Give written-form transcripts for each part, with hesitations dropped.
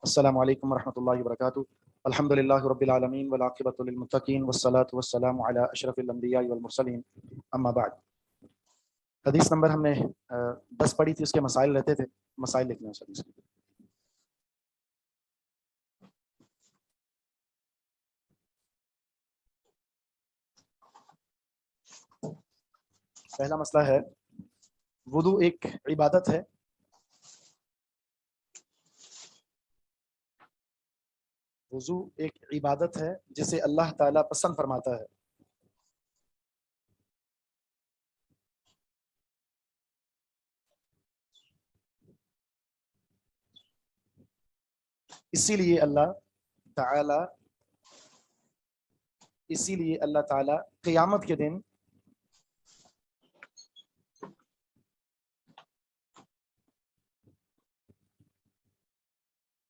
السلام علیکم ورحمۃ اللہ وبرکاتہ۔ الحمدللہ رب العالمین والعاقبۃ للمتقین والصلاۃ والسلام علی اشرف الانبیاء والمرسلین، اما بعد۔ حدیث نمبر ہم نے 10 پڑھی تھی، اس کے مسائل رہتے تھے، مسائل لکھنے ہیں اس حدیث کے۔ پہلا مسئلہ ہے وضو ایک عبادت ہے، وضو ایک عبادت ہے جسے اللہ تعالیٰ پسند فرماتا ہے۔ اسی لیے اللہ تعالیٰ قیامت کے دن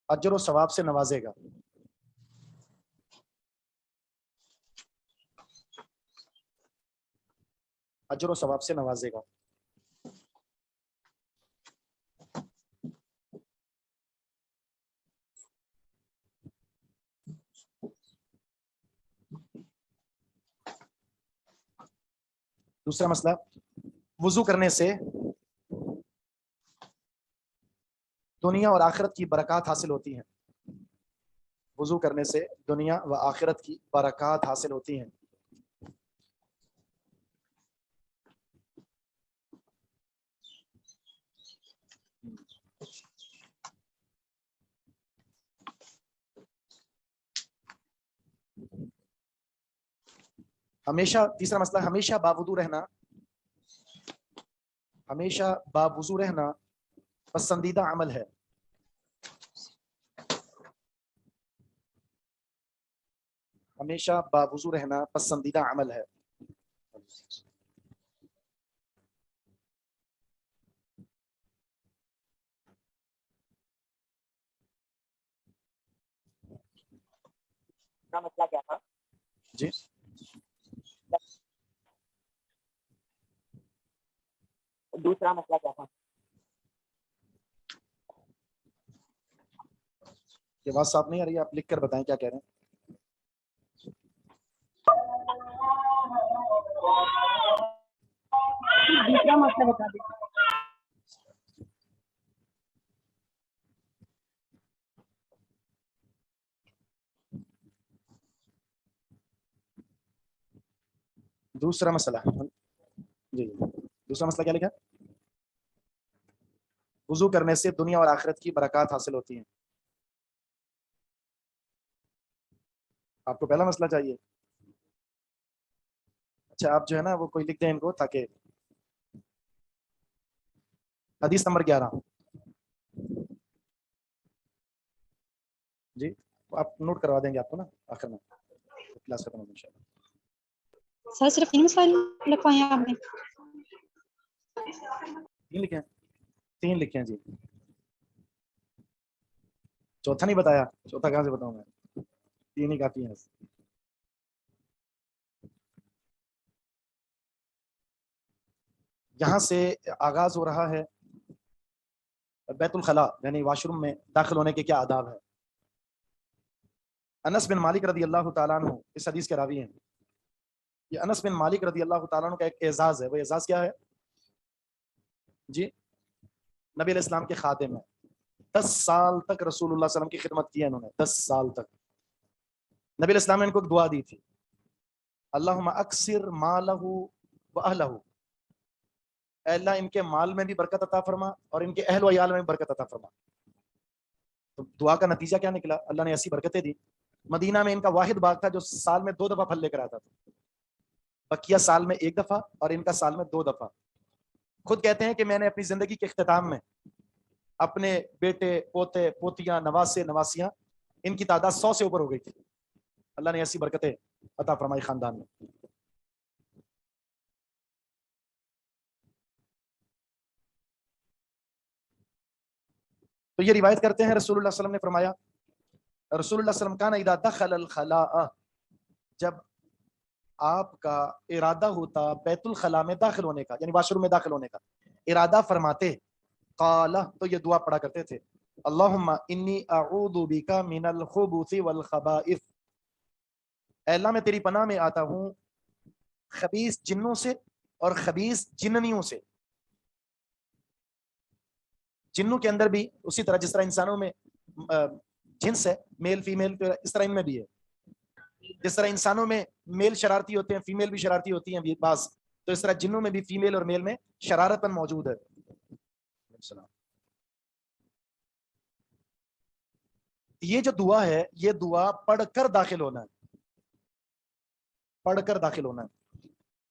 اجر و ثواب سے نوازے گا۔ اجر و ثواب سے نوازے گا۔ دوسرا مسئلہ، وضو کرنے سے دنیا اور آخرت کی برکات حاصل ہوتی ہیں۔ وضو کرنے سے دنیا و آخرت کی برکات حاصل ہوتی ہیں۔ تیسرا مسئلہ، ہمیشہ باوضو رہنا پسندیدہ عمل ہے۔ ہمیشہ باوضو رہنا پسندیدہ عمل ہے۔ مسئلہ کیا تھا جی، دوسرا مسئلہ کیا تھا؟ یہ بات صاف نہیں آ رہی ہے، آپ لکھ کر بتائیں کیا کہہ رہے ہیں۔ دوسرا مسئلہ بتا دیں۔ دوسرا مسئلہ جی، دوسرا مسئلہ کیا لکھا؟ وضو کرنے سے دنیا اور آخرت کی برکات حاصل ہوتی ہیں۔ آپ کو پہلا مسئلہ چاہیے؟ اچھا، آپ جو ہے نا وہ کوئی لکھ دیں ان کو، تاکہ حدیث نمبر 11 جی، آپ نوٹ کروا دیں گے آپ کو نا آخر میں کلاس ختم ہوگی انشاءاللہ۔ سر صرف 3 مسائل لکھوائے ہیں آپ نے؟ 3 لکھے ہیں، 3 لکھے ہیں جی، چوتھا نہیں بتایا؟ چوتھا کہاں سے بتاؤں میں، 3 ہی کافی ہیں۔ یہاں سے آغاز ہو رہا ہے بیت الخلاء یعنی واش روم میں داخل ہونے کے کیا آداب ہے۔ انس بن مالک رضی اللہ تعالیٰ عنہ اس حدیث کے راوی ہیں۔ یہ انس بن مالک رضی اللہ تعالیٰ عنہ کا ایک اعزاز ہے۔ وہ اعزاز کیا ہے جی؟ نبی علیہ السلام کے خادم ہیں، 10 سال تک رسول اللہ صلی اللہ علیہ وسلم کی خدمت کی ہے انہوں نے، 10 سال تک۔ نبی علیہ السلام نے ان کو ایک دعا دی تھی، اللہم اکثر مالہ و اہلہ، اے اللہ ان کے مال میں بھی برکت عطا فرما اور ان کے اہل و عیال میں بھی برکت عطا فرما۔ تو دعا کا نتیجہ کیا نکلا؟ اللہ نے ایسی برکتیں دی۔ مدینہ میں ان کا واحد باغ تھا جو سال میں 2 دفعہ پھل لے کر آتا تھا، بقیہ سال میں 1 دفعہ اور ان کا سال میں 2 دفعہ۔ خود کہتے ہیں کہ میں نے اپنی زندگی کے اختتام میں اپنے بیٹے، پوتے، پوتیاں، نواسے، نواسیاں، ان کی تعداد 100 سے اوپر ہو گئی تھی۔ اللہ نے ایسی برکتیں عطا فرمائی خاندان میں۔ تو یہ روایت کرتے ہیں رسول اللہ صلی اللہ علیہ وسلم نے فرمایا، رسول اللہ صلی اللہ علیہ وسلم کان اذا دخل الخلاء، جب آپ کا ارادہ ہوتا بیت الخلاء میں داخل ہونے کا، یعنی واش روم میں داخل ہونے کا ارادہ فرماتے، قال، تو یہ دعا پڑھا کرتے تھے، اللہم انی اعوذ بک من الخبث والخبائث، اے اللہ میں تیری پناہ میں آتا ہوں خبیث جنوں سے اور خبیث جننیوں سے۔ جنوں کے اندر بھی اسی طرح جس طرح انسانوں میں جنس ہے میل فیمیل، اس طرح ان میں بھی ہے۔ جس طرح انسانوں میں میل شرارتی ہوتے ہیں، فیمیل بھی شرارتی ہوتی ہیں بعض، تو اس طرح جنوں میں بھی فیمیل اور میل میں شرارت پن موجود ہے۔ یہ جو دعا ہے یہ دعا پڑھ کر داخل ہونا ہے، پڑھ کر داخل ہونا ہے۔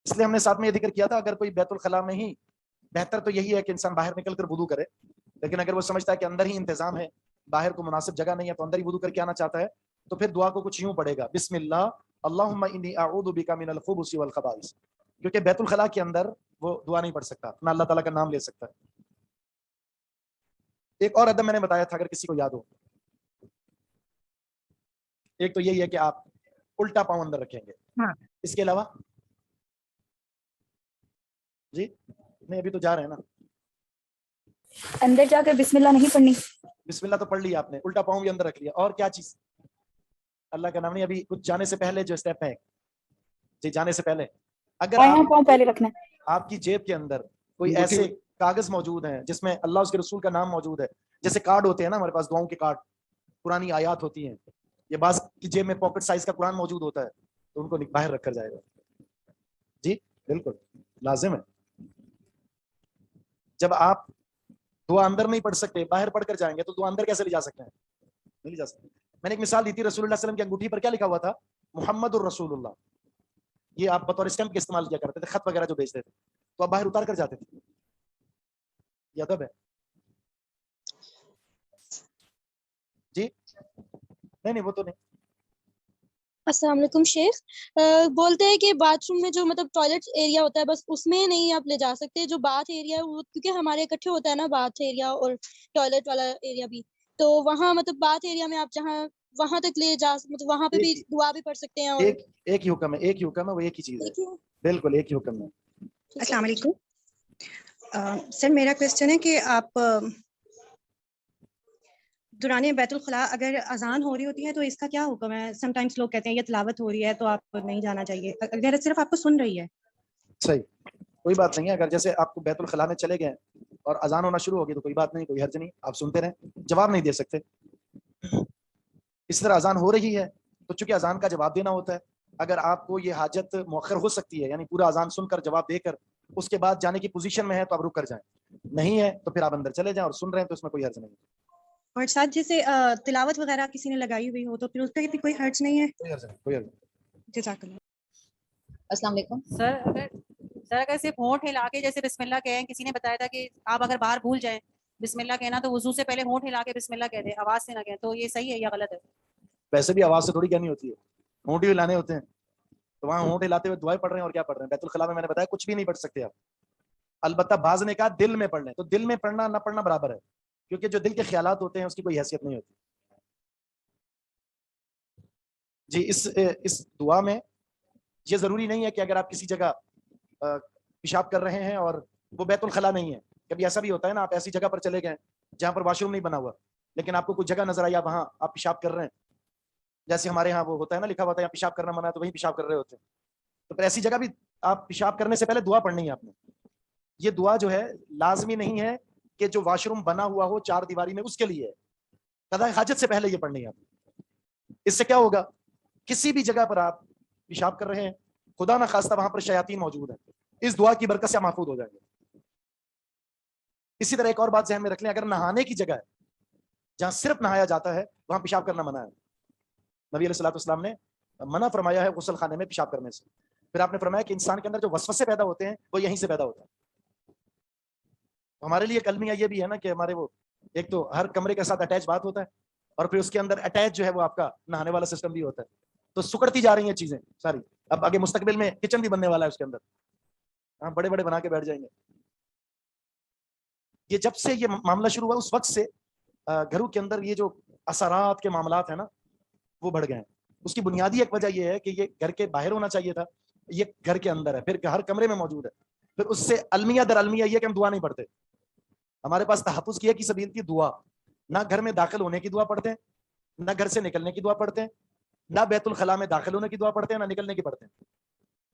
اس لیے ہم نے ساتھ میں یہ ذکر کیا تھا اگر کوئی بیت الخلاء میں ہی، بہتر تو یہی ہے کہ انسان باہر نکل کر وضو کرے، لیکن اگر وہ سمجھتا ہے کہ اندر ہی انتظام ہے، باہر کو مناسب جگہ نہیں ہے تو اندر ہی وضو کر کے آنا چاہتا ہے، تو پھر دعا کو کچھ یوں پڑھے گا، بسم اللہ اللہم انی اعوذ بک من الخبث والخبائث، کیونکہ بیت الخلاء کے اندر وہ دعا نہیں پڑھ سکتا، نہ اللہ تعالیٰ کا نام لے سکتا ہے۔ ایک اور ادب میں نے بتایا تھا اگر کسی کو یاد ہو، ایک تو یہی ہے کہ آپ الٹا پاؤں اندر رکھیں گے، اس کے علاوہ جی نہیں ابھی تو جا رہے ہیں نا، اندر جا کر بسم اللہ نہیں پڑھنی؟ بسم اللہ تو پڑھ لیا آپ نے، الٹا پاؤں بھی اندر رکھ لیا، اور کیا چیز؟ اللہ کا نام نہیں، ابھی کچھ جانے سے پہلے جو اسٹیپ ہے جی، جانے سے پہلے اگر پاؤں پہلے رکھنا ہے، آپ کی جیب کے اندر کوئی ایسے کاغذ موجود ہیں جس میں اللہ اس کے رسول کا نام موجود ہے، جیسے کارڈ ہوتے ہیں نا ہمارے پاس دعاؤں کے کارڈ، پرانی آیات ہوتی ہیں، یہ بعض کی جیب میں پاکٹ سائز کا قرآن موجود ہوتا ہے، تو ان کو باہر رکھا جائے گا۔ جی بالکل لازم ہے، جب آپ دعا اندر نہیں پڑھ سکتے باہر پڑھ کر جائیں گے تو دعا اندر کیسے لے جا سکتے ہیں؟ نہیں لے جا سکتے۔ میں نے ایک مثال دی تھی، رسول اللہ صلی اللہ علیہ وسلم کی انگوٹھی پر کیا لکھا ہوا تھا؟ محمد الرسول اللہ، یہ آپ بطور اسٹمپ کے استعمال کیا کرتے تھے، خط وغیرہ جو بھیجتے تھے تو آپ باہر اتار کر جاتے تھے، یہ ادب ہے جی، نہیں وہ تو نہیں۔ السلام علیکم شیخ، بولتے ہیں کہ باتھ روم میں جو مطلب ٹوائلٹ ایریا ہوتا ہے بس اس میں نہیں آپ لے جا سکتے، جو باتھ ایریا ہے وہ کیونکہ ہمارے اکٹھے ہوتا ہے نا باتھ ایریا اور ٹوائلٹ والا ایریا بھی، تو وہاں مطلب باتھ ایریا میں آپ جہاں وہاں تک لے جا مطلب وہاں پہ بھی دعا بھی پڑھ سکتے ہیں، اور ایک ہی حکم ہے، ایک ہی حکم ہے، وہ ایک ہی چیز ہے، بالکل ایک ہی حکم ہے۔ السلام علیکم سر، میرا کوشچن ہے کہ آپ دوران بیت الخلاء اگر اذان ہو رہی ہوتی ہے تو اس کا کیا حکم ہے؟ سم ٹائمس لوگ کہتے ہیں یہ تلاوت ہو رہی ہے تو آپ نہیں جانا چاہیے، اگر صرف آپ کو سن رہی ہے۔ صحیح، کوئی بات نہیں ہے، اگر جیسے آپ کو بیت الخلاء میں چلے گئے اور اذان ہونا شروع ہوگی تو کوئی بات نہیں، کوئی حرج نہیں، آپ سنتے رہیں، جواب نہیں دے سکتے۔ اس طرح اذان ہو رہی ہے تو چونکہ اذان کا جواب دینا ہوتا ہے، اگر آپ کو یہ حاجت مؤخر ہو سکتی ہے، یعنی پورا اذان سن کر جواب دے کر اس کے بعد جانے کی پوزیشن میں ہے تو آپ رک کر جائیں، نہیں ہے تو پھر آپ اندر چلے جائیں اور سن رہے ہیں تو اس میں کوئی حرج نہیں ہے۔ اور ساتھ جیسے تلاوت وغیرہ کسی نے لگائی ہوئی ہو تو پھر اس پہ بھی کوئی حرج نہیں ہے؟ کوئی حرج نہیں، کوئی حرج نہیں۔ جزاک اللہ۔ السلام علیکم سر اگر صرف ہونٹ ہلا کے جیسے بسم اللہ کہیں، کسی نے بتایا تھا کہ آپ اگر باہر بھول جائیں بسم اللہ کہنا تو وضو سے پہلے ہونٹ ہلا کے بسم اللہ کہہ دیں، آواز سے نہ کہیں، تو یہ صحیح ہے یا غلط ہے؟ ویسے بھی آواز سے تھوڑی کہنی ہوتی ہے، ہونٹ ہی ہلانے ہوتے ہیں، تو وہاں ہونٹ ہلاتے ہوئے دعائیں پڑھ رہے ہیں اور کیا پڑھ رہے ہیں؟ بیت الخلاء میں میں نے بتایا کچھ بھی نہیں پڑھ سکتے آپ، البتہ بعض نے کہا دل میں پڑھ لیں، تو دل میں پڑھنا نہ پڑھنا برابر ہے، کیونکہ جو دل کے خیالات ہوتے ہیں اس کی کوئی حیثیت نہیں ہوتی۔ جی اس دعا میں یہ ضروری نہیں ہے کہ اگر آپ کسی جگہ پیشاب کر رہے ہیں اور وہ بیت الخلاء نہیں ہے، کبھی ایسا بھی ہوتا ہے نا، آپ ایسی جگہ پر چلے گئے جہاں پر واش روم نہیں بنا ہوا لیکن آپ کو کوئی جگہ نظر آئی، وہاں آپ پیشاب کر رہے ہیں، جیسے ہمارے ہاں وہ ہوتا ہے نا لکھا ہوا تھا یہاں پیشاب کرنا منع ہے تو وہیں پیشاب کر رہے ہوتے ہیں، تو پھر ایسی جگہ بھی آپ پیشاب کرنے سے پہلے دعا پڑھنی ہے آپ نے۔ یہ دعا جو ہے لازمی نہیں ہے کہ جو واش روم بنا ہوا ہو چار دیواری میں اس کے لیے، قضاء حاجت سے پہلے یہ پڑھنی ہے آپ نے۔ اس سے کیا ہوگا؟ کسی بھی جگہ پر آپ پیشاب کر رہے ہیں، خدا نہ خواستہ وہاں پر شیاطین موجود ہیں، اس دعا کی برکت سے محفوظ ہو جائیں گے۔ اسی طرح ایک اور بات ذہن میں رکھ لیں، اگر نہانے کی جگہ ہے جہاں صرف نہایا جاتا ہے وہاں پیشاب کرنا منع ہے، نبی علیہ الصلوۃ والسلام نے منع فرمایا ہے غسل خانے میں پیشاب کرنے سے۔ پھر آپ نے فرمایا کہ انسان کے اندر جو وسوسے پیدا ہوتے ہیں وہ یہیں سے پیدا ہوتا ہے۔ ہمارے لیے کلمیہ یہ بھی ہے نا کہ ہمارے وہ ایک تو ہر کمرے کے ساتھ اٹیچ بات ہوتا ہے اور پھر اس کے اندر اٹیچ جو ہے وہ آپ کا نہانے والا سسٹم بھی ہوتا ہے، تو سکڑتی جا رہی ہیں چیزیں ساری، اب آگے مستقبل میں کچن بھی بننے والا ہے اس کے اندر، ہاں بڑے بڑے بنا کے بیٹھ جائیں گے۔ یہ جب سے یہ معاملہ شروع ہوا اس وقت سے گھروں کے اندر یہ جو اثرات کے معاملات ہیں نا وہ بڑھ گئے ہیں۔ اس کی بنیادی ایک وجہ یہ ہے کہ یہ گھر کے باہر ہونا چاہیے تھا، یہ گھر کے اندر ہے، پھر ہر کمرے میں موجود ہے، پھر اس سے المیہ در المیہ یہ کہ ہم دعا نہیں پڑھتے، ہمارے پاس تحفظ کی ایک ہی سبیل تھی دعا، نہ گھر میں داخل ہونے کی دعا پڑھتے ہیں، نہ گھر سے نکلنے کی دعا پڑھتے ہیں، نہ بیت الخلاء میں داخل ہونے کی دعا پڑھتے ہیں، نہ نکلنے کی پڑھتے ہیں.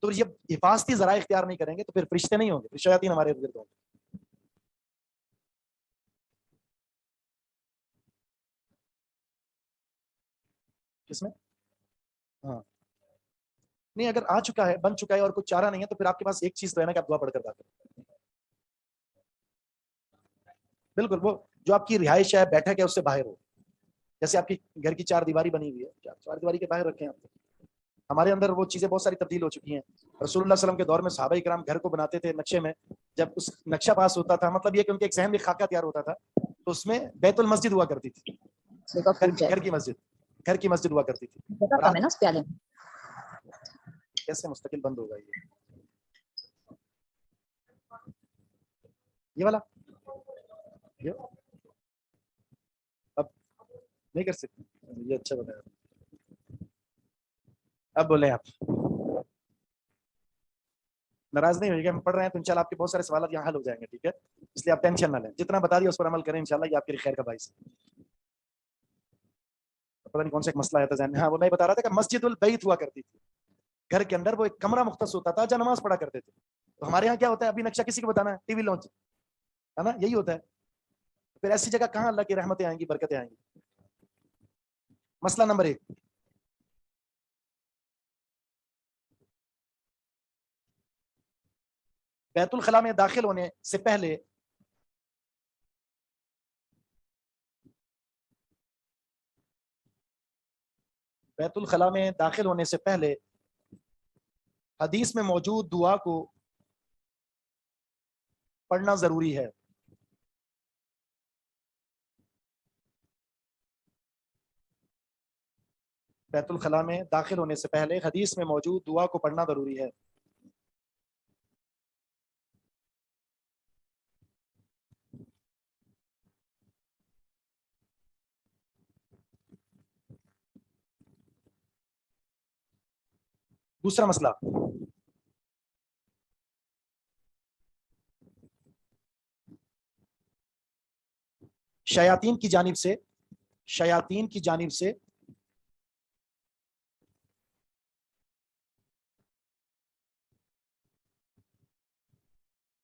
تو جب حفاظتی ذرائع اختیار نہیں کریں گے تو پھر فرشتے نہیں ہوں گے، پھر شیاطین ہمارے ارد گرد ہوں گے. کس میں؟ ہاں نہیں، اگر آ چکا ہے، بن چکا ہے اور کچھ چارہ نہیں ہے تو پھر آپ کے پاس ایک چیز تو ہے نا کہ آپ دعا پڑھ کر داخل. بالکل، وہ جو آپ کی رہائش ہے، بیٹھک ہے، اس سے باہر ہو. جیسے آپ کی گھر کی چار دیواری بنی ہوئی ہے، چار دیواری کے باہر رکھیں آپ. ہمارے اندر وہ چیزیں بہت ساری تبدیل ہو چکی ہیں. رسول اللہ صلی اللہ علیہ وسلم کے دور میں صحابہ کرام گھر کو بناتے تھے نقشے میں. جب اس نقشہ پاس ہوتا تھا، مطلب یہ کہ ان کے ایک ذہن میں خاکہ تیار ہوتا تھا، تو اس میں بیت المسجد ہوا کرتی تھی. گھر کی مسجد ہوا کرتی تھی. کیسے مستقل بند ہوگا یہ والا؟ اب نہیں کر سکتے. یہ اچھا بتایا. اب بولیں آپ. ناراض نہیں ہوئیے گا، ہم پڑھ رہے ہیں تو انشاءاللہ آپ کے بہت سارے سوالات یہاں حل ہو جائیں گے. ٹھیک ہے، اس لیے آپ ٹینشن نہ لیں. جتنا بتا دیا اس پر عمل کریں، انشاءاللہ یہ آپ کے لیے خیر کا باعث ہے. پتہ نہیں کون سا ایک مسئلہ آیا تھا ذہن میں. ہاں، وہ میں بتا رہا تھا کہ مسجد البیت ہوا کرتی تھی. گھر کے اندر وہ ایک کمرہ مختص ہوتا تھا جہاں نماز پڑھا کرتے تھے. تو ہمارے یہاں کیا ہوتا ہے، ابھی نقشہ کسی کو بتانا ہے، ٹی وی لانچ ہے نا، یہی ہوتا ہے. پھر ایسی جگہ کہاں اللہ کی رحمتیں آئیں گی، برکتیں آئیں گی. مسئلہ نمبر 1، بیت الخلاء میں داخل ہونے سے پہلے بیت الخلاء میں داخل ہونے سے پہلے حدیث میں موجود دعا کو پڑھنا ضروری ہے. بیت الخلاء میں داخل ہونے سے پہلے حدیث میں موجود دعا کو پڑھنا ضروری ہے. دوسرا مسئلہ، شیاطین کی جانب سے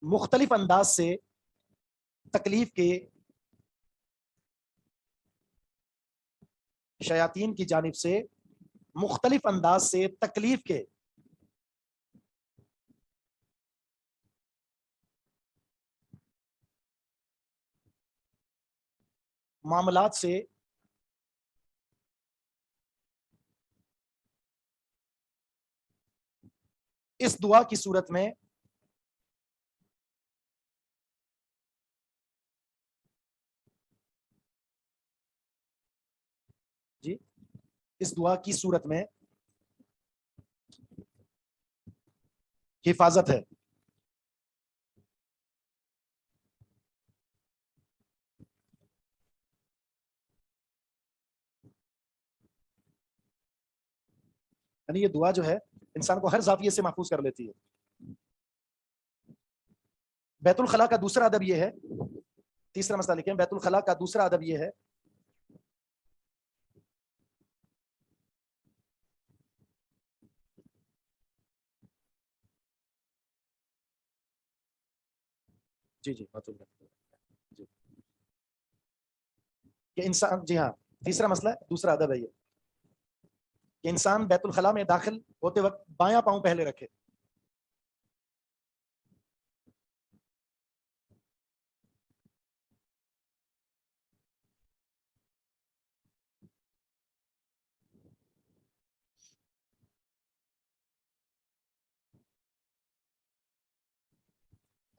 مختلف انداز سے تکلیف کے معاملات سے اس دعا کی صورت میں حفاظت ہے. یعنی یہ دعا جو ہے انسان کو ہر زاویے سے محفوظ کر لیتی ہے. بیت الخلاء کا دوسرا ادب یہ ہے، تیسرا مسئلہ لکھیں، بیت الخلاء کا دوسرا ادب یہ ہے جی کہ انسان، جی ہاں، تیسرا مسئلہ دوسرا ادب ہے یہ کہ انسان بیت الخلاء میں داخل ہوتے وقت بایاں پاؤں پہلے رکھے.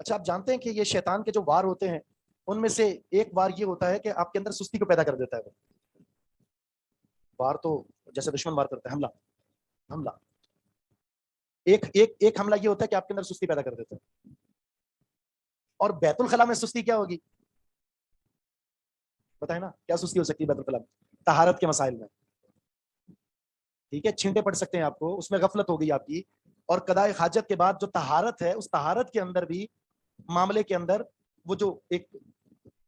اچھا، آپ جانتے ہیں کہ یہ شیطان کے جو وار ہوتے ہیں ان میں سے ایک وار یہ ہوتا ہے کہ آپ کے اندر سستی کو پیدا کر دیتا ہے. وار تو جیسے دشمن وار کرتا ہے، حملہ ایک حملہ یہ ہوتا ہے کہ آپ کے اندر سستی پیدا کر دیتا ہے. اور بیت الخلاء میں سستی کیا ہوگی بتائیں نا، کیا سستی ہو سکتی ہے بیت الخلاء میں؟ طہارت کے مسائل میں. ٹھیک ہے، چھینٹے پڑ سکتے ہیں آپ کو، اس میں غفلت ہو گئی آپ کی. اور قضاء حاجت کے بعد جو طہارت ہے، اس طہارت کے اندر بھی معاملے کے اندر وہ جو ایک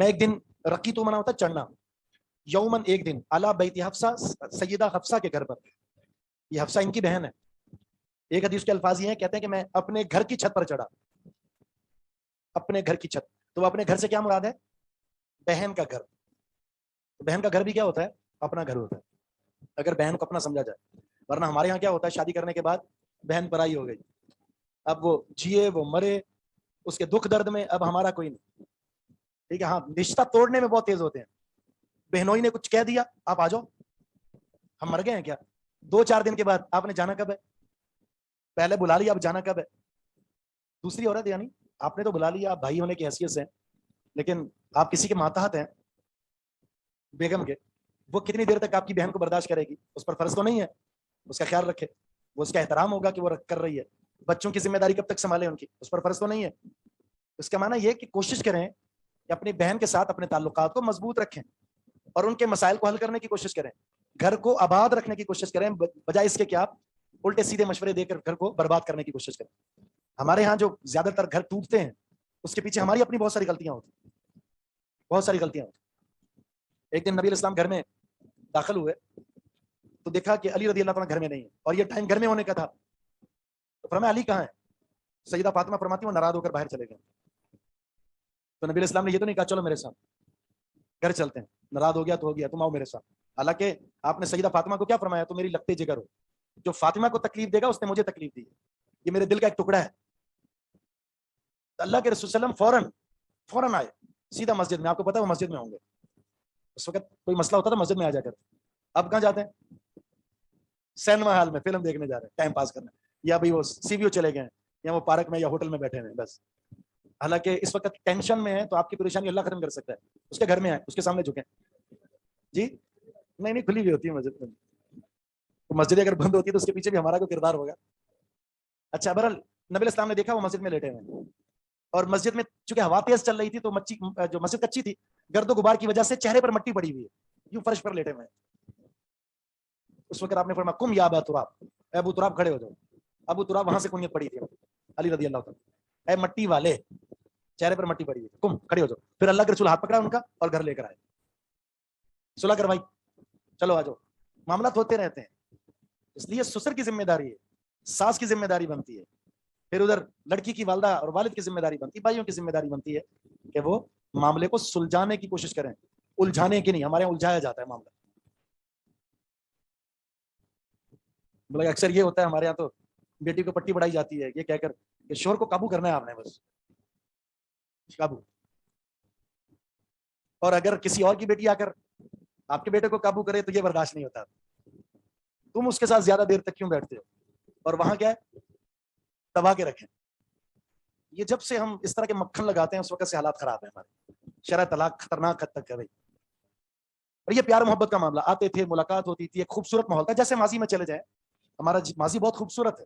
میں ایک دن رقی تو منع ہوتا چڑھنا، یومن ایک دن، اعلیٰ بیت حفصہ، سیدہ حفصہ کے گھر پر. یہ حفصہ ان کی بہن ہے. ایک حدیث کے الفاظ یہ ہیں، کہتے ہیں کہ میں اپنے گھر کی چھت پر چڑھا. اپنے گھر کی چھت، تو اپنے گھر سے کیا مراد ہے؟ بہن کا گھر. بہن کا گھر بھی کیا ہوتا ہے؟ اپنا گھر ہوتا ہے، اگر بہن کو اپنا سمجھا جائے. ورنہ ہمارے یہاں کیا ہوتا ہے، شادی کرنے کے بعد بہن پرائی ہو گئی، اب وہ جیے وہ مرے، اس کے دکھ درد میں اب ہمارا کوئی نہیں. ٹھیک ہے، ہاں رشتہ توڑنے میں بہت تیز ہوتے ہیں. بہنوئی نے کچھ کہہ دیا، آپ آ جاؤ، ہم مر گئے ہیں کیا؟ 2-4 دن کے بعد آپ نے جانا کب ہے؟ پہلے بلا لیا، اب جانا کب ہے؟ دوسری عورت، یعنی آپ نے تو بلا لیا، آپ بھائی ہونے کی حیثیت سے، لیکن آپ کسی کے ماتحت ہیں بیگم کے، وہ کتنی دیر تک آپ کی بہن کو برداشت کرے گی؟ اس پر فرض تو نہیں ہے اس کا خیال رکھے، وہ اس کا احترام ہوگا کہ وہ کر رہی ہے. بچوں کی ذمہ داری کب تک سنبھالے ان کی؟ اس پر فرض تو نہیں ہے. اس کا معنی یہ کہ کوشش کریں کہ اپنی بہن کے ساتھ اپنے تعلقات کو مضبوط رکھیں اور ان کے مسائل کو حل کرنے کی کوشش کریں، گھر کو آباد رکھنے کی کوشش کریں، بجائے اس کے کہ آپ الٹے سیدھے مشورے دے کر گھر کو برباد کرنے کی کوشش کریں. ہمارے ہاں جو زیادہ تر گھر ٹوٹتے ہیں اس کے پیچھے ہماری اپنی بہت ساری غلطیاں ہوتی ہیں، بہت ساری غلطیاں ہوتی. ایک دن نبی علیہ السلام گھر میں داخل ہوئے تو دیکھا کہ علی رضی اللہ عنہ گھر میں نہیں ہے، اور یہ ٹائم گھر میں ہونے کا تھا. تو فرمایا علی کہاں ہے؟ سیدہ فاطمہ فرماتی وہ ناراض ہو کر باہر چلے گئے. تو نبی علیہ السلام نے یہ تو نہیں کہا چلو میرے ساتھ گھر چلتے ہیں، ناراض ہو گیا تو ہو گیا، تم آؤ میرے ساتھ. حالانکہ آپ نے سیدہ فاطمہ کو کیا فرمایا؟ تو میری لگتے جگر ہو، جو فاطمہ کو تکلیف دے گا اس نے مجھے تکلیف دی ہے، یہ میرے دل کا ایک ٹکڑا ہے. اللہ کے رسول صلی اللہ علیہ وسلم فوراً آئے سیدھا مسجد میں. آپ کو پتا ہے وہ مسجد میں ہوں گے، اس وقت کوئی مسئلہ ہوتا تھا مسجد میں آ جا کر. اب کہاں جاتے ہیں؟ سینما ہال میں فلم دیکھنے جا رہے ہیں، ٹائم پاس کرنا، یا بھائی وہ سی وی او چلے گئے ہیں، یا وہ پارک میں یا ہوٹل میں بیٹھے ہیں بس. حالانکہ اس وقت ٹینشن میں ہے تو آپ کی پریشانی اللہ ختم کر سکتا ہے. اس کے گھر میں ہے، اس کے سامنے جھکیں. جی نہیں کھلی ہوئی ہوتی ہے مسجد میں. مسجد اگر بند ہوتی ہے تو اس کے پیچھے بھی ہمارا کوئی کردار ہوگا. اچھا بہرحال نبی علیہ السلام نے دیکھا وہ مسجد میں لیٹے ہوئے، اور مسجد میں چونکہ ہوا تیز چل رہی تھی تو جو مسجد کچی تھی، گرد و غبار کی وجہ سے چہرے پر مٹی پڑی ہوئی ہے، یوں فرش پر لیٹے ہوئے. اس وقت آپ نے فرمایا کم یا ابا تراب، اے ابو تراب کھڑے ہو جاؤ. ابو تراب وہاں سے کنیت پڑی تھی علی رضی اللہ تعالیٰ، اے مٹی والے، چہرے پر مٹی پڑی ہوئی، کم کھڑے ہو جاؤ. پھر اللہ کے رسول ہاتھ پکڑا ان کا اور گھر لے کر آئے، صلح کروائی، چلو آ جاؤ. معاملات ہوتے رہتے ہیں. اس لیے سسر کی ذمہ داری ہے، ساس کی ذمہ داری بنتی ہے، پھر ادھر لڑکی کی والدہ اور والد کی ذمہ داری بنتی ہے، بھائیوں کی ذمہ داری بنتی ہے کہ وہ معاملے کو سلجھانے کی کوشش کریں، الجھانے کی نہیں. ہمارے یہاں الجھایا جاتا ہے معاملہ. بولے اکثر یہ ہوتا ہے ہمارے یہاں تو بیٹی کو پٹی بڑھائی جاتی ہے یہ کہہ کر کہ شوہر کو قابو کرنا ہے آپ نے، بس قابو. اور اگر کسی اور کی بیٹی آ کر آپ کے بیٹے کو قابو کرے تو یہ برداشت نہیں ہوتا. تم اس کے ساتھ زیادہ دیر تک کیوں بیٹھتے ہو؟ اور وہاں کیا ہے؟ دبا کے رکھیں. یہ جب سے ہم اس طرح کے مکھن لگاتے ہیں اس وقت سے حالات خراب ہیں ہمارے. شرح طلاق خطرناک حد تک ہے بھائی. اور یہ پیار محبت کا معاملہ، آتے تھے، ملاقات ہوتی تھی، ایک خوبصورت ماحول تھا. جیسے ماضی میں چلے جائیں، ہمارا ماضی بہت خوبصورت ہے،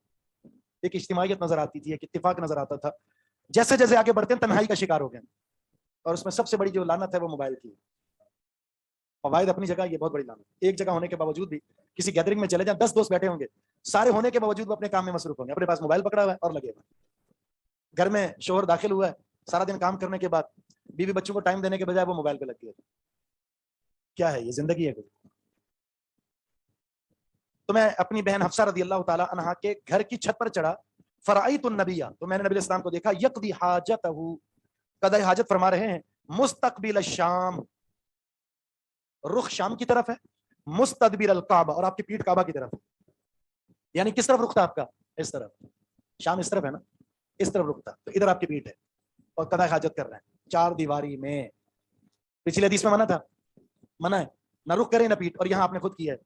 ایک اجتماعیت نظر آتی تھی، ایک اتفاق نظر آتا تھا. جیسے جیسے آگے بڑھتے ہیں تنہائی کا شکار ہو گئے، اور اس میں سب سے بڑی جو لعنت ہے وہ موبائل کی. فوائد اپنی جگہ، یہ بہت بڑی لعنت. ایک جگہ ہونے کے باوجود بھی کسی گیدرنگ میں چلے جائیں، 10 دوست بیٹھے ہوں گے، سارے ہونے کے باوجود وہ اپنے کام میں مصروف ہوں گے، اپنے پاس موبائل پکڑا ہوا ہے اور لگے ہوئے. گھر میں شوہر داخل ہوا ہے، سارا دن کام کرنے کے بعد بیوی بچوں کو ٹائم دینے کے بجائے وہ موبائل پہ لگ گیا. کیا ہے یہ زندگی ہے کوئی؟ تو میں اپنی بہن حفصہ رضی اللہ تعالی عنہا کے گھر کی چھت پر چڑھا، فرائیت النبی، تو میں نے نبی علیہ السلام کو دیکھا، یقضی حاجتہ، قضاء حاجت فرما رہے ہیں، مستقبل الشام، رخ شام کی طرف ہے، مستدبر الکعبہ، اور آپ کی پیٹھ کعبہ کی طرف ہے. یعنی کس طرف رخ تھا آپ کا؟ اس طرف. شام اس طرف ہے نا، اس طرف رخ تھا، تو ادھر آپ کی پیٹھ ہے اور قضاء حاجت کر رہے ہیں 4 دیواری میں. پچھلی حدیث میں منع تھا، منع ہے نہ رخ کریں نہ پیٹھ، اور یہاں آپ نے خود کیا ہے.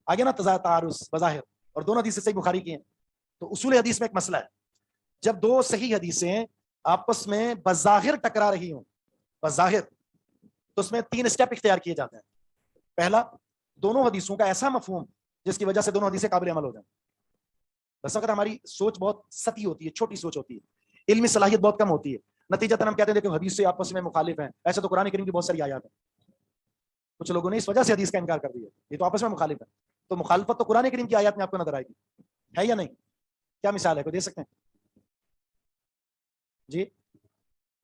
آگے نا تعارض بظاہر، اور دونوں حدیثیں صحیح بخاری کی ہیں. تو اصول حدیث میں ایک مسئلہ ہے، جب 2 صحیح حدیثیں آپس میں بظاہر ٹکرا رہی ہوں، بظاہر، تو اس میں 3 اسٹیپ اختیار کیے جاتے ہیں. پہلا، دونوں حدیثوں کا ایسا مفہوم جس کی وجہ سے دونوں حدیثیں قابل عمل ہو جائیں. بس اگر ہماری سوچ بہت سطحی ہوتی ہے، چھوٹی سوچ ہوتی ہے، علمی صلاحیت بہت کم ہوتی ہے، نتیجتاً ہم کہتے ہیں کہ حدیث سے آپس میں مخالف ہیں. ایسے تو قرآن کریم کی بہت ساری آیات ہیں، کچھ لوگوں نے اس وجہ سے حدیث کا انکار کر دیا، یہ تو آپس میں مخالف ہے. تو مخالفت تو قرآن کریم کی آیات میں آپ کو نظر آئے گی، ہے یا نہیں؟ کیا مثال ہے، کوئی دے سکتے ہیں؟ جی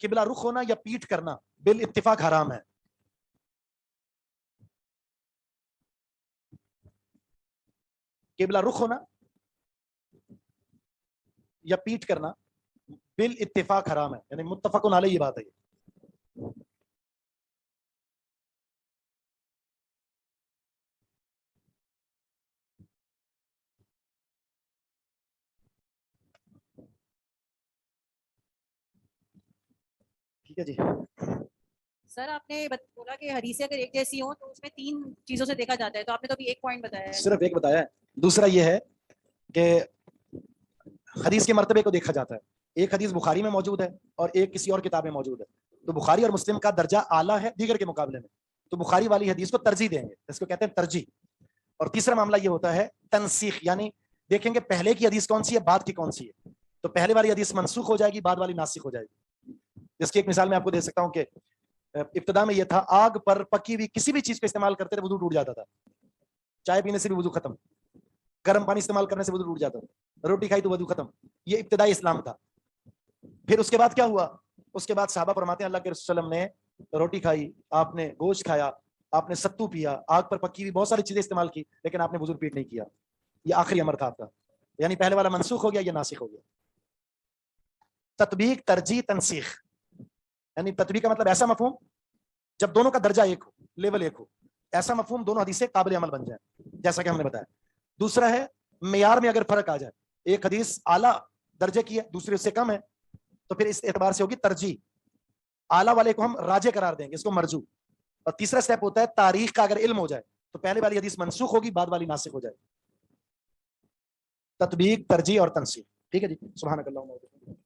قبلہ رخ ہونا یا پیٹ کرنا بالاتفاق حرام ہے. قبلہ رخ ہونا یا پیٹ کرنا بالاتفاق حرام ہے، یعنی متفقن علیہ یہ بات ہے. ٹھیک ہے جی. سر آپ نے بولا کہ حدیثیں اگر ایک جیسی ہوں تو اس میں 3 چیزوں سے دیکھا جاتا ہے، تو آپ نے تو ابھی ایک پوائنٹ بتایا ہے. صرف ایک بتایا ہے. دوسرا یہ ہے کہ حدیث کے مرتبے کو دیکھا جاتا ہے. ایک حدیث بخاری میں موجود ہے اور ایک کسی اور کتاب میں موجود ہے، تو بخاری اور مسلم کا درجہ اعلیٰ ہے دیگر کے مقابلے میں، تو بخاری والی حدیث کو ترجیح دیں گے، اس کو کہتے ہیں ترجیح. اور تیسرا معاملہ یہ ہوتا ہے تنسیخ، یعنی دیکھیں گے پہلے کی حدیث کون سی ہے بعد کی کون سی ہے، تو پہلے والی حدیث منسوخ ہو جائے گی، بعد والی ناسخ ہو جائے گی. جس کی ایک مثال میں آپ کو دے سکتا ہوں کہ ابتدا میں یہ تھا آگ پر پکی ہوئی کسی بھی چیز کو استعمال کرتے رہے وضو ٹوٹ جاتا تھا، چائے پینے سے بھی وضو ختم، گرم پانی استعمال کرنے سے وضو ٹوٹ جاتا تھا، روٹی کھائی تو وضو ختم. یہ ابتدائی اسلام تھا. پھر اس کے بعد کیا ہوا؟ اس کے بعد صحابہ فرماتے ہیں اللہ کے رسول صلی اللہ علیہ وسلم نے روٹی کھائی، آپ نے گوشت کھایا، آپ نے ستو پیا، آگ پر پکی ہوئی بہت ساری چیزیں استعمال کی، لیکن آپ نے وضو ریپیٹ نہیں کیا. یہ آخری امر تھا آپ کا، یعنی پہلے والا منسوخ ہو گیا، یہ ناسخ ہو گیا. تطبیق، ترجیح، تنسیخ، یعنی تطبیق کا مطلب ایسا مفہوم جب دونوں کا درجہ ایک ہو، لیول ایک ہو، ایسا مفہوم دونوں حدیثیں قابل عمل بن جائیں جیسا کہ ہم نے بتایا. دوسرا ہے معیار میں اگر فرق آ جائے، ایک حدیث اعلیٰ درجے کی ہے دوسری اس سے کم ہے، تو پھر اس اعتبار سے ہوگی ترجیح. اعلیٰ والے کو ہم راجح قرار دیں گے، اس کو مرجو. اور تیسرا سٹیپ ہوتا ہے تاریخ کا اگر علم ہو جائے تو پہلے والی حدیث منسوخ ہوگی، بعد والی ناسخ ہو جائے. تطبیق، ترجیح اور تنسیخ. ٹھیک ہے جی. سبحانک اللہم و بحمدک.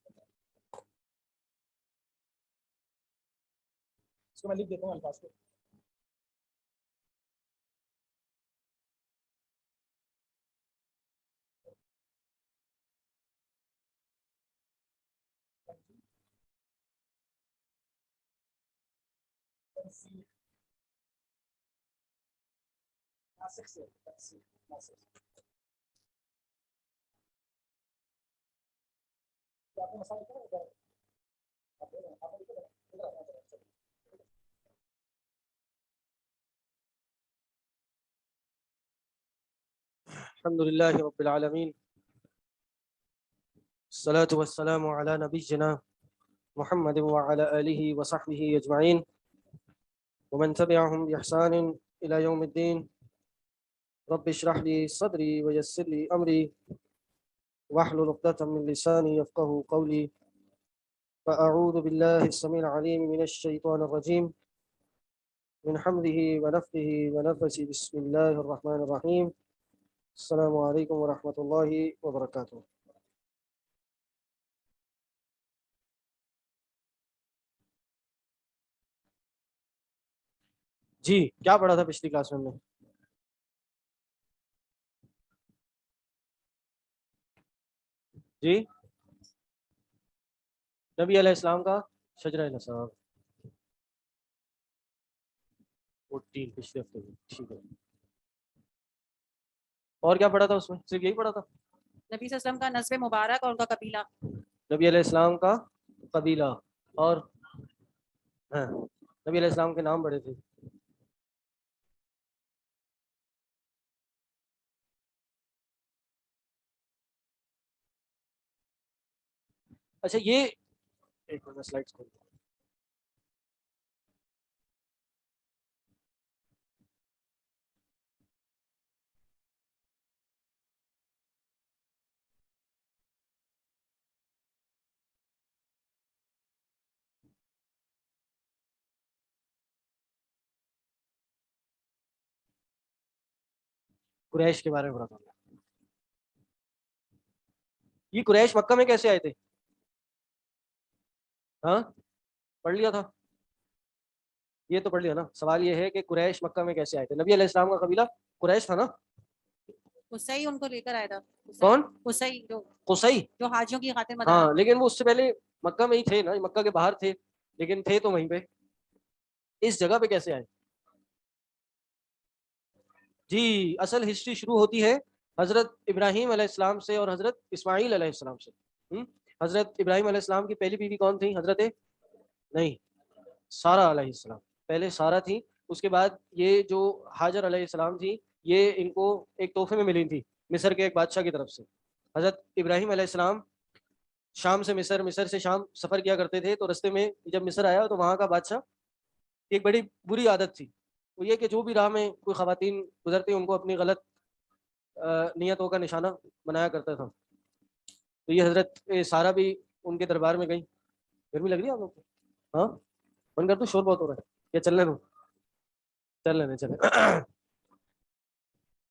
اس کو میں لکھ دیتا ہوں الفاظ کو. الحمد لله رب العالمين، الصلاة والسلام على نبينا محمد وعلى آله وصحبه أجمعين ومن تبعهم بإحسان إلى يوم الدين. رب اشرح لي صدري ويسر لي أمري واحلل عقدة من لساني يفقهوا قولي. فأعوذ بالله السميع العليم من الشيطان الرجيم من حمده ونفخه ونفثه. بسم الله الرحمن الرحيم. السلام علیکم ورحمۃ اللہ وبرکاتہ. جی کیا پڑھا تھا پچھلی کلاس میں ہم نے؟ جی نبی علیہ السلام کا شجرہ نصاب 14 پچھلے ہفتے میں. ٹھیک ہے. اور کیا پڑھا تھا اس میں؟ صرف یہی پڑھا تھا؟ نبی صلی اللہ علیہ وسلم کا نسب مبارک اور ان کا قبیلہ. نبی علیہ السلام کا قبیلہ اور ہاں نبی علیہ السلام کے نام بڑے تھے. اچھا یہ ایک منٹ سلائڈس کھول. قریش کے بارے میں بتاتا ہوں. یہ قریش مکہ میں کیسے آئے تھے؟ ہاں پڑھ لیا تھا؟ یہ تو پڑھ لیا نا. سوال یہ ہے کہ قریش مکہ میں کیسے آئے تھے؟ نبی علیہ السلام کا قبیلہ قریش تھا نا. قصی ان کو لے کر آیا تھا. کون؟ قصی قصی جو حاجیوں کی خاطر مدد. ہاں لیکن وہ اس سے پہلے مکہ میں ہی تھے نا، مکہ کے باہر تھے لیکن تھے تو وہیں پہ. اس جگہ پہ کیسے آئے؟ جی اصل ہسٹری شروع ہوتی ہے حضرت ابراہیم علیہ السلام سے اور حضرت اسماعیل علیہ السلام سے. حضرت ابراہیم علیہ السلام کی پہلی بیوی کون تھی؟ حضرت نہیں، سارہ علیہ السلام، پہلے سارہ تھی، اس کے بعد یہ جو ہاجر علیہ السلام تھی یہ ان کو ایک تحفے میں ملی تھی مصر کے ایک بادشاہ کی طرف سے. حضرت ابراہیم علیہ السلام شام سے مصر، مصر سے شام سفر کیا کرتے تھے، تو رستے میں جب مصر آیا تو وہاں کا بادشاہ کی ایک بڑی بری عادت تھی، وہ یہ کہ جو بھی راہ میں کوئی خواتین گزرتی ان کو اپنی غلط نیتوں کا نشانہ بنایا کرتا تھا. تو یہ حضرت سارہ بھی ان کے دربار میں گئی. گرمی لگ رہی ہے آپ لوگ کو؟ ہاں بند کر دو، شور بہت ہو رہا ہے، یا چلنے دو؟ چل لینے چلے.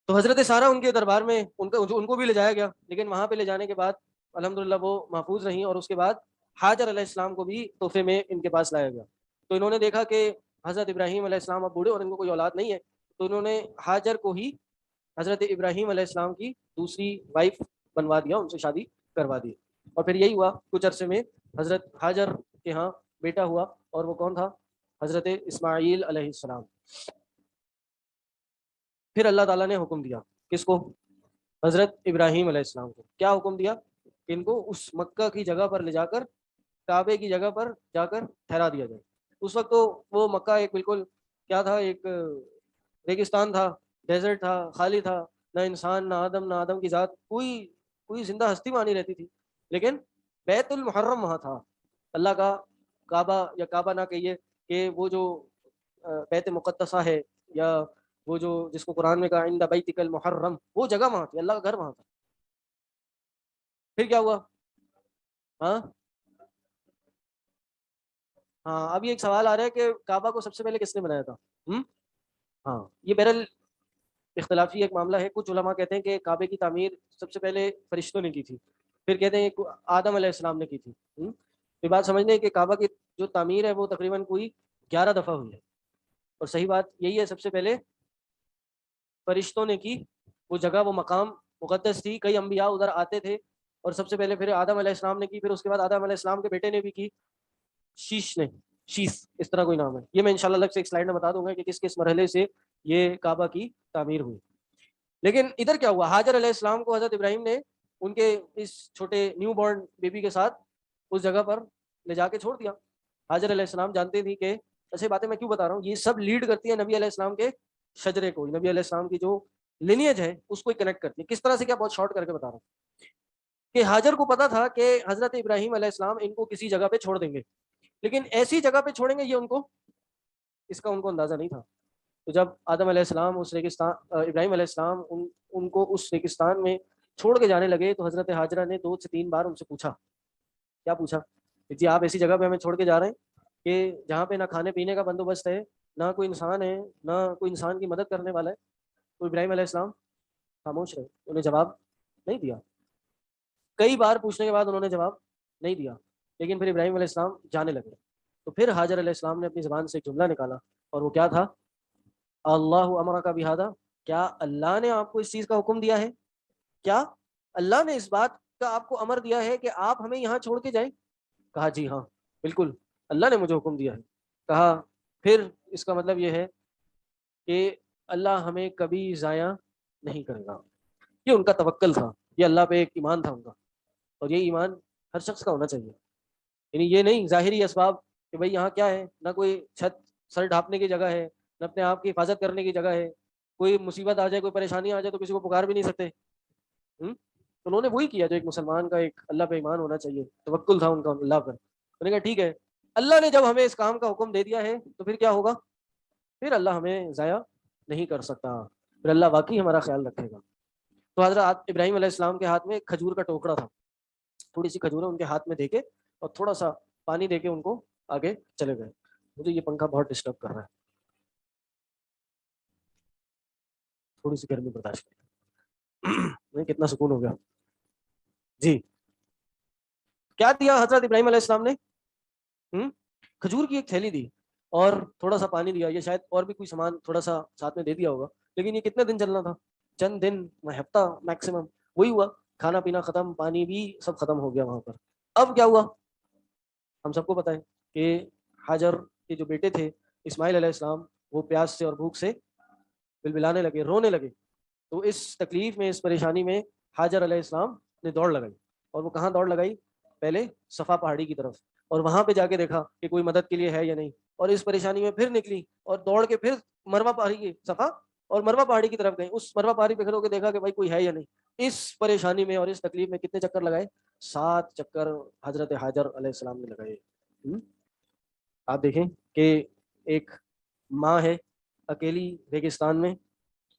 تو حضرت سارہ ان کے دربار میں ان کو بھی لے جایا گیا، لیکن وہاں پہ لے جانے کے بعد الحمدللہ وہ محفوظ رہیں، اور اس کے بعد ہاجر علیہ السلام کو بھی تحفے میں ان کے پاس لایا گیا. تو انہوں نے دیکھا کہ حضرت ابراہیم علیہ السلام اب بوڑھے اور ان کو کوئی اولاد نہیں ہے، تو انہوں نے ہاجر کو ہی حضرت ابراہیم علیہ السلام کی دوسری وائف بنوا دیا، ان سے شادی کروا دی. اور پھر یہی ہوا، کچھ عرصے میں حضرت ہاجر کے ہاں بیٹا ہوا، اور وہ کون تھا؟ حضرت اسماعیل علیہ السلام. پھر اللہ تعالیٰ نے حکم دیا کس کو؟ حضرت ابراہیم علیہ السلام کو. کیا حکم دیا؟ کہ ان کو اس مکہ کی جگہ پر لے جا کر، کعبے کی جگہ پر جا کر ٹھہرا دیا جائے. اس وقت تو وہ مکہ ایک بالکل کیا تھا، ایک ریگستان تھا، ڈیزرٹ تھا، خالی تھا، نہ انسان، نہ آدم کی ذات، کوئی زندہ ہستی وہاں نہیں رہتی تھی. لیکن بیت المحرم وہاں تھا، اللہ کا کعبہ، یا کعبہ نہ کہیے کہ وہ جو بیت مقدسہ ہے، یا وہ جو جس کو قرآن میں کہا عند بیتک المحرم، وہ جگہ وہاں تھی، اللہ کا گھر وہاں تھا. پھر کیا ہوا؟ ہاں اب یہ ایک سوال آ رہا ہے کہ کعبہ کو سب سے پہلے کس نے بنایا تھا؟ ہاں یہ بہرحال اختلافی ایک معاملہ ہے. کچھ علماء کہتے ہیں کہ کعبے کی تعمیر سب سے پہلے فرشتوں نے کی تھی، پھر کہتے ہیں کہ آدم علیہ السلام نے کی تھی. یہ بات سمجھنے کہ کعبہ کی جو تعمیر ہے وہ تقریباً کوئی 11 دفعہ ہوئی ہے، اور صحیح بات یہی ہے سب سے پہلے فرشتوں نے کی. وہ جگہ، وہ مقام مقدس تھی، کئی انبیاء ادھر آتے تھے، اور سب سے پہلے پھر آدم علیہ السلام نے کی، پھر اس کے بعد آدم علیہ السلام کے بیٹے نے بھی کی، شیش نے، شیس اس طرح کوئی نام ہے. یہ میں انشاءاللہ الگ سے ایک سلائیڈ میں بتا دوں گا کہ کس کس مرحلے سے یہ کعبہ کی تعمیر ہوئی. لیکن ادھر کیا ہوا؟ ہاجر علیہ السلام کو حضرت ابراہیم نے ان کے اس چھوٹے نیو بورن بیبی کے ساتھ اس جگہ پر لے جا کے چھوڑ دیا. ہاجر علیہ السلام جانتے تھی کہ ایسے باتیں میں کیوں بتا رہا ہوں، یہ سب لیڈ کرتی ہے نبی علیہ السلام کے شجرے کو، نبی علیہ السلام کی جو لینیج ہے اس کو کنیکٹ کرتی ہے. کس طرح سے؟ کیا بہت شارٹ کر کے بتا رہا ہوں کہ ہاجر کو پتا تھا کہ حضرت ابراہیم علیہ السلام ان کو کسی جگہ پہ چھوڑ دیں گے، لیکن ایسی جگہ پہ چھوڑیں گے یہ اس کا ان کو اندازہ نہیں تھا. تو جب آدم علیہ السلام اس ریگستان، ابراہیم علیہ السلام ان کو اس ریگستان میں چھوڑ کے جانے لگے، تو حضرت ہاجرہ نے 2 سے 3 بار ان سے پوچھا. کیا پوچھا؟ کہ جی آپ ایسی جگہ پہ ہمیں چھوڑ کے جا رہے ہیں کہ جہاں پہ نہ کھانے پینے کا بندوبست ہے، نہ کوئی انسان ہے، نہ کوئی انسان کی مدد کرنے والا ہے. تو ابراہیم علیہ السلام خاموش رہے، انہیں جواب نہیں دیا. کئی بار پوچھنے کے بعد انہوں نے جواب نہیں دیا، لیکن پھر ابراہیم علیہ السلام جانے لگے. تو پھر ہاجر علیہ السلام نے اپنی زبان سے ایک جملہ نکالا، اور وہ کیا تھا؟ اللہ امرک بہذا، کیا اللہ نے آپ کو اس چیز کا حکم دیا ہے؟ کیا اللہ نے اس بات کا آپ کو امر دیا ہے کہ آپ ہمیں یہاں چھوڑ کے جائیں؟ کہا جی ہاں بالکل اللہ نے مجھے حکم دیا ہے. کہا پھر اس کا مطلب یہ ہے کہ اللہ ہمیں کبھی ضائع نہیں کرے گا. یہ ان کا توکل تھا، یہ اللہ پہ ایک ایمان تھا ان کا، اور یہ ایمان ہر شخص کا ہونا چاہیے. یعنی یہ نہیں ظاہری اسباب کہ بھئی یہاں کیا ہے، نہ کوئی چھت سر ڈھانپنے کی جگہ ہے، نہ اپنے آپ کی حفاظت کرنے کی جگہ ہے، کوئی مصیبت آ جائے، کوئی پریشانی آ جائے تو کسی کو پکار بھی نہیں سکتے. تو انہوں نے وہی کیا جو ایک مسلمان کا ایک اللہ پہ ایمان ہونا چاہیے، توکل تھا ان کا اللہ پر. انہوں نے کہا ٹھیک ہے، اللہ نے جب ہمیں اس کام کا حکم دے دیا ہے تو پھر کیا ہوگا؟ پھر اللہ ہمیں ضائع نہیں کر سکتا، پھر اللہ واقعی ہمارا خیال رکھے گا. تو حضرت ابراہیم علیہ السلام کے ہاتھ میں ایک کھجور کا ٹوکرا تھا، تھوڑی سی کھجوریں ان کے ہاتھ میں دے کے اور تھوڑا سا پانی دے کے ان کو آگے چلے گئے. مجھے یہ پنکھا بہت ڈسٹرب کر رہا ہے، تھوڑی سی گرمی برداشت کریں. کتنا سکون ہو گیا جی. کیا دیا حضرت ابراہیم علیہ السلام نے؟ کھجور کی ایک تھیلی دی اور تھوڑا سا پانی دیا. یہ شاید اور بھی کوئی سامان تھوڑا سا ساتھ میں دے دیا ہوگا، لیکن یہ کتنے دن چلنا تھا؟ چند دن، ہفتہ میکسیمم. وہی ہوا، کھانا پینا ختم، پانی بھی سب ختم ہو گیا وہاں پر. اب کیا ہوا؟ ہم سب کو پتہ ہے کہ ہاجر کے جو بیٹے تھے اسماعیل علیہ السلام، وہ پیاس سے اور بھوک سے بلبلانے لگے، رونے لگے. تو اس تکلیف میں، اس پریشانی میں ہاجر علیہ السلام نے دوڑ لگائی. اور وہ کہاں دوڑ لگائی؟ پہلے صفا پہاڑی کی طرف. اور وہاں پہ جا کے دیکھا کہ کوئی مدد کے لیے ہے یا نہیں, اور اس پریشانی میں پھر نکلی اور دوڑ کے پھر مروا پہاڑی کی صفا اور مروا پہاڑی کی طرف گئی. اس مروا پہاڑی پہ کھڑے ہو کے دیکھا کہ بھائی کوئی ہے یا نہیں. اس پریشانی میں اور اس تکلیف میں کتنے چکر لگائے؟ 7 چکر حضرت حاجر علیہ السلام نے لگائے. آپ دیکھیں کہ ایک ماں ہے اکیلی ریگستان میں,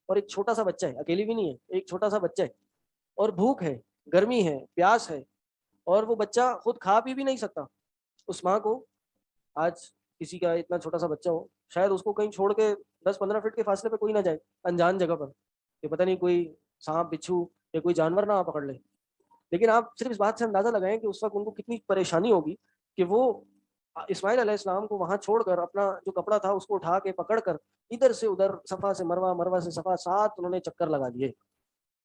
اور ایک چھوٹا سا بچہ ہے, اکیلی بھی نہیں ہے, ایک چھوٹا سا بچہ ہے, اور بھوک ہے, گرمی ہے, پیاس ہے, اور وہ بچہ خود کھا پی بھی نہیں سکتا. اس ماں کو آج کسی کا اتنا چھوٹا سا بچہ ہو, شاید اس کو کہیں چھوڑ کے 10-15 فٹ کے فاصلے پہ کوئی نہ جائے, انجان جگہ پر, کہ پتہ نہیں کوئی سانپ بچھو یا کوئی جانور نہ پکڑ لے. لیکن آپ صرف اس بات سے اندازہ لگائیں کہ اس وقت ان کو کتنی پریشانی ہوگی کہ وہ اسماعیل علیہ السلام کو وہاں چھوڑ کر اپنا جو کپڑا تھا اس کو اٹھا کے پکڑ کر ادھر سے ادھر, صفا سے مروا, مروا سے صفا, 7 انہوں نے چکر لگا دیے.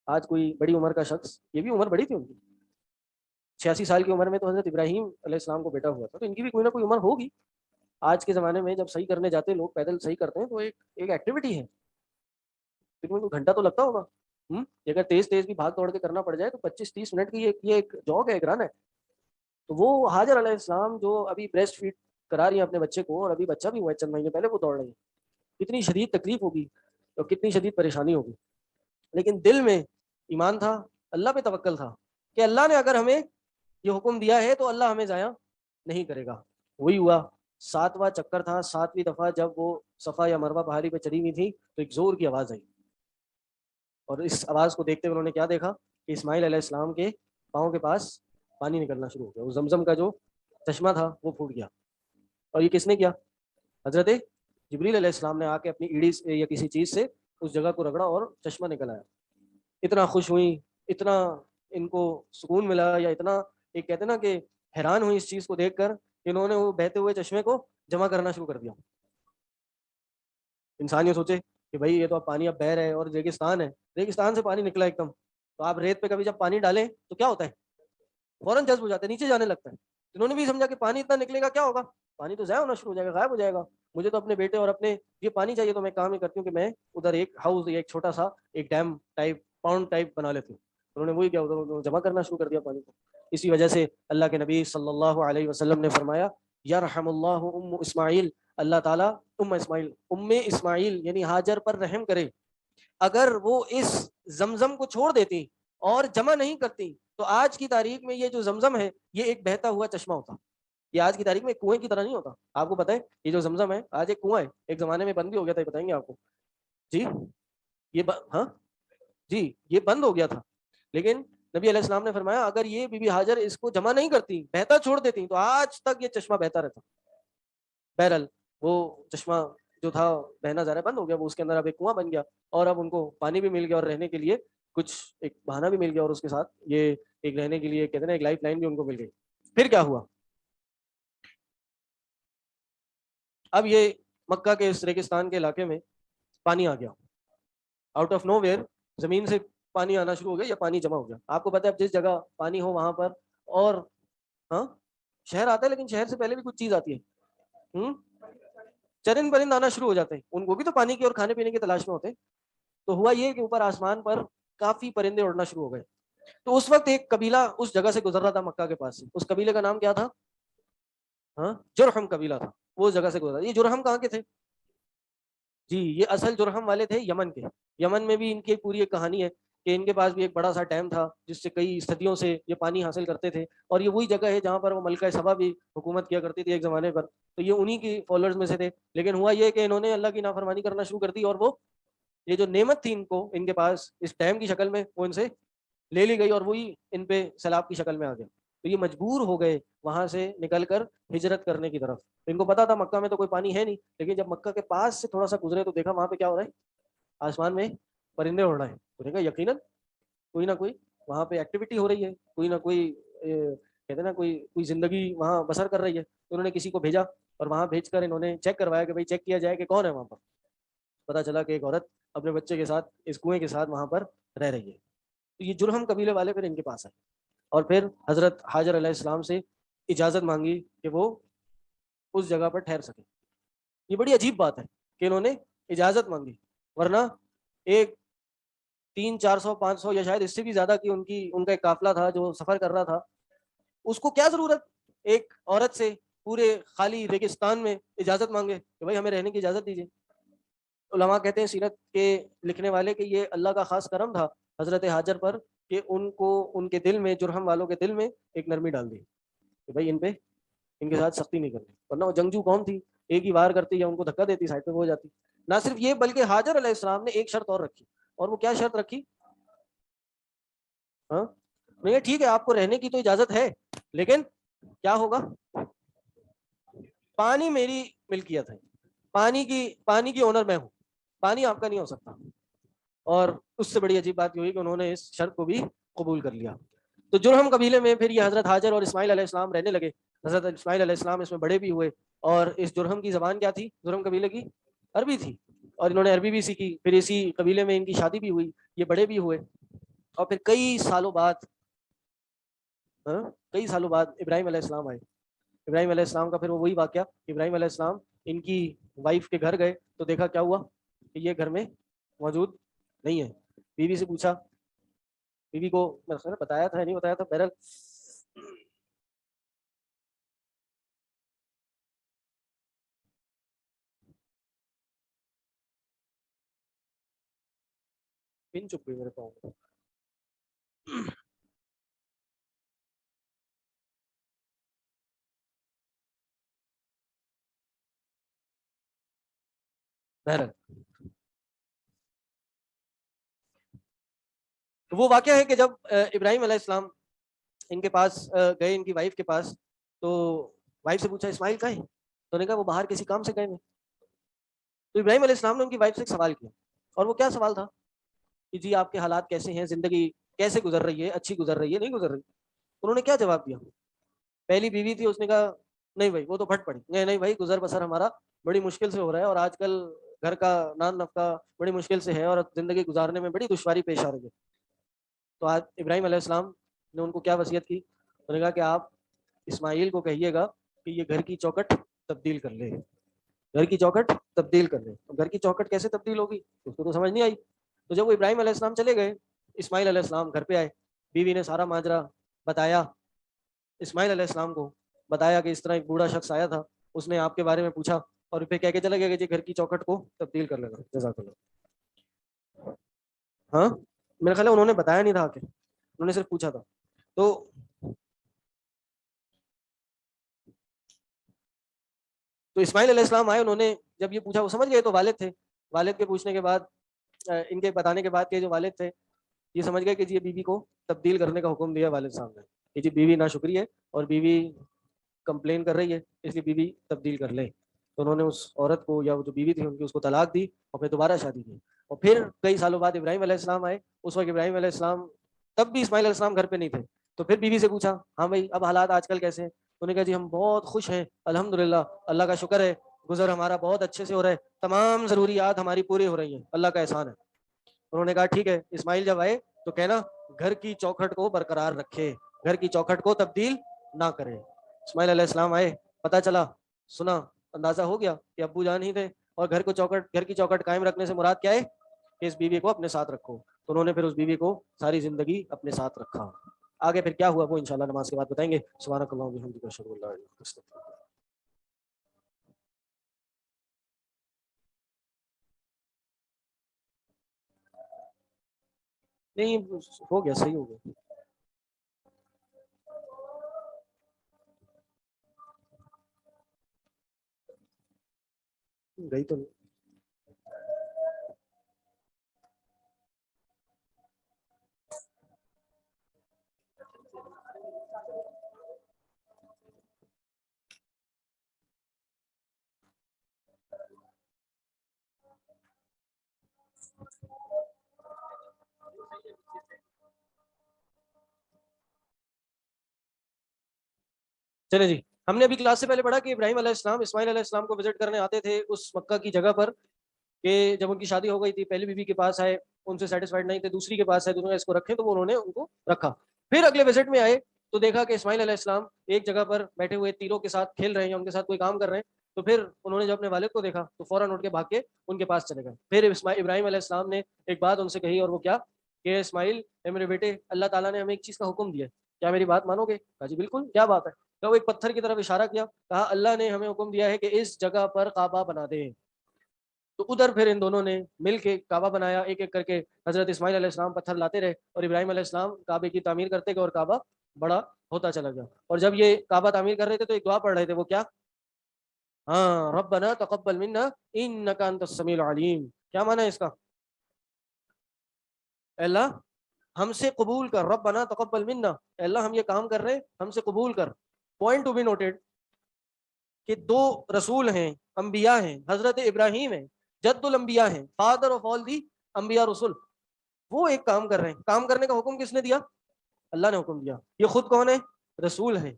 آج کوئی بڑی عمر کا شخص, یہ بھی عمر بڑی تھی ان کی, 86 سال کی عمر میں تو حضرت ابراہیم علیہ السلام کو بیٹا ہوا تھا, تو ان کی بھی کوئی نہ کوئی عمر ہوگی. آج کے زمانے میں جب صحیح کرنے جاتے لوگ پیدل صحیح کرتے ہیں تو ایک ایکٹیویٹی ہے, کوئی گھنٹہ تو لگتا ہوگا. اگر تیز بھی بھاگ دوڑ کے کرنا پڑ جائے تو 25-30 منٹ کی یہ ایک جاگ ہے, ایک رن ہے. تو وہ حاجر علیہ السلام جو ابھی بریسٹ فیڈ کرا رہی ہیں اپنے بچے کو, اور ابھی بچہ بھی ہوا ہے چند مہینے پہلے, وہ دوڑ رہی ہیں, کتنی شدید تکلیف ہوگی اور کتنی شدید پریشانی ہوگی. لیکن دل میں ایمان تھا, اللہ پہ توکل تھا کہ اللہ نے اگر ہمیں یہ حکم دیا ہے تو اللہ ہمیں ضائع نہیں کرے گا. وہی ہوا, 7واں چکر تھا, 7ویں دفعہ جب وہ صفا یا مروا پہاڑی پہ چڑھی ہوئی تھی تو ایک زور کی آواز آئی, اور اس آواز کو دیکھتے ہوئے انہوں نے کیا دیکھا کہ اسماعیل علیہ السلام کے پاؤں کے پاس پانی نکلنا شروع ہو گیا. وہ زمزم کا جو چشمہ تھا وہ پھوٹ گیا. اور یہ کس نے کیا؟ حضرت جبریل علیہ السلام نے آ کے اپنی ایڑی سے یا کسی چیز سے اس جگہ کو رگڑا اور چشمہ نکل آیا. اتنا خوش ہوئی, اتنا ان کو سکون ملا, یا اتنا ایک کہتے نا کہ حیران ہوئی اس چیز کو دیکھ کر, انہوں نے وہ بہتے ہوئے چشمے کو جمع کرنا شروع کر دیا. انسان یہ سوچے کہ بھائی یہ تو اب پانی اب بہہ رہا ہے اور ریگستان ہے, ریگستان سے پانی نکلا ایک دم, تو آپ ریت پہ کبھی جب پانی ڈالیں تو کیا ہوتا ہے؟ فوراً جذب ہو جاتا ہے, نیچے جانے لگتا ہے. انہوں نے بھی سمجھا کہ پانی اتنا نکلے گا کیا ہوگا, پانی تو ضائع ہونا شروع ہو جائے گا, غائب ہو جائے گا. مجھے تو اپنے بیٹے اور اپنے یہ پانی چاہیے, تو میں کام ہی کرتی ہوں کہ میں ادھر ایک ہاؤس یا ایک چھوٹا سا ایک ڈیم ٹائپ, پاؤنڈ ٹائپ بنا لیتی ہوں. انہوں نے وہی کیا, ادھر جمع کرنا شروع کر دیا پانی کو. اسی وجہ سے اللہ کے نبی صلی اللہ علیہ وسلم نے فرمایا, یرحم اللہ ام اسماعیل, اللہ تعالیٰ ام اسماعیل یعنی حاجر پر رحم کرے. اگر وہ اس زمزم کو چھوڑ دیتی اور جمع نہیں کرتی تو آج کی تاریخ میں یہ جو زمزم ہے یہ ایک بہتا ہوا چشمہ ہوتا. یہ آج کی تاریخ میں کنویں کی طرح نہیں ہوتا. آپ کو پتہ ہے یہ جو زمزم ہے آج ایک کنواں ہے, ایک زمانے میں بند بھی ہو گیا تھا, بتائیں گے آپ کو جی, یہ بند ہو گیا تھا. لیکن نبی علیہ السلام نے فرمایا اگر یہ بی بی حاجر اس کو جمع نہیں کرتی, بہتا چھوڑ دیتی, تو آج تک یہ چشمہ بہتا رہتا. بہرحال وہ چشمہ جو تھا بہنا ذرا بند ہو گیا, وہ اس کے اندر اب ایک کنواں بن گیا, اور اب ان کو پانی بھی مل گیا اور رہنے کے لیے کچھ ایک بہانہ بھی مل گیا, اور اس کے ساتھ یہ ایک رہنے کے لیے کہتے ہیں ایک لائف لائن بھی ان کو مل گئی. پھر کیا ہوا؟ اب یہ مکہ کے اس ریگستان کے علاقے میں پانی آ گیا, آؤٹ آف نو ویئر زمین سے پانی آنا شروع ہو گیا یا پانی جمع ہو گیا. آپ کو پتہ ہے اب جس جگہ پانی ہو وہاں پر, اور شہر آتا ہے لیکن شہر سے پہلے بھی کچھ چیز آتی ہے, چرند پرند آنا شروع ہو جاتے ہیں, ان کو بھی تو پانی کی اور کھانے پینے کی تلاش میں ہوتے ہیں. تو ہوا یہ کہ اوپر آسمان پر کافی پرندے اڑنا شروع ہو گئے. تو اس وقت ایک قبیلہ اس جگہ سے گزر رہا تھا مکہ کے پاس سے. اس قبیلے کا نام کیا تھا؟ جرحم قبیلہ تھا, وہ اس جگہ سے گزرا. یہ جرحم کہاں کے تھے جی؟ یہ اصل جرحم والے تھے یمن کے. یمن میں بھی ان کی پوری ایک کہانی ہے کہ ان کے پاس بھی ایک بڑا سا ڈیم تھا جس سے کئی صدیوں سے یہ پانی حاصل کرتے تھے, اور یہ وہی جگہ ہے جہاں پر وہ ملکہ سبا بھی حکومت کیا کرتی تھی ایک زمانے پر. تو یہ انہی کی فالوورز میں سے تھے. لیکن ہوا یہ کہ انہوں نے اللہ کی نافرمانی کرنا شروع کر دی, اور وہ یہ جو نعمت تھی ان کو ان کے پاس اس ڈیم کی شکل میں وہ ان سے لے لی گئی, اور وہی ان پہ سیلاب کی شکل میں آ گیا. تو یہ مجبور ہو گئے وہاں سے نکل کر ہجرت کرنے کی طرف. ان کو پتا تھا مکہ میں تو کوئی پانی ہے نہیں, لیکن جب مکہ کے پاس سے تھوڑا سا گزرے تو دیکھا وہاں پہ کیا ہو رہا ہے, آسمان میں پرندے اڑ رہے ہیں. تو دیکھا یقیناً کوئی نہ کوئی وہاں پہ ایکٹیویٹی ہو رہی ہے, کوئی نہ کوئی کہتے ہیں نا کوئی زندگی وہاں بسر کر رہی ہے. تو انہوں نے کسی کو بھیجا, اور وہاں بھیج کر انہوں نے چیک کروایا کہ بھائی چیک کیا جائے کہ کون ہے وہاں پر. پتا چلا کہ ایک عورت اپنے بچے کے ساتھ اس کنویں کے ساتھ وہاں پر رہ رہی ہے. تو یہ جرحم قبیلے والے پھر ان کے پاس آئے, اور پھر حضرت حاجر علیہ السلام سے اجازت مانگی کہ وہ اس جگہ پر ٹھہر سکے. یہ بڑی عجیب بات ہے کہ انہوں نے اجازت مانگی, ورنہ ایک 300-400-500 یا شاید اس سے بھی زیادہ کی ان کا ایک قافلہ تھا جو سفر کر رہا تھا, اس کو کیا ضرورت ایک عورت سے پورے خالی ریگستان میں اجازت مانگے کہ بھائی ہمیں رہنے کی اجازت دیجیے. علماء کہتے ہیں سیرت کے لکھنے والے کہ یہ اللہ کا خاص کرم تھا حضرت ہاجر پر کہ ان کو ان کے دل میں، جرہم والوں کے دل میں ایک نرمی ڈال دی کہ بھائی ان کے ساتھ سختی نہیں کرنی، ورنہ وہ جنگجو قوم تھی، ایک ہی وار کرتی یا ان کو دھکا دیتی سائڈ پہ ہو جاتی. نہ صرف یہ بلکہ ہاجر علیہ السلام نے ایک شرط اور رکھی، اور وہ کیا شرط رکھی؟ نہیں ٹھیک ہے آپ کو رہنے کی تو اجازت ہے، لیکن کیا ہوگا؟ پانی میری ملکیت ہے، پانی کی اونر میں ہوں، پانی آپ کا نہیں ہو سکتا. اور اس سے بڑی عجیب بات یہ ہوئی کہ انہوں نے اس شرط کو بھی قبول کر لیا. تو جرہم قبیلے میں پھر یہ حضرت ہاجر اور اسماعیل علیہ السلام رہنے لگے. حضرت اسماعیل علیہ السلام اس میں بڑے بھی ہوئے، اور اس جرہم کی زبان کیا تھی؟ جرہم قبیلے کی عربی تھی، اور انہوں نے عربی بھی سیکھی. پھر اسی قبیلے میں ان کی شادی بھی ہوئی، یہ بڑے بھی ہوئے. اور پھر کئی سالوں بعد ابراہیم علیہ السلام آئے. ابراہیم علیہ السلام کا پھر وہی واقعہ، ابراہیم علیہ السلام ان کی وائف کے گھر گئے تو دیکھا کیا ہوا کہ یہ گھر میں موجود نہیں ہے. بیوی سے پوچھا، بیوی کو میں بتایا تھا نہیں بتایا تھا، بہرحال پن چپ گئی میرے پاؤں میں. بہرحال وہ واقعہ ہے کہ جب ابراہیم علیہ السلام ان کے پاس گئے، ان کی وائف کے پاس، تو وائف سے پوچھا اسماعیل کہاں ہے؟ تو نے کہا وہ باہر کسی کام سے گئے ہیں. تو ابراہیم علیہ السلام نے ان کی وائف سے ایک سوال کیا، اور وہ کیا سوال تھا کہ جی آپ کے حالات کیسے ہیں، زندگی کیسے گزر رہی ہے، اچھی گزر رہی ہے نہیں گزر رہی؟ انہوں نے کیا جواب دیا؟ پہلی بیوی تھی، اس نے کہا نہیں بھائی وہ تو پھٹ پڑی، نہیں بھائی گزر بسر ہمارا بڑی مشکل سے ہو رہا ہے، اور آج کل گھر کا نان نفقہ بڑی مشکل سے ہے، اور زندگی گزارنے میں بڑی دشواری پیش آ رہی ہے. تو آج ابراہیم علیہ السلام نے ان کو کیا وصیت کی؟ انہوں نے کہا کہ آپ اسماعیل کو کہیے گا کہ یہ گھر کی چوکٹ تبدیل کر لے، گھر کی چوکٹ تبدیل کر لے. گھر کی چوکٹ کیسے تبدیل ہوگی اس کو تو سمجھ نہیں آئی. تو جب وہ ابراہیم علیہ السلام چلے گئے، اسماعیل علیہ السلام گھر پہ آئے، بیوی نے سارا ماجرا بتایا اسماعیل علیہ السلام کو، بتایا کہ اس طرح ایک بوڑھا شخص آیا تھا، اس نے آپ کے بارے میں پوچھا، اور پھر کہہ کے چلا گیا کہ جی گھر کی چوکٹ کو تبدیل کر لینا. جزاک اللہ. ہاں میرا خیال ہے انہوں نے بتایا نہیں تھا کہ انہوں نے صرف پوچھا تھا. تو اسماعیل علیہ السلام آئے، انہوں نے جب یہ پوچھا وہ سمجھ گئے، تو والد تھے، والد کے پوچھنے کے بعد، ان کے بتانے کے بعد کہ جو والد تھے یہ سمجھ گئے کہ جی یہ بیوی کو تبدیل کرنے کا حکم دیا والد صاحب نے کہ جی بیوی ناشکری ہے اور بیوی کمپلین کر رہی ہے، اس لیے بیوی تبدیل کر لے. تو انہوں نے اس عورت کو، یا وہ جو بیوی تھی ان کی، اس کو طلاق دی اور پھر دوبارہ شادی کی. اور پھر کئی سالوں بعد ابراہیم علیہ السلام آئے. اس وقت ابراہیم علیہ السلام، تب بھی اسماعیل علیہ السلام گھر پہ نہیں تھے. تو پھر بیوی سے پوچھا ہاں بھائی اب حالات آج کل کیسے ہیں؟ انہوں نے کہا جی ہم بہت خوش ہیں الحمدللہ، اللہ کا شکر ہے، گزر ہمارا بہت اچھے سے ہو رہا ہے، تمام ضروریات ہماری پوری ہو رہی ہیں، اللہ کا احسان ہے. انہوں نے کہا ٹھیک ہے اسماعیل جب آئے تو کہنا گھر کی چوکھٹ کو برقرار رکھے، گھر کی چوکھٹ کو تبدیل نہ کرے. اسماعیل علیہ السلام آئے، پتہ چلا، سنا، اندازہ ہو گیا کہ ابو جان ہی تھے. اور گھر کی چوکھٹ قائم رکھنے سے مراد کیا ہے کہ اس بیوی کو اپنے ساتھ رکھو. تو انہوں نے پھر اس بیوی کو ساری زندگی اپنے ساتھ رکھا. آگے پھر کیا ہوا وہ انشاءاللہ نماز کے بعد بتائیں گے. سبحانک اللہم و بحمدک اشہد ان لا الہ الا انت استغفرک. نہیں ہو گیا، صحیح ہو گیا. گئی تو نہیں. چلے جی، ہم نے ابھی کلاس سے پہلے پڑھا کہ ابراہیم علیہ السلام اسماعیل علیہ السلام کو وزٹ کرنے آتے تھے اس مکہ کی جگہ پر، کہ جب ان کی شادی ہو گئی تھی پہلی بیوی کے پاس آئے، ان سے سیٹسفائڈ نہیں تھے، دوسری کے پاس آئے، دونوں اس کو رکھے تو انہوں نے ان کو رکھا. پھر اگلے وزٹ میں آئے تو دیکھا کہ اسماعیل علیہ السلام ایک جگہ پر بیٹھے ہوئے تیروں کے ساتھ کھیل رہے ہیں یا ان کے ساتھ کوئی کام کر رہے ہیں. تو پھر انہوں نے جب اپنے والد کو دیکھا تو فوراً اٹھ کے بھاگ کے ان کے پاس چلے گئے. پھر ابراہیم علیہ السلام نے ایک بات ان سے کہی، اور وہ کیا کہ اسماعیل اے میرے بیٹے، اللہ تعالیٰ نے ہمیں ایک چیز کا حکم دیا، کیا میری بات مانو گے؟ کہا جی بالکل، کیا بات ہے؟ تو وہ ایک پتھر کی طرف اشارہ کیا, کہا اللہ نے ہمیں حکم دیا ہے کہ اس جگہ پر کعبہ بنا دیں. تو ادھر پھر ان دونوں نے مل کے کعبہ بنایا, ایک ایک کر کے حضرت اسماعیل علیہ السلام پتھر لاتے رہے اور ابراہیم علیہ السلام کعبے کی تعمیر کرتے گئے اور کعبہ بڑا ہوتا چلا گیا. اور جب یہ کعبہ تعمیر کر رہے تھے تو ایک دعا پڑھ رہے تھے, وہ کیا؟ ہاں, ربنا تقبل منا انک انت السمیع العلیم. کیا معنی ہے اس کا؟ اللہ ہم سے قبول کر, ربنا تقبل منا, اللہ ہم یہ کام کر رہے ہیں ہم سے قبول کر. پوائنٹ ٹو بی نوٹڈ کہ دو رسول ہیں, انبیاء ہیں, حضرت ابراہیم ہیں, جد الانبیاء ہیں, فادر آف آل دی انبیاء رسول. وہ ایک کام کر رہے ہیں, کام کرنے کا حکم کس نے دیا؟ اللہ نے حکم دیا. یہ خود کون ہے؟ رسول ہیں,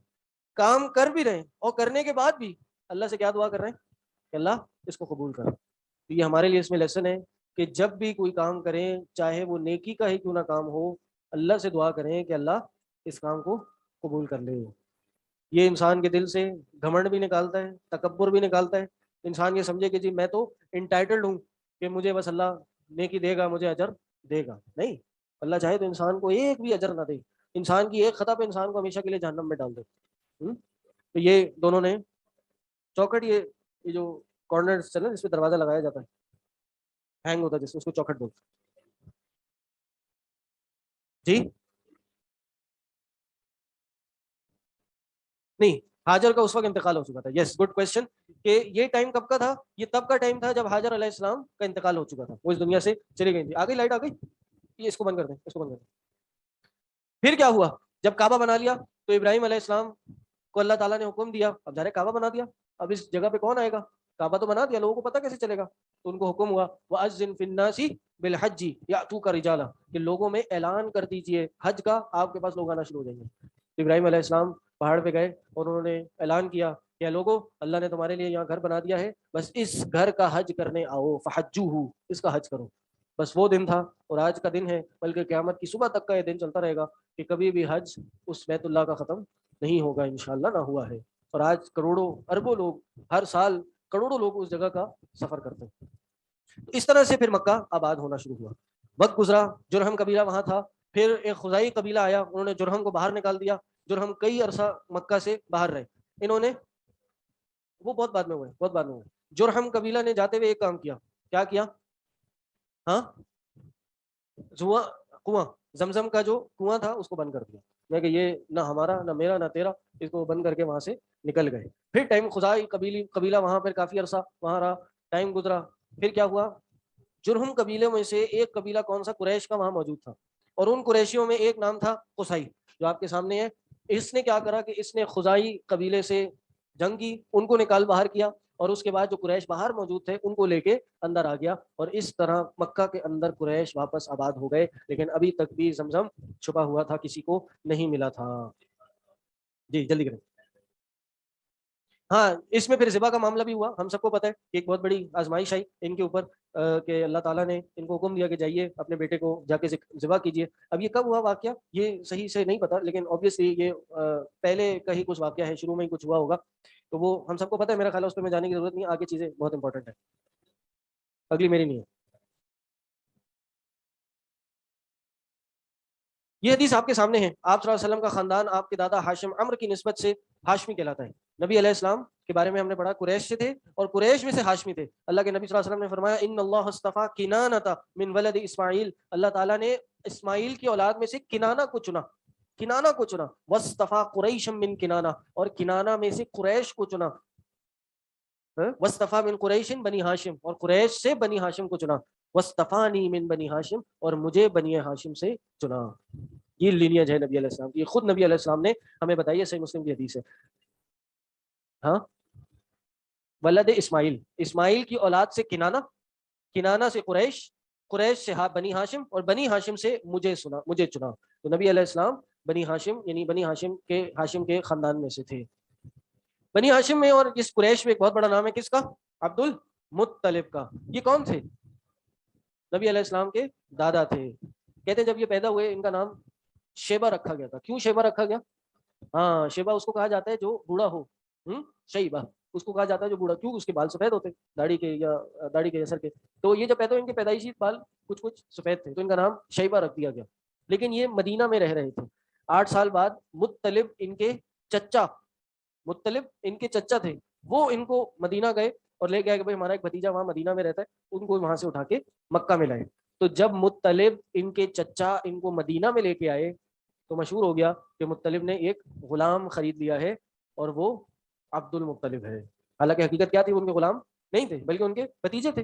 کام کر بھی رہے ہیں اور کرنے کے بعد بھی اللہ سے کیا دعا کر رہے ہیں کہ اللہ اس کو قبول کر. تو یہ ہمارے لیے اس میں لیسن ہے کہ جب بھی کوئی کام کریں, چاہے وہ نیکی کا ہی کیوں نہ کام ہو, اللہ سے دعا کریں کہ اللہ اس کام کو قبول کر لے. یہ انسان کے دل سے گھمنڈ بھی نکالتا ہے, تکبر بھی نکالتا ہے. انسان یہ سمجھے کہ جی میں تو انٹائٹلڈ ہوں کہ مجھے بس اللہ نیکی دے گا, مجھے اجر دے گا. نہیں, اللہ چاہے تو انسان کو ایک بھی اجر نہ دے, انسان کی ایک خطا پہ انسان کو ہمیشہ کے لیے جہنم میں ڈال دے. تو یہ دونوں نے چوکھٹ, یہ جو کارنر چل جس پہ دروازہ لگایا جاتا ہے, ہینگ ہوتا ہے جس میں, اس کو چوکھٹ بولتے جی. نہیں, حاجر کا اس وقت انتقال ہو چکا تھا. یس, گڈ کوشچن. کہ یہ ٹائم کب کا تھا؟ یہ تب کا ٹائم تھا جب حاجر علیہ السلام کا انتقال ہو چکا تھا, وہ اس دنیا سے چلی گئی تھی. آ گئی لائٹ, آ گئی. یہ اس کو بند کر دیں, اس کو بند کر دیں. پھر کیا ہوا؟ جب کعبہ بنا لیا تو ابراہیم علیہ السلام کو اللہ تعالیٰ نے حکم دیا, اب ظاہر کعبہ بنا دیا, اب اس جگہ پہ کون آئے گا؟ کعبہ تو بنا دیا, لوگوں کو پتہ کیسے چلے گا؟ تو ان کو حکم ہوا وَأَذِّن فِي النَّاسِ بِالْحَجِّ يَأْتُوكَ رِجَالًا, کہ لوگوں میں اعلان کر دیجئے حج کا, آپ کے پاس لوگ آنا شروع ہو جائیں گے. ابراہیم علیہ السلام پہاڑ پہ گئے اور انہوں نے اعلان کیا کہ لوگوں, اللہ نے تمہارے لیے یہاں گھر بنا دیا ہے, بس اس گھر کا حج کرنے آؤ, فحجوہ, اس کا حج کرو. بس وہ دن تھا اور آج کا دن ہے, بلکہ قیامت کی صبح تک کا یہ دن چلتا رہے گا کہ کبھی بھی حج اس بیت اللہ کا ختم نہیں ہوگا, انشاءاللہ نہ ہوا ہے. اور آج کروڑوں اربوں لوگ, ہر سال کروڑوں لوگ اس جگہ کا سفر کرتے ہیں. اس طرح سے پھر مکہ آباد ہونا شروع ہوا. وقت گزرا, جرہم قبیلہ وہاں تھا, پھر ایک خزائی قبیلہ آیا, انہوں نے جرہم کو باہر نکال دیا. جرہم کئی عرصہ مکہ سے باہر رہے. انہوں نے, وہ بہت بعد میں ہوئے. جرہم قبیلہ نے جاتے ہوئے ایک کام کیا. کیا کیا؟ ہاں, کنواں, زمزم کا جو کنواں تھا اس کو بند کر دیا. میں کہ یہ نہ ہمارا, نہ میرا, نہ تیرا, اس کو بند کر کے وہاں سے نکل گئے. پھر ٹائم, خزائی قبیلہ وہاں پر کافی عرصہ وہاں رہا, ٹائم گزرا. پھر کیا ہوا؟ جرہم قبیلے میں سے ایک قبیلہ کون سا؟ قریش کا وہاں موجود تھا, اور ان قریشیوں میں ایک نام تھا قصی, جو آپ کے سامنے ہے. اس نے کیا کرا کہ اس نے خزائی قبیلے سے جنگ کی, ان کو نکال باہر کیا, اور اس کے بعد جو قریش باہر موجود تھے ان کو لے کے اندر آ گیا, اور اس طرح مکہ کے اندر قریش واپس آباد ہو گئے. لیکن ابھی تک بھی زمزم چھپا ہوا تھا, کسی کو نہیں ملا تھا. جی جلدی کریں. ہاں, اس میں پھر ذبح کا معاملہ بھی ہوا. ہم سب کو پتہ ہے کہ ایک بہت بڑی آزمائش آئی ان کے اوپر, کہ اللہ تعالیٰ نے ان کو حکم دیا کہ جائیے اپنے بیٹے کو جا کے ذبح کیجیے. اب یہ کب ہوا واقعہ یہ صحیح سے نہیں پتا, لیکن obviously یہ پہلے کا ہی کچھ واقعہ ہے, شروع میں ہی کچھ ہوا ہوگا. تو وہ ہم سب کو پتہ ہے, میرا خیال ہے اس پہ میں جانے کی ضرورت نہیں, آگے چیزیں بہت امپورٹنٹ ہے. اگلی میری نہیں ہے. یہ حدیث آپ کے سامنے ہے. آپ صلی اللہ علیہ وسلم کا خاندان آپ کے دادا ہاشم عمرو کی نسبت سے ہاشمی کہلاتا ہے. نبی علیہ السلام کے بارے میں ہم نے پڑھا قریش سے تھے, اور قریش میں سے ہاشمی تھے. اللہ کے نبی صلی اللہ علیہ وسلم نے فرمایا ان اللہ اصطفیٰ کنانۃ من ولد اسماعیل, اللہ تعالیٰ نے اسماعیل کی اولاد میں سے کنانہ کو چنا, واصطفیٰ قریشا من کنانہ, اور کنانہ میں سے قریش کو چنا. واصطفیٰ من قریش بنی ہاشم, اور قریش سے بنی ہاشم کو چنا. واصطفانی من بنی ہاشم, اور مجھے بنی ہاشم سے چنا. یہ لینیج ہے نبی علیہ السلام کی, یہ خود نبی علیہ السلام نے ہمیں بتائی ہے, صحیح مسلم کی حدیث ہے. ہاں, ولد اسماعیل, اسماعیل کی اولاد سے کنانہ, کنانہ سے قریش, قریش سے بنی ہاشم, اور بنی ہاشم سے مجھے چنا. تو نبی علیہ السلام بنی ہاشم یعنی بنی ہاشم کے خاندان میں سے تھے. بنی ہاشم میں اور اس قریش میں ایک بہت بڑا نام ہے, کس کا؟ عبد المطلب کا. یہ کون تھے؟ نبی علیہ السلام کے دادا تھے. کہتے ہیں جب یہ پیدا ہوئے ان کا نام شیبہ رکھا گیا تھا. کیوں شیبہ رکھا گیا؟ ہاں, شیبہ اس کو کہا جاتا ہے جو بوڑھا ہو, شیبہ اس کو کہا جاتا ہے جو بوڑھا, کیوں؟ اس کے بال سفید ہوتے, داڑھی کے یا سر کے. تو یہ جب پیدا ہوئے ان کے پیدائشی بال کچھ سفید تھے, تو ان کا نام شیبہ رکھ دیا گیا. لیکن یہ مدینہ میں رہ رہے تھے. 8 سال بعد مطلب ان کے چچا مطلب ان کے چچا تھے، وہ ان کو مدینہ گئے اور لے گئے کہ بھائی ہمارا ایک بھتیجا وہاں مدینہ میں رہتا ہے، ان کو وہاں سے اٹھا کے مکہ میں لائے. تو جب مطلب ان کے چچا ان کو مدینہ میں لے کے آئے تو مشہور ہو گیا کہ مطلب نے ایک غلام خرید لیا ہے اور وہ عبد المطلب ہے. حالانکہ حقیقت کیا تھی، ان کے غلام نہیں تھے بلکہ ان کے بھتیجے تھے،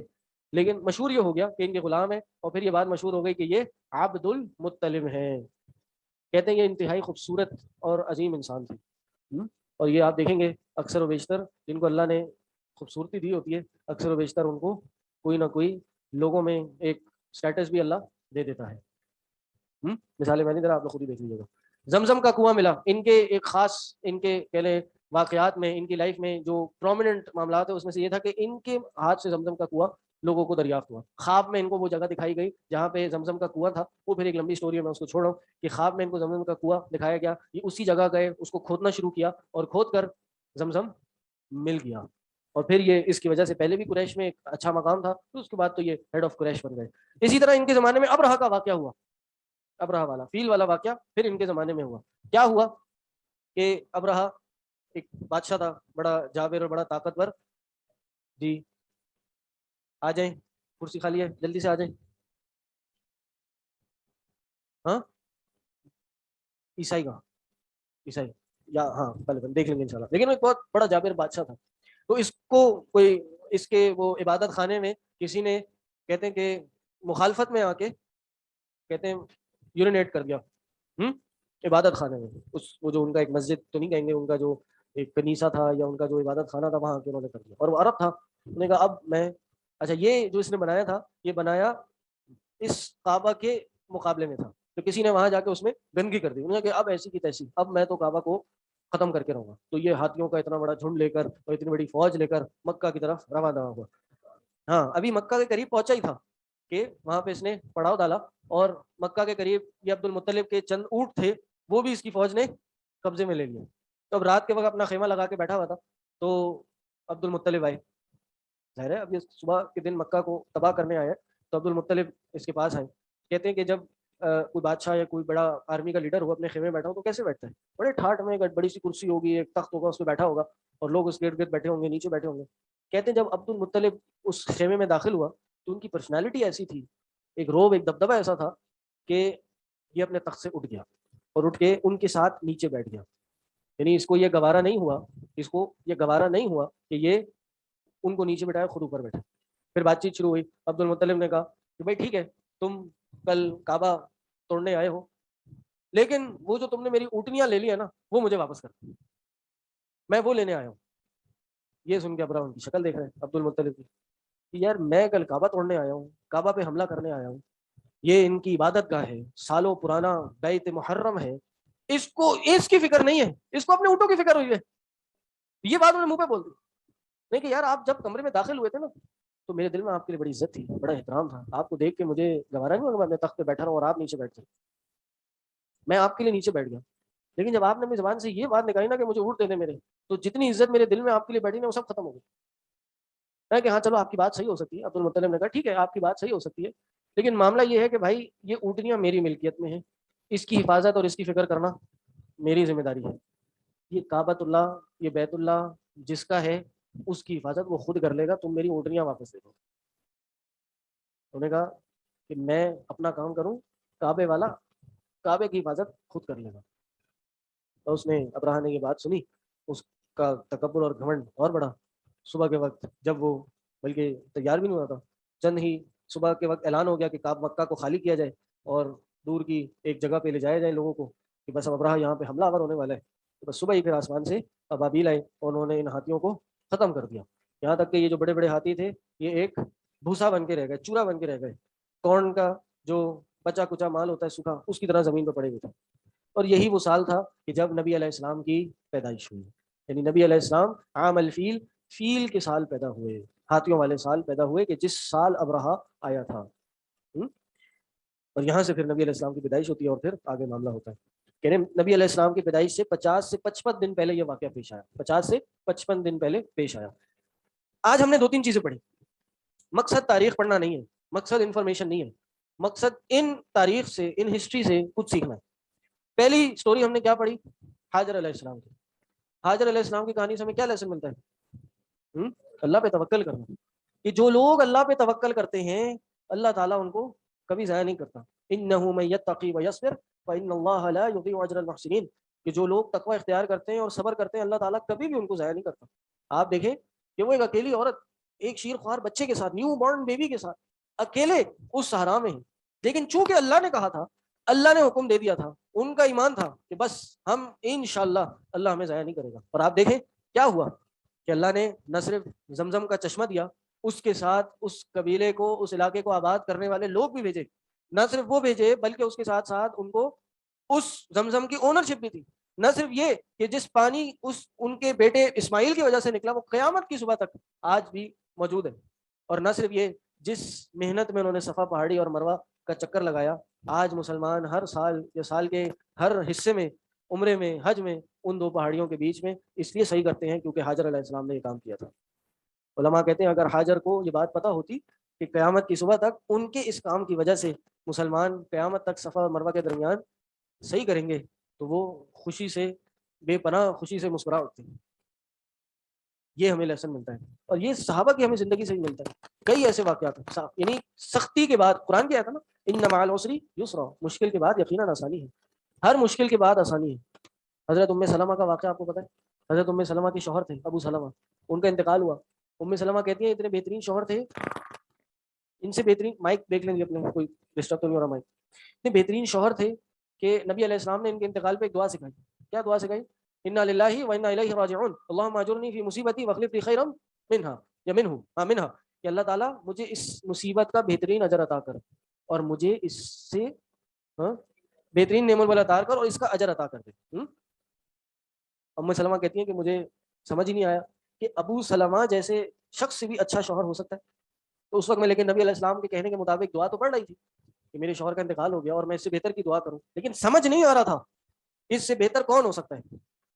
لیکن مشہور یہ ہو گیا کہ ان کے غلام ہیں، اور پھر یہ بات مشہور ہو گئی کہ یہ عبد المطلب ہیں. کہتے ہیں یہ انتہائی خوبصورت اور عظیم انسان تھے. اور یہ آپ دیکھیں گے اکثر و بیشتر جن کو اللہ نے خوبصورتی دی ہوتی ہے، اکثر و بیشتر ان کو کوئی نہ کوئی لوگوں میں ایک سٹیٹس بھی اللہ دے دیتا ہے. مثالیں میں نہیں دے رہا، آپ لوگ خود ہی دیکھ لیجیے گا. زمزم کا کنواں ملا، ان کے ایک خاص ان کے کہہ لیں واقعات میں، ان کی لائف میں جو پرومیننٹ معاملات ہیں اس میں سے یہ تھا کہ ان کے ہاتھ سے زمزم کا کنواں لوگوں کو دریافت ہوا. خواب میں ان کو وہ جگہ دکھائی گئی جہاں پہ زمزم کا کنواں تھا. وہ پھر ایک لمبی سٹوری ہے، میں اس کو چھوڑ رہا ہوں کہ خواب میں ان کو زمزم کا کنواں دکھایا گیا، یہ اسی جگہ گئے، اس کو کھودنا شروع کیا اور کھود کر زمزم مل گیا. اور پھر یہ اس کی وجہ سے پہلے بھی قریش میں ایک اچھا مقام تھا، پھر اس کے بعد تو یہ ہیڈ آف قریش بن گئے. اسی طرح ان کے زمانے میں ابرہہ کا واقعہ ہوا، ابرہہ والا فیل والا واقعہ پھر ان کے زمانے میں ہوا. کیا ہوا کہ ابرہہ ایک بادشاہ تھا، بڑا جابر اور بڑا طاقتور. جی آ جائیں، کرسی خالی ہے، جلدی سے آ جائیں. ہاں عیسائی کا عیسائی یا ہاں پہلے دیکھ لیں گے انشاءاللہ. لیکن وہ ایک بہت بڑا جابر بادشاہ تھا. تو اس کو کوئی اس کے وہ عبادت خانے میں کسی نے کہتے ہیں کہ مخالفت میں آ کے کہتے ہیں یورینیٹ کر دیا عبادت خانے میں. اس وہ جو ان کا ایک مسجد تو نہیں کہیں گے، ان کا جو ایک کنیسہ تھا یا ان کا جو عبادت خانہ تھا وہاں کے انہوں نے کر دیا. اور وہ عرب تھا، انہوں نے کہا اب میں اچھا یہ جو اس نے بنایا تھا یہ بنایا اس کعبہ کے مقابلے میں تھا، تو کسی نے وہاں جا کے اس میں گندگی کر دی. انہوں نے کہا اب ایسی کی تیسی، اب میں تو کعبہ کو ختم کر کے رہوں گا. تو یہ ہاتھیوں کا اتنا بڑا جھنڈ لے کر اور اتنی بڑی فوج لے کر مکہ کی طرف روانہ ہوا. ہاں ابھی مکہ کے قریب پہنچا ہی تھا کہ وہاں پہ اس نے پڑاؤ ڈالا، اور مکہ کے قریب یہ عبد المطلب کے چند اونٹ تھے وہ بھی اس کی فوج نے قبضے میں لے لیے. تو اب رات کے وقت اپنا خیمہ لگا کے بیٹھا ہوا تھا تو عبد المطلب آئے. ظاہر ہے اب یہ صبح کے دن مکہ کو تباہ کرنے آئے تو عبد المطلب اس کے پاس آئے. کہتے ہیں کہ جب کوئی بادشاہ یا کوئی بڑا آرمی کا لیڈر ہو اپنے خیمے میں بیٹھا ہو تو کیسے بیٹھتا ہے؟ بڑے ٹھاٹ میں بڑی سی کرسی ہوگی، ایک تخت ہوگا، اس پہ بیٹھا ہوگا اور لوگ اس کے ارد گرد بیٹھے ہوں گے، نیچے بیٹھے ہوں گے. کہتے ہیں جب عبد المطلب اس خیمے میں داخل ہوا تو ان کی پرسنالٹی ایسی تھی، ایک روب ایک دبدبہ ایسا تھا کہ یہ اپنے تخت سے اٹھ گیا اور اٹھ کے ان کے ساتھ نیچے بیٹھ گیا. یعنی اس کو یہ گوارا نہیں ہوا کہ یہ ان کو نیچے بٹھایا، خود اوپر بیٹھا. پھر بات چیت شروع ہوئی. عبد المطلب نے کہا کہ بھائی ٹھیک ہے تم کل کعبہ توڑنے آئے ہو، لیکن وہ جو تم نے میری اونٹنیاں لے لی ہے نا وہ مجھے واپس کر، میں وہ لینے آیا ہوں. یہ سن کے ابراہ ان کی شکل دیکھ رہے ہیں عبد المطلب کی کہ یار میں کل کعبہ توڑنے آیا ہوں، کعبہ پہ حملہ کرنے آیا ہوں، یہ ان کی عبادت گاہ ہے، سالوں پرانا بیت محرم ہے، اس کو اس کی فکر نہیں ہے، اس کو اپنے اونٹوں کی فکر ہوئی ہے. یہ بات انہوں نے منہ پہ بول دی. نہیں کہ یار آپ جب کمرے میں داخل ہوئے تھے نا تو میرے دل میں آپ کے لیے بڑی عزت تھی، بڑا احترام تھا. آپ کو دیکھ کے مجھے گوارا نہیں ہوگا میں اپنے تخت پہ بیٹھا رہا ہوں اور آپ نیچے بیٹھ جائیں. میں آپ کے لیے نیچے بیٹھ گیا، لیکن جب آپ نے اپنی زبان سے یہ بات نکالی نا کہ مجھے اونٹ دے دیں میرے، تو جتنی عزت میرے دل میں آپ کے لیے بیٹھی نا وہ سب ختم ہو گئی. کہ ہاں چلو آپ کی بات صحیح ہو سکتی ہے. عبد المطلب نے کہا ٹھیک ہے آپ کی بات صحیح ہو سکتی ہے، لیکن معاملہ یہ ہے کہ بھائی یہ اونٹنیاں میری ملکیت میں ہیں، اس کی حفاظت اور اس کی فکر کرنا میری ذمہ داری ہے. یہ کعبۃ اللہ، یہ بیت اللہ جس کا ہے اس کی حفاظت وہ خود کر لے گا، تم میری اونٹنیاں واپس دے دو. انہوں نے کہا کہ میں اپنا کام کروں، کعبے والا کعبے کی حفاظت خود کر لے گا. اور اس نے ابراہ نے یہ بات سنی، اس کا تکبر اور گھمنڈ اور بڑا. صبح کے وقت جب وہ بلکہ تیار بھی نہیں ہوا تھا، چند ہی صبح کے وقت اعلان ہو گیا کہ مکہ کو خالی کیا جائے اور دور کی ایک جگہ پہ لے جایا جائے لوگوں کو کہ بس اب ابراہ یہاں پہ حملہ آور ہونے والا ہے. تو بس صبح ہی پھر آسمان سے ابابیل آئے اور انہوں نے ان ہاتھیوں کو ختم کر دیا. یہاں تک کہ یہ جو بڑے بڑے ہاتھی تھے یہ ایک بھوسا بن کے رہ گئے، چورا بن کے رہ گئے. کون کا جو بچا کچا مال ہوتا ہے سوکھا، اس کی طرح زمین پہ پڑے ہوئے تھے. اور یہی وہ سال تھا کہ جب نبی علیہ السلام کی پیدائش ہوئی. یعنی نبی علیہ السلام عام الفیل، فیل کے سال پیدا ہوئے، ہاتھیوں والے سال پیدا ہوئے کہ جس سال ابرہہ آیا تھا. اور یہاں سے پھر نبی علیہ السلام کی پیدائش ہوتی ہے اور پھر آگے معاملہ ہوتا ہے. کہ نبی علیہ السلام کی پیدائش سے 50 سے 55 دن پہلے یہ واقعہ پیش آیا، 50 سے 55 دن پہلے پیش آیا. آج ہم نے 2-3 چیزیں پڑھی. مقصد تاریخ پڑھنا نہیں ہے، مقصد انفارمیشن نہیں ہے، مقصد ان تاریخ سے، ان ہسٹری سے کچھ سیکھنا ہے. پہلی سٹوری ہم نے کیا پڑھی؟ حاجر علیہ السلام کی. حاجر علیہ السلام کی کہانی سے ہمیں کیا لیسن ملتا ہے؟ اللہ پہ توکل کرنا، کہ جو لوگ اللہ پہ توکل کرتے ہیں اللہ تعالیٰ ان کو کبھی ضائع نہیں کرتا. انہ من یتقی ویصبر فان اللہ لا یضیع اجر المحسنین، کہ جو لوگ تقوی اختیار کرتے ہیں اور صبر کرتے ہیں اللہ تعالیٰ کبھی بھی ان کو ضائع نہیں کرتا. آپ دیکھیں کہ وہ ایک اکیلی عورت ایک شیر خوار بچے کے ساتھ، نیو بورن بیبی کے ساتھ اکیلے اس صحرا میں ہیں، لیکن چونکہ اللہ نے کہا تھا، اللہ نے حکم دے دیا تھا، ان کا ایمان تھا کہ بس ہم انشاءاللہ اللہ ہمیں ضائع نہیں کرے گا. اور آپ دیکھیں کیا ہوا کہ اللہ نے نہ صرف زمزم کا چشمہ دیا، اس کے ساتھ اس قبیلے کو، اس علاقے کو آباد کرنے والے لوگ بھی بھیجے. نہ صرف وہ بھیجے بلکہ اس کے ساتھ ساتھ ان کو اس زمزم کی اونرشپ بھی تھی. نہ صرف یہ کہ جس پانی ان کے بیٹے اسماعیل کی وجہ سے نکلا وہ قیامت کی صبح تک آج بھی موجود ہے. اور نہ صرف یہ، جس محنت میں انہوں نے صفا پہاڑی اور مروہ کا چکر لگایا، آج مسلمان ہر سال یا سال کے ہر حصے میں، عمرے میں، حج میں، ان دو پہاڑیوں کے بیچ میں اس لیے صحیح کرتے ہیں کیونکہ حاجر علیہ السلام نے یہ کام کیا تھا. علماء کہتے ہیں اگر حاجر کو یہ بات پتہ ہوتی کہ قیامت کی صبح تک ان کے اس کام کی وجہ سے مسلمان قیامت تک صفا اور مروہ کے درمیان صحیح کریں گے تو وہ خوشی سے، بے پناہ خوشی سے مسکرا اٹھتے ہیں. یہ ہمیں لیسن ملتا ہے، اور یہ صحابہ کی ہمیں زندگی سے ہی ملتا ہے. کئی ایسے واقعات ہیں، یعنی سختی کے بعد، قرآن کیا تھا نا، ان مع العسر یسرا، مشکل کے بعد یقیناً آسانی ہے. ہر مشکل کے بعد آسانی ہے. حضرت ام سلمہ کا واقعہ آپ کو پتہ ہے، حضرت ام سلمہ کے شوہر تھے ابو سلمہ، ان کا انتقال ہوا. ام سلمہ کہتی ہیں اتنے بہترین شوہر تھے، ان سے بہترین، مائک دیکھ لیں گے اپنے، کوئی ڈسٹرب تو نہیں ہو رہا مائک، اتنے بہترین شوہر تھے کہ نبی علیہ السلام نے ان کے انتقال پہ ایک دعا سکھائی. کیا دعا سکھائی؟ انا للہ و انا الیہ راجعون اللہم اجرنی فی مصیبتی واخلف لی خیرا منہا، یا منہا، کہ اللہ تعالیٰ مجھے اس مصیبت کا بہترین اجر عطا کر اور مجھے اس سے بہترین نعمت والا عطا کر اور اس کا اجر عطا کر دے. ام سلمہ کہتی ہیں کہ مجھے سمجھ ہی نہیں آیا کہ ابو سلمہ جیسے شخص سے بھی اچھا شوہر ہو سکتا ہے. تو اس وقت میں لیکن نبی علیہ السلام کے کہنے کے مطابق دعا تو پڑھ رہی تھی کہ میرے شوہر کا انتقال ہو گیا اور میں اس سے بہتر کی دعا کروں، لیکن سمجھ نہیں آ رہا تھا اس سے بہتر کون ہو سکتا ہے.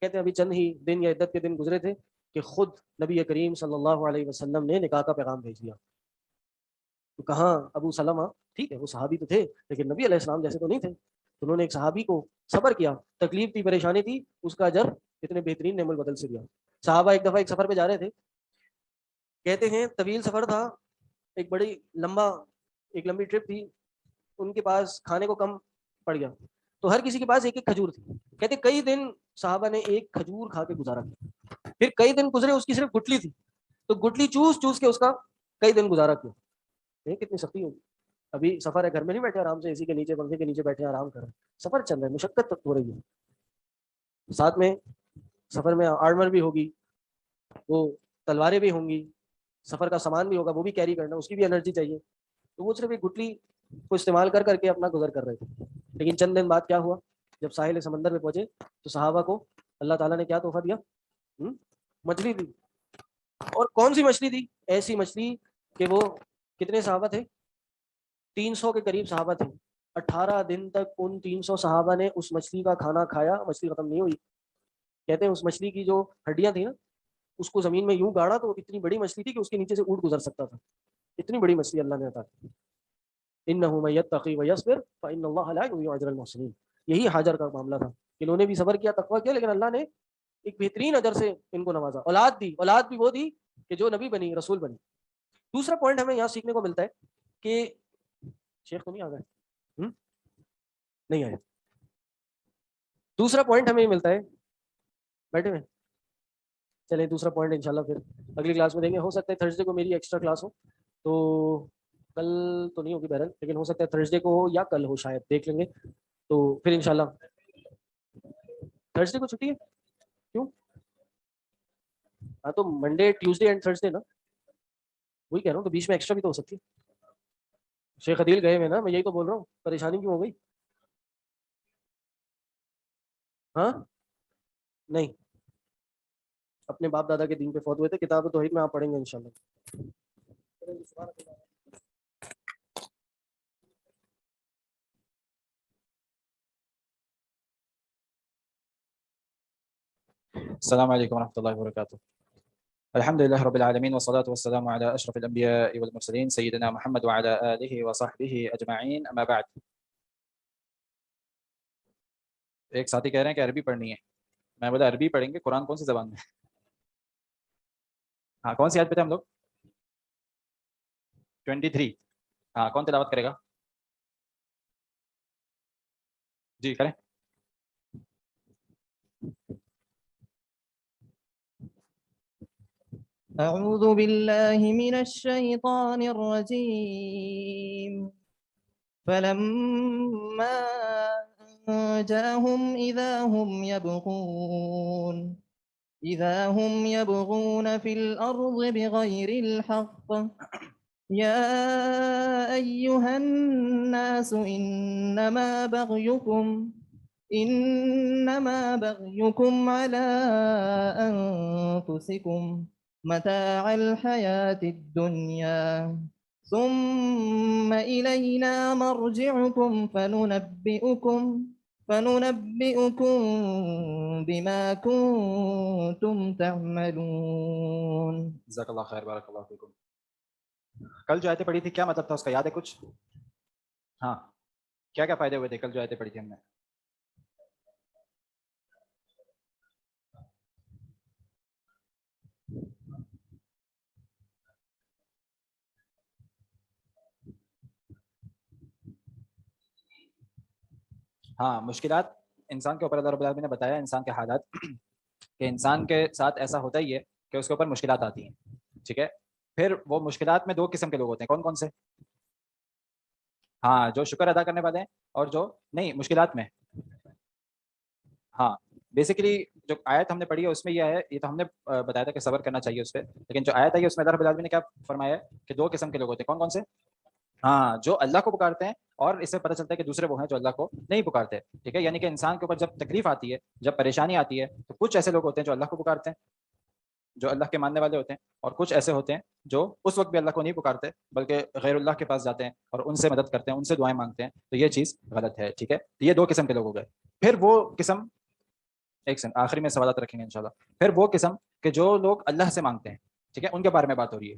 کہتے ہیں ابھی چند ہی دن یا عدت کے دن گزرے تھے کہ خود نبی کریم صلی اللہ علیہ وسلم نے نکاح کا پیغام بھیج دیا. تو کہاں ابو سلمہ، ٹھیک ہے وہ صحابی تو تھے لیکن نبی علیہ السلام جیسے تو نہیں تھے، تو انہوں نے ایک صحابی کو صبر کیا، تکلیف تھی، پریشانی تھی، اس کا اجر اتنے بہترین نعم البدل سے دیا. صحابہ ایک دفعہ ایک سفر پہ جا رہے تھے، کہتے ہیں طویل سفر تھا، ایک لمبی ٹرپ تھی، ان کے پاس کھانے کو کم پڑ گیا تو ہر کسی کے پاس ایک ایک کھجور تھی. کہتے کئی دن صحابہ نے ایک کھجور کھا کے گزارا، پھر کئی دن گزرے اس کی صرف گٹلی تھی تو گٹلی چوس چوس کے اس کا کئی دن گزارا کیا. کتنی سختی ہوگی. ابھی سفر ہے، گھر میں نہیں بیٹھے آرام سے اے سی کے نیچے، پنکھے کے نیچے بیٹھے آرام کر رہے ہیں، سفر چل رہا ہے، مشقت ہو رہی ہے، ساتھ میں سفر میں آرمر بھی ہوگی، وہ تلواریں بھی ہوں گی، سفر کا سامان بھی ہوگا، وہ بھی کیری کرنا، اس کی بھی انرجی چاہیے. تو وہ صرف ایک گٹلی کو استعمال کر کے اپنا گزر کر رہے تھے. لیکن چند دن بعد کیا ہوا، جب ساحل سمندر پہ پہنچے تو صحابہ کو اللہ تعالیٰ نے کیا تحفہ دیا؟ مچھلی دی. اور کون سی مچھلی دی؟ ایسی مچھلی کہ وہ کتنے صحابہ تھے؟ 300 کے قریب صحابہ تھے. 18 دن تک ان 300 صحابہ نے اس مچھلی کا کھانا کھایا، مچھلی ختم نہیں ہوئی. کہتے ہیں اس مچھلی کی جو ہڈیاں تھیں نا، اس کو زمین میں یوں گاڑا تو اتنی بڑی مچھلی تھی کہ اس کے نیچے سے اونٹ گزر سکتا تھا. اتنی بڑی مچھلی اللہ نے عطا کی. انہ من یتقی ویصبر فان اللہ لا یضیع اجر المحسنین. یہی حاجر کا معاملہ تھا، انہوں نے بھی صبر کیا، تقویٰ کیا، لیکن اللہ نے ایک بہترین اجر سے ان کو نوازا. اولاد دی، اولاد بھی وہ دی کہ جو نبی بنی، رسول بنی. دوسرا پوائنٹ ہمیں یہاں سیکھنے کو ملتا ہے کہ شیخ تو نہیں آ گئے، نہیں آئے. دوسرا پوائنٹ ہمیں یہ ملتا ہے، بیٹھے ہوئے چلیں دوسرا پوائنٹ انشاءاللہ پھر اگلی کلاس میں دیں گے. ہو سکتا ہے تھرسڈے کو میری ایکسٹرا کلاس ہو، تو کل تو نہیں ہوگی بہرحال، لیکن ہو سکتا ہے تھرسڈے کو ہو یا کل ہو، شاید دیکھ لیں گے. تو پھر انشاءاللہ تھرسڈے کو چھٹی ہے، کیوں؟ ہاں تو منڈے، ٹیوزڈے اینڈ تھرسڈے نا، وہی کہہ رہا ہوں، تو بیچ میں ایکسٹرا بھی تو ہو سکتی ہے. شیخ عدیل گئے ہوئے نا، میں یہی تو بول رہا ہوں، پریشانی کیوں ہو گئی؟ ہاں نہیں، اپنے باپ دادا کے دین پہ فوت ہوئے تھے. کتاب توحید میں آپ پڑھیں گے انشاءاللہ. السلام علیکم ورحمۃ اللہ وبرکاتہ. الحمد للہ رب العالمین والصلاة والسلام علی اشرف الانبیاء والمرسلین سیدنا محمد وعلی آلہ وصحبہ اجمعین، اما بعد. ایک ساتھی کہہ رہے ہیں کہ عربی پڑھنی ہے، میں بولا عربی پڑھیں گے، قرآن کون سی زبان میں؟ ہاں کون سی آیت پہ تھے ہم لوگ؟ 23. ہاں کون تلاوت کرے گا؟ جی کریں. أعوذ بالله من الشيطان الرجيم فلما جاءهم إذا هم يبغون في الأرض بغير الحق يا أيها الناس إنما بغيكم على أنفسكم متاع الحياة الدنيا ثم إلينا مرجعكم فننبئكم بما كنتم تعملون. جزاک اللہ خیر، بارک اللہ فیکم. کل جو آیتیں پڑھی تھی کیا مطلب تھا اس کا، یاد ہے کچھ؟ ہاں کیا کیا فائدے ہوئے تھے کل جو آیتیں پڑھی تھی ہم نے؟ ہاں مشکلات انسان کے اوپر اللہ رب العالمین نے بتایا انسان کے حالات کہ انسان کے ساتھ ایسا ہوتا ہی ہے کہ اس کے اوپر مشکلات آتی ہیں. ٹھیک ہے، پھر وہ مشکلات میں دو قسم کے لوگ ہوتے ہیں. کون کون سے؟ ہاں جو شکر ادا کرنے والے ہیں اور جو نہیں مشکلات میں. ہاں بیسیکلی جو آیت ہم نے پڑھی ہے اس میں یہ ہے، یہ تو ہم نے بتایا تھا کہ صبر کرنا چاہیے اس پہ، لیکن جو آیت ہے اس میں اللہ رب العالمین نے کیا فرمایا ہے کہ دو قسم کے لوگ ہوتے ہیں. کون کون سے؟ ہاں جو اللہ کو پکارتے ہیں، اور اس سے پتہ چلتا ہے کہ دوسرے وہ ہیں جو اللہ کو نہیں پکارتے. ٹھیک ہے، یعنی کہ انسان کے اوپر جب تکلیف آتی ہے، جب پریشانی آتی ہے، تو کچھ ایسے لوگ ہوتے ہیں جو اللہ کو پکارتے ہیں، جو اللہ کے ماننے والے ہوتے ہیں، اور کچھ ایسے ہوتے ہیں جو اس وقت بھی اللہ کو نہیں پکارتے بلکہ غیر اللہ کے پاس جاتے ہیں اور ان سے مدد کرتے ہیں، ان سے دعائیں مانگتے ہیں. تو یہ چیز غلط ہے. ٹھیک ہے، تو یہ دو قسم کے لوگ ہو گئے. پھر وہ قسم، ایک سن آخری میں سوالات رکھیں گے انشاءاللہ. پھر وہ قسم کہ جو لوگ اللہ سے مانگتے ہیں، ٹھیک ہے، ان کے بارے میں بات ہو رہی ہے.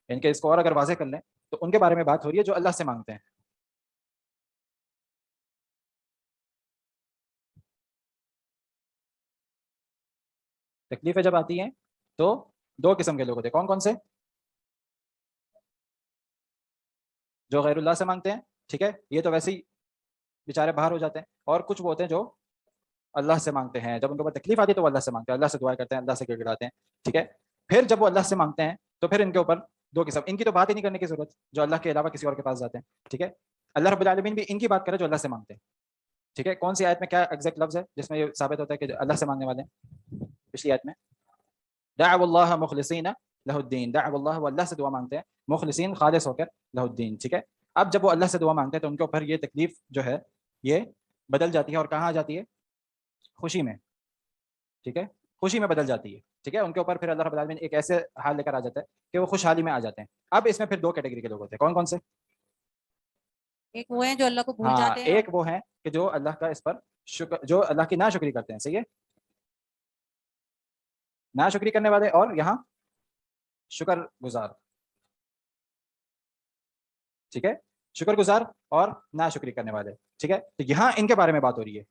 یعنی کہ اس کو اور اگر واضح کر لیں تو ان کے بارے میں بات ہو رہی ہے جو اللہ سے مانگتے ہیں. تکلیفیں جب آتی ہیں تو دو قسم کے لوگ ہوتے ہیں. کون کون سے؟ جو غیر اللہ سے مانگتے ہیں، ٹھیک ہے، یہ تو ویسے ہی بیچارے باہر ہو جاتے ہیں. اور کچھ وہ ہوتے ہیں جو اللہ سے مانگتے ہیں، جب ان کے اوپر تکلیف آتی ہے تو وہ اللہ سے مانگتے ہیں، اللہ سے دعائیں کرتے ہیں، اللہ سے گڑ گڑاتے ہیں. ٹھیک ہے، پھر جب وہ اللہ سے مانگتے ہیں تو پھر ان کے اوپر دو قسم، ان کی تو بات ہی نہیں کرنے کی ضرورت، جو اللہ کے علاوہ کسی اور کے پاس جاتے ہیں. ٹھیک ہے، اللہ رب العالمین بھی ان کی بات کرے جو اللہ سے مانگتے ہیں. ٹھیک ہے، کون سی آیت میں کیا ایگزیکٹ لفظ ہے جس میں یہ ثابت ہوتا ہے کہ اللہ سے مانگنے والے ہیں؟ پچھلی آیت میں دعوا اللہ مخلصین لہ الدین، دعوا اللہ، وہ اللہ سے دعا مانگتے ہیں مخلصین، خالص ہو کر، لہ الدین. ٹھیک ہے، اب جب وہ اللہ سے دعا مانگتے ہیں تو ان کے اوپر یہ تکلیف جو ہے یہ بدل جاتی ہے، اور کہاں آ جاتی ہے؟ خوشی میں. ٹھیک ہے، خوشی میں بدل جاتی ہے. ٹھیک ہے، ان کے اوپر پھر اللہ رب العالمین ایک ایسے حال لے کر آ جاتا ہے کہ وہ خوشحالی میں آ جاتے ہیں. اب اس میں پھر دو کیٹیگری کے لوگ ہوتے ہیں. کون کون سے؟ ایک وہ ہیں جو اللہ کو بھول ہاں جاتے ہیں، ایک وہ ہیں کہ جو اللہ کا اس پر شکر، جو اللہ کی ناشکری کرتے ہیں. صحیح ہے، ناشکری کرنے والے، اور یہاں شکر گزار. ٹھیک ہے، شکر گزار اور ناشکری کرنے والے. ٹھیک ہے، تو یہاں ان کے بارے میں بات ہو رہی ہے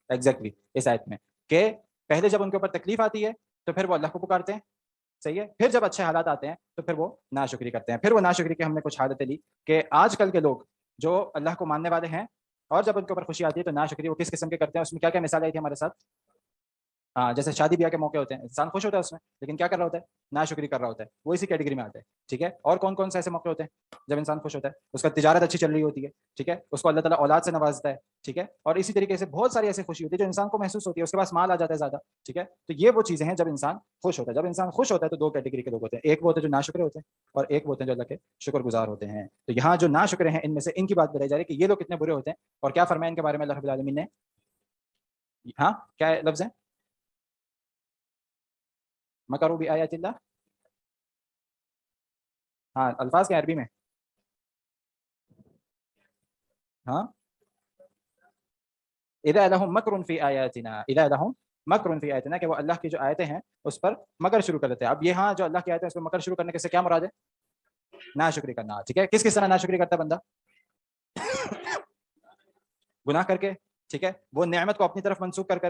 ایگزیکٹلی اس آیت میں کہ پہلے جب ان کے اوپر تکلیف آتی ہے تو پھر وہ اللہ کو پکارتے ہیں. صحیح ہے، پھر جب اچھے حالات آتے ہیں تو پھر وہ ناشکری کرتے ہیں. پھر وہ ناشکری کی ہم نے کچھ حالتیں لی کہ آج کل کے لوگ جو اللہ کو ماننے والے ہیں اور جب ان کے اوپر خوشی آتی ہے تو ناشکری وہ کس قسم کے کرتے ہیں. اس میں کیا کیا مثال آئی تھی ہمارے ساتھ؟ ہاں جیسے شادی بیاہ کے موقع ہوتے ہیں، انسان خوش ہوتا ہے اس میں، لیکن کیا کر رہا ہوتا ہے؟ ناشکری کر رہا ہوتا ہے. وہ اسی کیٹیگری میں آتا ہے. ٹھیک ہے، اور کون کون سے ایسے موقع ہوتے ہیں جب انسان خوش ہوتا ہے؟ اس کا تجارت اچھی چل رہی ہوتی ہے. ٹھیک ہے، اس کو اللہ تعالیٰ اولاد سے نوازتا ہے. ٹھیک ہے، اور اسی طریقے سے بہت ساری ایسی خوشی ہوتی ہے جو انسان کو محسوس ہوتی ہے، اس کے پاس مال آ جاتا ہے زیادہ. ٹھیک ہے، تو یہ وہ چیزیں ہیں جب انسان خوش ہوتا ہے. جب انسان خوش ہوتا ہے تو دو کیٹیگری کے لوگ ہوتے ہیں، ایک وہ ہوتے ہیں جو ناشکرے ہوتے ہیں اور ایک وہ ہوتے ہیں جو اللہ کے شکر گزار ہوتے ہیں. تو یہاں جو ناشکرے ہیں ان میں سے ان کی بات بتائی جا رہی ہے کہ یہ لوگ کتنے برے ہوتے ہیں، اور کیا فرمایا ان کے بارے میں اللہ رب العالمین نے؟ ہاں کیا لفظ ہے؟ مکروا بآیات اللہ. ہاں الفاظ کیا عربی میں؟ ہاں اذا لهم مکر فی آیاتنا، اذا لهم مکر فی آیاتنا، کہ وہ اللہ کی جو آیتیں ہیں اس پر مکر شروع کر دیتے ہیں. اب یہاں جو اللہ کی آیتیں ہیں اس پر مکر شروع کرنے سے کیا مراد ہے؟ ناشکری کرنا. ٹھیک ہے، کس طرح ناشکری کرتا ہے بندہ؟ گناہ کر کے. ٹھیک ہے، وہ نعمت کو اپنی طرف منسوخ کر کر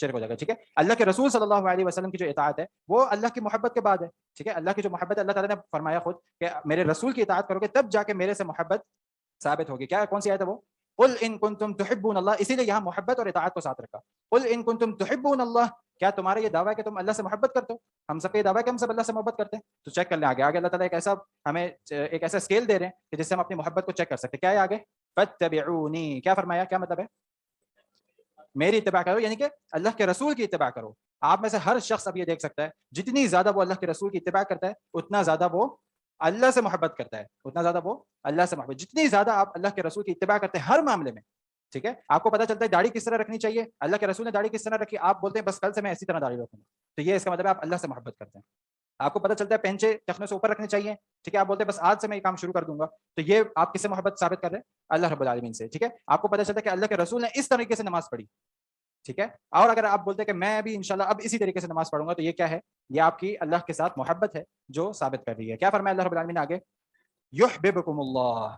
شرک ہو جائے گا. ٹھیک ہے, اللہ کے رسول صلی اللہ علیہ وسلم کی جو اطاعت ہے وہ اللہ کی محبت کے بعد ہے. ٹھیک ہے, اللہ کی جو محبت ہے اللہ تعالیٰ نے فرمایا خود کہ میرے رسول کی اطاعت کرو گے تب جا کے میرے سے محبت ثابت ہوگی. کیا کون سی آیت ہے وہ؟ قل ان کنتم تحبون اللہ, اسی لیے یہاں محبت اور اطاعت کو ساتھ رکھا. قل ان کنتم تحبون اللہ, کیا تمہارا یہ دعویٰ ہے کہ تم اللہ سے محبت کرتے ہو؟ ہم سب کا یہ دعویٰ ہے کہ ہم سب اللہ سے محبت کرتے ہیں. تو چیک کر لیں آگے اللہ تعالیٰ ہمیں ایک ایسا اسکیل دے رہے ہیں کہ جس سے ہم اپنی محبت کو چیک کر سکتے ہیں. کیا ہے آگے؟ فاتبعونی, کیا فرمایا, کیا مطلب ہے؟ میری اتباع کرو, یعنی کہ اللہ کے رسول کی اتباع کرو. آپ میں سے ہر شخص اب یہ دیکھ سکتا ہے جتنی زیادہ وہ اللہ کے رسول کی اتباع کرتا ہے اتنا زیادہ وہ اللہ سے محبت کرتا ہے, اتنا زیادہ وہ اللہ سے محبت. جتنی زیادہ آپ اللہ کے رسول کی اتباع کرتے ہیں ہر معاملے میں, ٹھیک ہے, آپ کو پتہ چلتا ہے داڑھی کس طرح رکھنی چاہیے, اللہ کے رسول نے داڑھی کس طرح رکھی, آپ بولتے ہیں بس کل سے میں اسی طرح داڑھی رکھوں گا, تو یہ اس کا مطلب ہے آپ اللہ سے محبت کرتے ہیں. آپ کو پتہ چلتا ہے پینچے ٹخنوں سے اوپر رکھنے چاہیے, ٹھیک ہے, آپ بولتے ہیں بس آج سے میں یہ کام شروع کر دوں گا, تو یہ آپ کس سے محبت ثابت کر رہے ہیں؟ اللہ رب العالمین سے. ٹھیک ہے, آپ کو پتہ چلتا ہے کہ اللہ کے رسول نے اس طریقے سے نماز پڑھی, ٹھیک ہے, اور اگر آپ بولتے ہیں کہ میں بھی انشاءاللہ اب اسی طریقے سے نماز پڑھوں گا, تو یہ کیا ہے؟ یہ آپ کی اللہ کے ساتھ محبت ہے جو ثابت کر رہی ہے. کیا فرمایا اللہ رب العالمین آگے؟ یحببکم اللہ.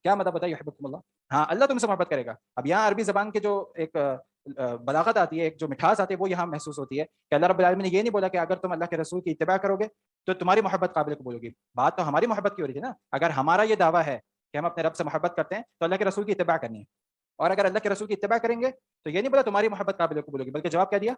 کیا مطلب بتائیں یحببکم اللہ؟ ہاں, اللہ تم سے محبت کرے گا. اب یہاں عربی زبان کے جو ایک بلاغت آتی ہے, ایک جو مٹھاس آتی ہے, وہ یہاں محسوس ہوتی ہے کہ اللہ رب العالمین نے یہ نہیں بولا کہ اگر تم اللہ کے رسول کی اتباع کرو گے تو تمہاری محبت قابل قبول ہوگی. بات تو ہماری محبت کی ہو رہی تھی نا. اگر ہمارا یہ دعویٰ ہے کہ ہم اپنے رب سے محبت کرتے ہیں تو اللہ کے رسول کی اتباع کرنی ہے, اور اگر اللہ کے رسول کی اتباع کریں گے تو یہ نہیں بولا تمہاری محبت قابل قبول ہوگی, بلکہ جواب کیا دیا؟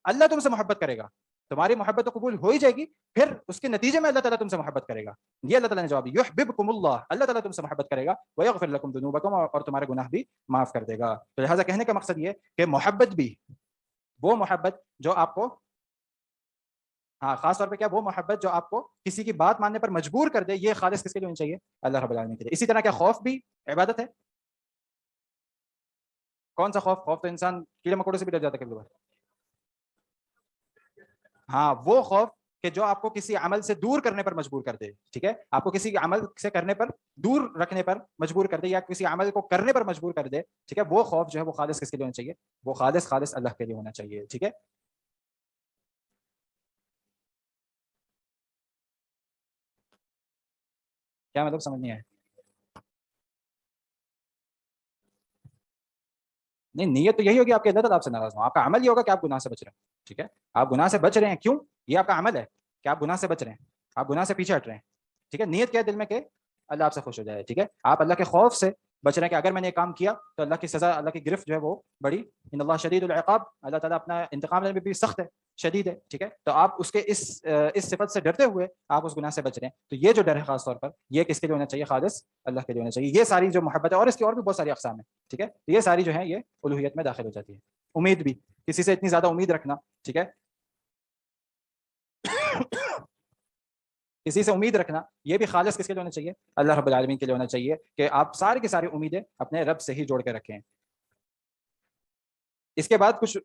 اللہ تم سے محبت کرے گا, تمہاری محبت تو قبول ہو ہی جائے گی, پھر اس کے نتیجے میں اللہ تعالیٰ تم سے محبت کرے گا. یہ اللہ تعالیٰ نے جواب دیا, یحببکم اللہ, اللہ تعالیٰ تم سے محبت کرے گا, ویغفر لکم ذنوبکم, اور تمہارے گناہ بھی معاف کر دے گا. تو لہٰذا کہنے کا مقصد یہ کہ محبت بھی وہ محبت جو آپ کو, ہاں خاص طور پہ کیا, وہ محبت جو آپ کو کسی کی بات ماننے پر مجبور کر دے, یہ خالص کس کے لیے ہونی چاہیے؟ اللہ رب العالمین کے لیے. اسی طرح کیا خوف بھی عبادت ہے؟ کون سا خوف؟ خوف تو انسان کیڑے مکوڑے سے بھی ڈر جاتا ہے کبھی کبھار. ہاں, وہ خوف کہ جو آپ کو کسی عمل سے دور کرنے پر مجبور کر دے, ٹھیک ہے, آپ کو کسی عمل سے کرنے پر دور رکھنے پر مجبور کر دے, یا کسی عمل کو کرنے پر مجبور کر دے, ٹھیک ہے, وہ خوف جو ہے وہ خالص کس کے لیے ہونا چاہیے؟ وہ خالص اللہ کے لیے ہونا چاہیے. ٹھیک ہے, کیا مطلب سمجھ نہیں آیا؟ نہیں, نیت تو یہی ہوگی آپ کے اللہ تعالیٰ آپ سے ناراض ہوں. آپ کا عمل یہ ہوگا کہ آپ گناہ سے بچ رہے ہیں. ٹھیک ہے, آپ گناہ سے بچ رہے ہیں, کیوں؟ یہ آپ کا عمل ہے کہ آپ گناہ سے بچ رہے ہیں, آپ گناہ سے پیچھے ہٹ رہے ہیں. ٹھیک ہے, نیت کیا ہے دل میں کہ اللہ آپ سے خوش ہو جائے. ٹھیک ہے, آپ اللہ کے خوف سے بچ رہے ہیں کہ اگر میں نے یہ کام کیا تو اللہ کی سزا, اللہ کی گرفت جو ہے وہ بڑی, ان اللہ شدید العقاب, اللہ تعالیٰ اپنا انتقام لینے میں بھی سخت ہے, شدید ہے. ٹھیک ہے, تو آپ اس کے اس صفت سے ڈرتے ہوئے آپ اس گناہ سے بچ رہے ہیں. تو یہ جو ڈر ہے خاص طور پر یہ کس کے لیے ہونا چاہیے؟ خالص اللہ کے لیے ہونا چاہیے. یہ ساری جو محبت ہے, اور اس کی اور بھی بہت ساری اقسام ہیں, ٹھیک ہے, یہ ساری جو ہیں یہ الوہیت میں داخل ہو جاتی ہے. امید بھی, کسی سے اتنی زیادہ امید رکھنا, ٹھیک ہے, کسی سے امید رکھنا, یہ بھی خالص کس کے لیے ہونا چاہیے؟ اللہ رب العالمین کے لیے ہونا چاہیے, کہ آپ ساری کی ساری امیدیں اپنے رب سے ہی جوڑ کے رکھیں. اس کے بعد کچھ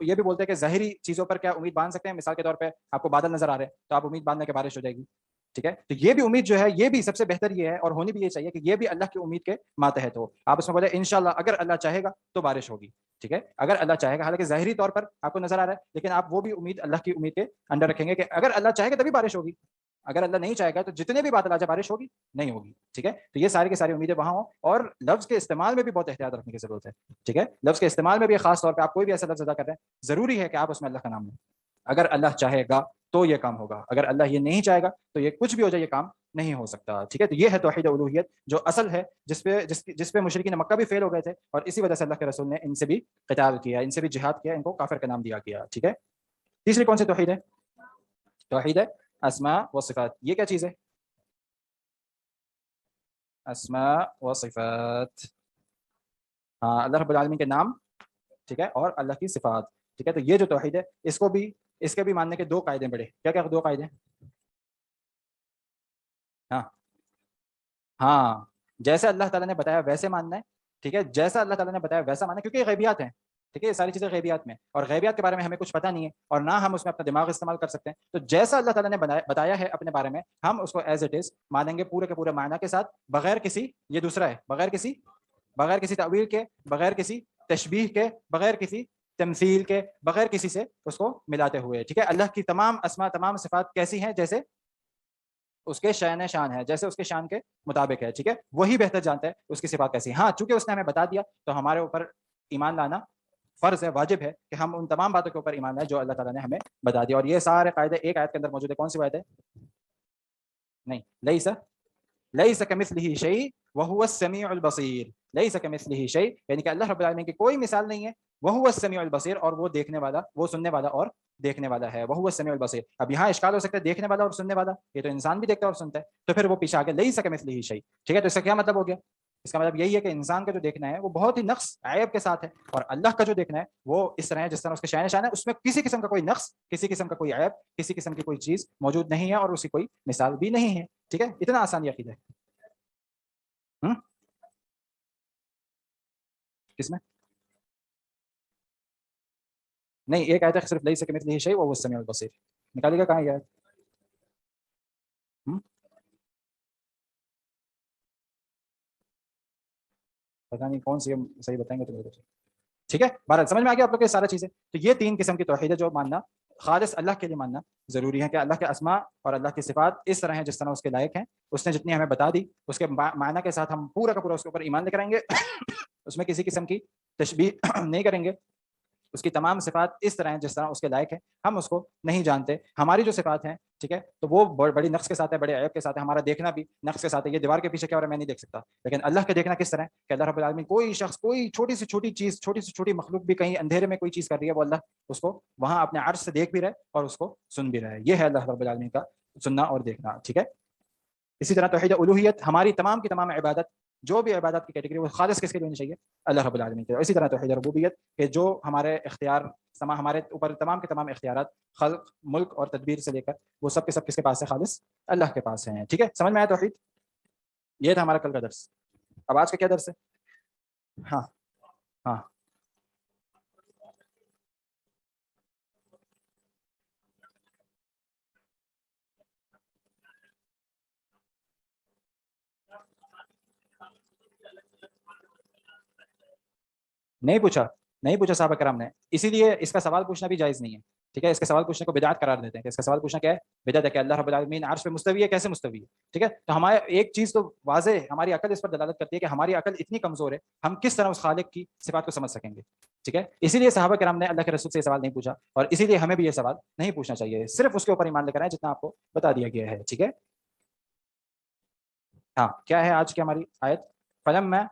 یہ بھی بولتے ہیں کہ ظاہری چیزوں پر کیا امید باندھ سکتے ہیں. مثال کے طور پہ آپ کو بادل نظر آ رہے ہیں تو آپ امید باندھنے کے بارش ہو جائے گی. ٹھیک ہے, تو یہ بھی امید جو ہے یہ بھی سب سے بہتر یہ ہے, اور ہونی بھی یہ چاہیے کہ یہ بھی اللہ کی امید کے ماتحت ہو. آپ اس میں بولے انشاءاللہ اگر اللہ چاہے گا تو بارش ہوگی. ٹھیک ہے, اگر اللہ چاہے گا, حالانکہ ظاہری طور پر آپ کو نظر آ رہا ہے, لیکن آپ وہ بھی امید اللہ کی امید کے انڈر رکھیں گے کہ اگر اللہ چاہے گا تبھی بارش ہوگی, اگر اللہ نہیں چاہے گا تو جتنے بھی بادل آ جائے بارش ہوگی نہیں ہوگی. ٹھیک ہے, تو یہ ساری کی ساری امیدیں وہاں ہوں. اور لفظ کے استعمال میں بھی بہت احتیاط رکھنے کی ضرورت ہے. ٹھیک ہے, لفظ کے استعمال میں بھی خاص طور پہ آپ کوئی بھی ایسا لفظ ادا کر رہے ہیں, ضروری ہے کہ آپ اس میں اللہ کا نام لیں. اگر اللہ چاہے گا تو یہ کام ہوگا, اگر اللہ یہ نہیں چاہے گا تو یہ کچھ بھی ہو جائے یہ کام نہیں ہو سکتا. ٹھیک ہے, تو یہ ہے توحید الوہیت جو اصل ہے, جس پہ مشرکین مکہ بھی فیل ہو گئے تھے, اور اسی وجہ سے اللہ کے رسول نے ان سے بھی قتال کیا, ان سے بھی جہاد کیا, ان کو کافر کا نام دیا گیا. ٹھیک ہے, تیسری کون سی توحید ہے؟ توحید ہے اسماء و صفات. یہ کیا چیز ہے؟ اسماء و صفات, ہاں, اللہ رب العالمین کے نام, ٹھیک ہے, اور اللہ کی صفات. ٹھیک ہے, تو یہ جو توحید ہے اس کے بھی ماننے کے دو قاعدے بڑے. کیا کیا دو قاعدے؟ ہاں, جیسے اللہ تعالیٰ نے بتایا ویسے ماننا ہے. ٹھیک ہے, جیسا اللہ تعالیٰ نے بتایا ویسا ماننا ہے, کیونکہ یہ غیبیات ہیں. ٹھیک ہے, یہ ساری چیزیں غیبیات میں, اور غیبیات کے بارے میں ہمیں کچھ پتہ نہیں ہے, اور نہ ہم اس میں اپنا دماغ استعمال کر سکتے ہیں. تو جیسا اللہ تعالیٰ نے بتایا ہے اپنے بارے میں, ہم اس کو ایز اٹ از مانیں گے, پورے کے پورے معنی کے ساتھ, بغیر کسی, یہ دوسرا ہے, بغیر کسی تعویل کے, بغیر کسی تشبیہ کے, بغیر کسی تمثیل کے, بغیر کسی سے اس کو ملاتے ہوئے. ٹھیک ہے, اللہ کی تمام اسماء, تمام صفات کیسی ہیں؟ جیسے اس کے شان ہے, جیسے اس کے شان کے مطابق ہے. ٹھیک ہے, وہی بہتر جانتا ہے اس کی صفات کیسی. ہاں, چونکہ اس نے ہمیں بتا دیا تو ہمارے اوپر ایمان لانا فرض ہے, واجب ہے کہ ہم ان تمام باتوں کے اوپر ایمان لائیں جو اللہ تعالیٰ نے ہمیں بتا دیا. اور یہ سارے قاعدے ایک آیت کے اندر موجود ہے. کون سی آیت ہے؟ نہیں, لیس کمثلہ شیء وہو السمیع البصیر. لیس کمثلہ شیء یعنی کہ اللہ رب العالمین کی کوئی مثال نہیں ہے. وہو السمیع البصیر, اور وہ دیکھنے والا, وہ سننے والا اور دیکھنے والا ہے. وہو السمیع البصیر. اب یہاں اشکال ہو سکتا ہے دیکھنے والا اور سننے والا, یہ تو انسان بھی دیکھتا ہے اور سنتا ہے, تو پھر وہ پیچھے آ گیا لیس کمثلہ شیء. ٹھیک ہے, تو اس کا کیا مطلب ہو گیا؟ اس کا مطلب یہی ہے کہ انسان کا جو دیکھنا ہے وہ بہت ہی نقص عیب کے ساتھ ہے, اور اللہ کا جو دیکھنا ہے وہ اس طرح ہے جس طرح اس کے شأن شان ہے, اس میں کسی قسم کا کوئی نقص, کسی قسم کا کوئی عیب, کسی قسم کی کوئی چیز موجود نہیں ہے, اور اس کی کوئی مثال بھی نہیں ہے. ٹھیک ہے, اتنا آسان یہ عقیدہ ہے. کس میں نہیں, ایک آیت ہے صرف لیس کمثلہ شیء وہو السمیع البصیر. نکالیے گا کہاں یہ آیت؟ پتہ نہیں کون سی, صحیح بتائیں گے تو میرے. ٹھیک ہے, بہرحال سمجھ میں آ گیا آپ لوگ کو یہ سارا چیزیں. تو یہ 3 قسم کی توحید ہے جو ماننا خالص اللہ کے لیے ماننا ضروری ہے, کہ اللہ کے اسماء اور اللہ کی صفات اس طرح ہیں جس طرح اس کے لائق ہیں. اس نے جتنی ہمیں بتا دی اس کے معنی کے ساتھ ہم پورا کا پورا اس کے اوپر ایمان لے کر آئیں گے. اس میں کسی قسم کی تشبیہ نہیں کریں گے. اس کی تمام صفات اس طرح ہیں جس طرح اس کے لائق ہے. ہم اس کو نہیں جانتے. ہماری جو صفات ہیں, ٹھیک ہے, تو وہ بڑی نقص کے ساتھ ہے, بڑے عیب کے ساتھ ہے. ہمارا دیکھنا بھی نقص کے ساتھ ہے. یہ دیوار کے پیچھے کیا ہو رہا ہے میں نہیں دیکھ سکتا, لیکن اللہ کا دیکھنا کس طرح ہے کہ اللہ رب العالمین کوئی شخص, کوئی چھوٹی سے چھوٹی چیز, چھوٹی سے چھوٹی مخلوق بھی کہیں اندھیرے میں کوئی چیز کر رہی ہے, وہ اللہ اس کو وہاں اپنے عرش سے دیکھ بھی رہے اور اس کو سن بھی رہے. یہ ہے اللہ رب العالمین کا سننا اور دیکھنا. ٹھیک ہے, اسی طرح توحید الوہیت, ہماری تمام کی تمام عبادت, جو بھی عبادت کی کیٹیگری وہ خالص کس کے لیے ہونی چاہیے؟ اللہ رب العالمین کے. اسی طرح توحید ربوبیت, کہ جو ہمارے اختیار ہمارے اوپر تمام کے تمام اختیارات, خلق, ملک اور تدبیر سے لے کر وہ سب کے سب کس کے پاس ہے؟ خالص اللہ کے پاس ہیں. ٹھیک ہے, سمجھ میں آیا توحید؟ یہ تھا ہمارا کل کا درس. اب آج کا کیا درس ہے؟ ہاں ہاں, نہیں پوچھا صحابہ کرام نے, اسی لیے اس کا سوال پوچھنا بھی جائز نہیں ہے. ٹھیک ہے, اس کا سوال پوچھنے کو بدعت قرار دیتے ہیں, کہ اس کا سوال پوچھنا کیا ہے؟ بدعت ہے, کہ اللہ رب العالمین عرش پہ مستوی ہے, کیسے مستوی ہے؟ ٹھیک ہے, تو ہمارے ایک چیز تو واضح ہے, ہماری عقل اس پر دلالت کرتی ہے کہ ہماری عقل اتنی کمزور ہے, ہم کس طرح اس خالق کی صفات کو سمجھ سکیں گے. ٹھیک ہے, اسی لیے صحابہ کرام نے اللہ کے رسول سے یہ سوال نہیں پوچھا, اور اسی لیے ہمیں بھی یہ سوال نہیں پوچھنا چاہیے. صرف اس کے اوپر ایمان لے کر آئیں جتنا آپ کو بتا دیا گیا ہے. ٹھیک ہے, ہاں, کیا ہے آج کی ہماری آیت؟ فلما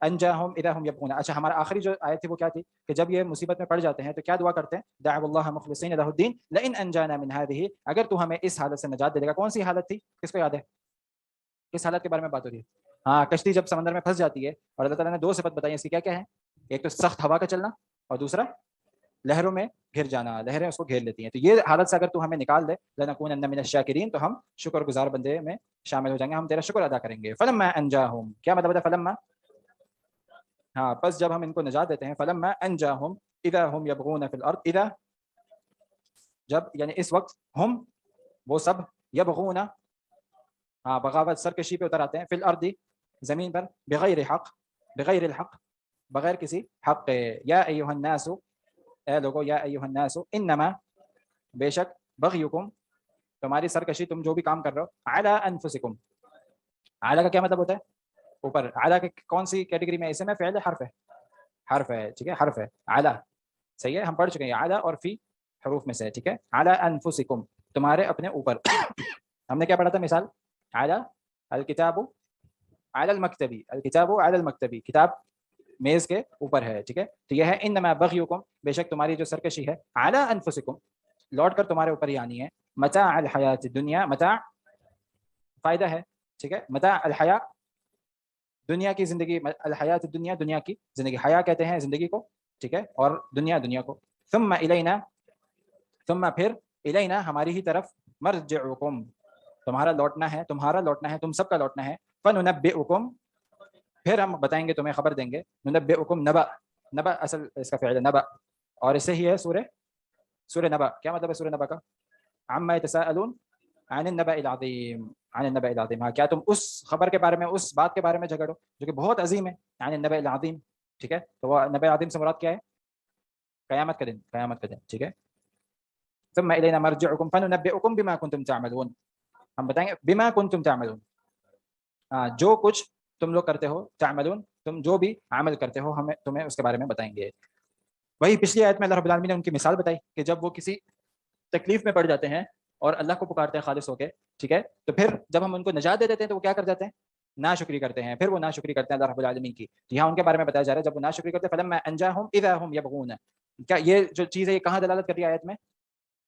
انجاہم اذا ہم یبغون. اچھا, ہمارا آخری جو آیت تھی وہ کیا تھی؟ کہ جب یہ مصیبت میں پڑ جاتے ہیں تو کیا دعا کرتے ہیں؟ دعوا اللہ مخلصین لہ الدین لئن انجانا من هذه, اگر تو ہمیں اس حالت سے نجات دے دے گا. کون سی حالت تھی؟ کس کو یاد ہے کس حالت کے بارے میں بات ہو رہی ہے؟ ہاں, کشتی جب سمندر میں پھنس جاتی ہے, اور اللہ تعالیٰ نے 2 صفت بتائی, اس کی کیا کیا ہے؟ ایک تو سخت ہوا کا چلنا, اور دوسرا لہروں میں گھر جانا, لہریں اس کو گھیر لیتی ہیں. تو یہ حالت سے اگر تو ہمیں نکال دے, لنکونن من الشاکرین, تو ہم شکر گزار بندے میں شامل ہو جائیں گے, ہم تیرا شکر ادا کریں گے. فلما انجاہم, کیا مطلب ہے فلما؟ ہاں, بس جب ہم ان کو نجات دیتے ہیں. فلما انجاہم اذا ہم یبغون فی الارض, اذا جب, یعنی اس وقت, ہم وہ سب, یبغون, ہاں, بغاوت سرکشی پہ اتر آتے ہیں, فی الارض زمین پر, بغیر حق, بغیر الحق, بغیر کسی حق کے. یا ایھا الناس, اے لوگو, یا ایھا الناس, انما, بے شک, بغیکم, تمہاری سرکشی, تم جو بھی کام کر رہے ہو, علی انفسکم. اعلیٰ کا کیا مطلب ہوتا ہے؟ اوپر. اعلیٰ کے کون سی کیٹیگری میں؟ اسے میں فعل حرف ہے, حرف ہے. ٹھیک ہے, حرف ہے اعلیٰ, صحیح ہے, ہم پڑھ چکے ہیں اعلیٰ اور فی حروف میں سے. ٹھیک ہے, اعلیٰ انفسکم, تمہارے اپنے اوپر. ہم نے کیا پڑھا تھا مثال؟ اعلیٰ الکتاب اعلیٰ المکتبی, الکتاب اعلیٰ المکتبی, کتاب میز کے اوپر ہے. ٹھیک ہے, تو یہ ہے انما بغیکم, بے شک تمہاری جو سرکشی ہے, اعلیٰ انفسکم, لوٹ کر تمہارے اوپر ہی آنی ہے. متاع الحیات الدنیا, متاع فائدہ ہے. ٹھیک ہے, متاع الحیاء, دنیا کی زندگی, الحیات الدنیا, دنیا کی زندگی, حیا کہتے ہیں زندگی کو. ٹھیک ہے, اور دنیا, دنیا کو. ثم الینا, ثم پھر, الینا, ہماری ہی طرف, مرجعکم, تمہارا لوٹنا ہے, تمہارا لوٹنا ہے, تم سب کا لوٹنا ہے. فننبئکم, پھر ہم بتائیں گے, تمہیں خبر دیں گے. ننبئکم, نبأ, نبأ اصل اس کا فعل ہے, نبأ, اور اسے ہی ہے سورہ نبأ. کیا مطلب ہے سورہ نبأ کا؟ عما یتساءلون عن النبأ العظیم, عن النبأ العظیم, ہاں, کیا تم اس خبر کے بارے میں, اس بات کے بارے میں جھگڑو جو کہ بہت عظیم ہے, عن النبأ العظیم. ٹھیک ہے, تو وہ نبأ عظیم سے مراد کیا ہے؟ قیامت کا دن, قیامت کا دن. ٹھیک ہے, ثم الینا مرجعکم فننبئکم بما کنتم تعملون, ہم بتائیں گے بما کنتم تعملون, ہاں, جو کچھ تم لوگ کرتے ہو, تعملون, تم جو بھی عمل کرتے ہو, ہمیں تمہیں اس کے بارے میں بتائیں گے. وہی پچھلی آیت میں اللہ رب العالمین نے ان کی مثال بتائی کہ جب وہ کسی تکلیف میں پڑ جاتے ہیں اور اللہ کو پکارتے ہیں خالص ہو کے، ٹھیک ہے، تو پھر جب ہم ان کو نجات دے دیتے ہیں تو وہ کیا کر جاتے ہیں؟ ناشکری کرتے ہیں، پھر وہ ناشکری کرتے ہیں اللہ رب العالمین کی. یہاں ان کے بارے میں بتایا جا رہا ہے جب وہ ناشکری کرتے ہیں فلما انجاہم اذا ہم یبغون. کیا یہ جو چیز ہے یہ کہاں دلالت کر رہی ہے آیت میں؟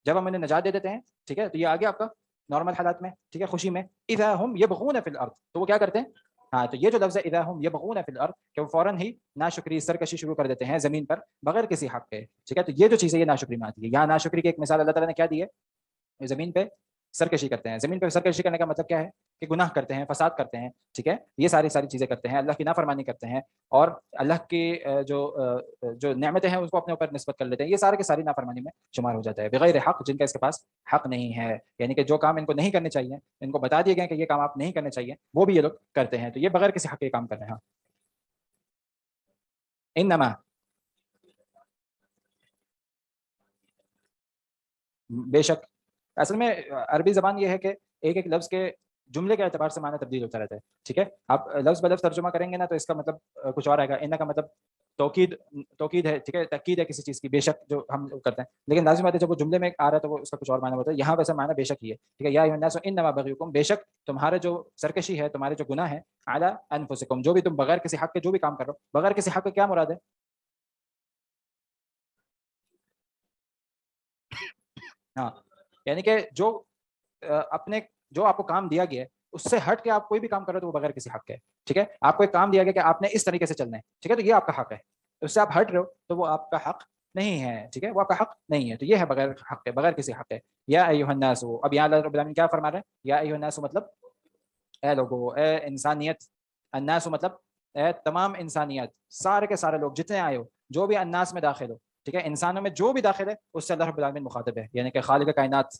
جب ہم انہیں نجات دے دیتے ہیں، ٹھیک ہے، تو یہ آگے آپ کا نارمل حالات میں، ٹھیک ہے، خوشی میں، اذا ہم یبغون فی الارض، تو وہ کیا کرتے ہیں؟ ہاں، تو یہ جو لفظ ہے اذا ہم یبغون فی الارض کہ وہ فوراً ہی ناشکری سرکشی شروع کر دیتے ہیں زمین پر بغیر کسی حق کے، ٹھیک ہے. تو یہ جو چیز ہے یہ ناشکری میں آتی ہے. یہاں ناشکری کی ایک مثال اللہ تعالیٰ نے کیا دی ہے؟ زمین پہ سرکشی کرتے ہیں. زمین پہ سرکشی کرنے کا مطلب کیا ہے؟ کہ گناہ کرتے ہیں، فساد کرتے ہیں، ٹھیک ہے، یہ ساری چیزیں کرتے ہیں، اللہ کی نافرمانی کرتے ہیں اور اللہ کی جو نعمتیں ہیں اس کو اپنے اوپر نسبت کر لیتے ہیں. یہ سارے کے ساری نافرمانی میں شمار ہو جاتا ہے بغیر حق، جن کا اس کے پاس حق نہیں ہے. یعنی کہ جو کام ان کو نہیں کرنے چاہیے، ان کو بتا دیے گئے کہ یہ کام آپ نہیں کرنے چاہیے، وہ بھی یہ لوگ کرتے ہیں. تو یہ بغیر کسی حق کے کام کر رہے ہیں. انما بے شک، اصل میں عربی زبان یہ ہے کہ ایک ایک لفظ کے جملے کے اعتبار سے معنی تبدیل ہوتا رہتا ہے، ٹھیک ہے. آپ لفظ بلفظ ترجمہ کریں گے نا تو اس کا مطلب کچھ اور آئے گا. ان کا مطلب توکید ہے، ٹھیک ہے، تاکید ہے کسی چیز کی، بے شک جو ہم کرتے ہیں. لیکن لازم بات ہے جب وہ جملے میں آ رہا ہے تو وہ اس کا کچھ اور معنی ہوتا ہے. یہاں ویسے معنی بے شک ہی ہے، ٹھیک ہے. یا ایھا الناس انما بغیکم، بے شک تمہارے جو سرکشی ہے، تمہارے جو گناہ ہے، علی انفسکم، جو بھی تم بغیر کسی حق کے جو بھی کام کر رہے ہو. بغیر کسی حق کے کیا مراد ہے؟ ہاں، یعنی کہ جو اپنے جو آپ کو کام دیا گیا ہے اس سے ہٹ کے آپ کوئی بھی کام کر رہے ہو تو وہ بغیر کسی حق کے ہے، ٹھیک ہے. آپ کو ایک کام دیا گیا کہ آپ نے اس طریقے سے چلنا ہے، ٹھیک ہے، تو یہ آپ کا حق ہے. اس سے آپ ہٹ رہے ہو تو وہ آپ کا حق نہیں ہے، ٹھیک ہے، وہ آپ کا حق نہیں ہے. تو یہ ہے بغیر حق ہے، بغیر کسی حق ہے. یا ایھا الناس، اب یہاں اللہ رب العالمین کیا فرما رہے ہیں؟ یا ایھا الناس مطلب اے لوگو، اے انسانیت. الناس مطلب اے تمام انسانیت، سارے کے سارے لوگ جتنے آئے ہو، جو بھی الناس میں داخل ہو، ٹھیک ہے، انسانوں میں جو بھی داخل ہے اس سے اللہ رب العالمین مخاطب ہے. یعنی کہ خالق کائنات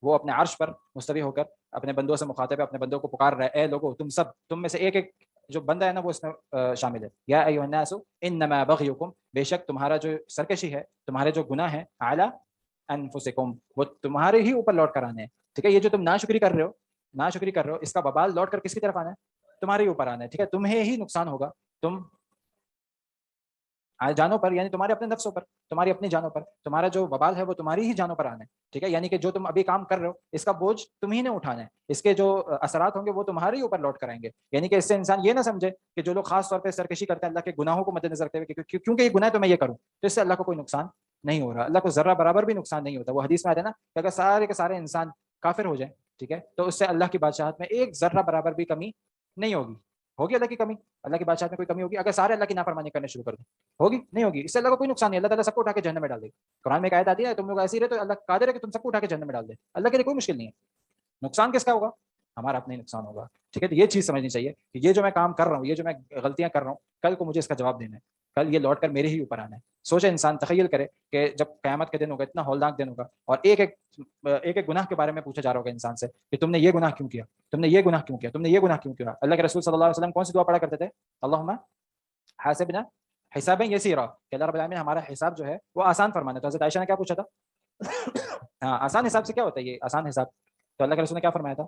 وہ اپنے عرش پر مستوی ہو کر اپنے بندوں سے مخاطب ہے، اپنے بندوں کو پکار رہا ہے. اے لوگو، تم سب، تم میں سے ایک ایک جو بندہ ہے نا وہ اس میں شامل ہے. یا ایھا الناس انما بغیکم، بے شک تمہارا جو سرکشی ہے، تمہارے جو گناہ ہیں، اعلی انفسکم، وہ تمہارے ہی اوپر لوٹ کر آنے ہیں، ٹھیک ہے. یہ جو تم ناشکری کر رہے ہو اس کا وبال لوٹ کر کس کی طرف آنا ہے؟ تمہارے ہی اوپر آنا ہے، ٹھیک ہے. تمہیں ہی نقصان ہوگا، تم جانوں پر، یعنی تمہارے اپنے نفسوں پر، تمہاری اپنی جانوں پر، تمہارا جو وبال ہے وہ تمہاری ہی جانوں پر آنا ہے، ٹھیک ہے. یعنی کہ جو تم ابھی کام کر رہے ہو اس کا بوجھ تم ہی نے اٹھانا ہے، اس کے جو اثرات ہوں گے وہ تمہارے ہی اوپر لوٹ کر آئیں گے. یعنی کہ اس سے انسان یہ نہ سمجھے کہ جو لوگ خاص طور پہ سرکشی کرتے ہیں اللہ کے گناہوں کو مد نظر رکھتے ہوئے کیونکہ یہ گناہ ہے تو میں یہ کروں، تو اس سے اللہ کو کوئی نقصان نہیں ہو رہا. اللہ کو ذرہ برابر بھی نقصان نہیں ہوتا. وہ حدیث میں آتا ہے نا کہ اگر سارے کے سارے انسان کافر ہو جائیں، ٹھیک ہے، تو اس سے اللہ کی بادشاہت میں ایک ذرہ برابر بھی کمی نہیں ہوگی. ہوگی اللہ کی کمی؟ اللہ کی بادشاہت میں کوئی کمی ہوگی اگر سارے اللہ کی نافرمانی کرنے شروع کر دیں؟ ہوگی نہیں ہوگی. اس سے اللہ کو کوئی نقصان نہیں. اللہ تعالیٰ سب کو اٹھا کے جہنم میں ڈال دے. قرآن میں ایک آیت آتی ہے تم لوگ ایسے ہی رہے تو اللہ قادر ہے کہ تم سب کو اٹھا کے جہنم میں ڈال دے. اللہ کے لیے کوئی مشکل نہیں ہے. نقصان کس کا ہوگا؟ ہمارا اپنا ہی نقصان ہوگا، ٹھیک ہے. تو یہ چیز سمجھنی چاہیے کہ یہ جو میں کام کر رہا ہوں، یہ جو میں غلطیاں کر رہا ہوں، کل کو مجھے اس کا جواب دینا ہے، کل یہ لوٹ کر میرے ہی اوپر آنا ہے. سوچے انسان، تخیل کرے کہ جب قیامت کے دن ہوگا، اتنا ہولناک دن ہوگا اور ایک ایک گناہ کے بارے میں پوچھا جا رہا ہوگا انسان سے کہ تم نے یہ گناہ کیوں کیا، تم نے یہ گناہ کیوں کیا، تم نے یہ گناہ کیوں کیا. اللہ کے رسول صلی اللہ علیہ وسلم کون سی دعا پڑھا کرتے تھے؟ اللہم حاسبنا حسابا یسیرا، کہ اللہ رب العالمین ہمارا حساب جو ہے وہ آسان فرمانا. تو حضرت عائشہ نے کیا پوچھا تھا؟ ہاں، آسان حساب سے کیا ہوتا ہے یہ آسان حساب؟ تو اللہ کے رسول نے کیا فرمایا تھا؟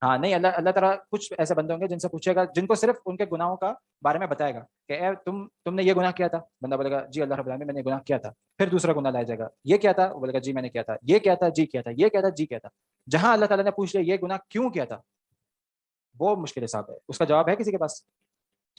ہاں نہیں، اللہ تعالیٰ کچھ ایسے بندے ہوں گے جن سے پوچھے گا، جن کو صرف ان کے گناہوں کا بارے میں بتائے گا کہ اے تم نے یہ گناہ کیا تھا. بندہ بولے گا جی اللہ رب العالمین میں نے گناہ کیا تھا. پھر دوسرا گناہ لایا جائے گا، یہ کیا تھا؟ وہ بولے گا جی میں نے کیا تھا. یہ کیا تھا؟ جی کیا تھا. یہ کیا تھا؟ جی کیا تھا. جہاں اللہ تعالیٰ نے پوچھ لیا یہ گناہ کیوں کیا تھا، وہ مشکل حساب ہے. اس کا جواب ہے کسی کے پاس؟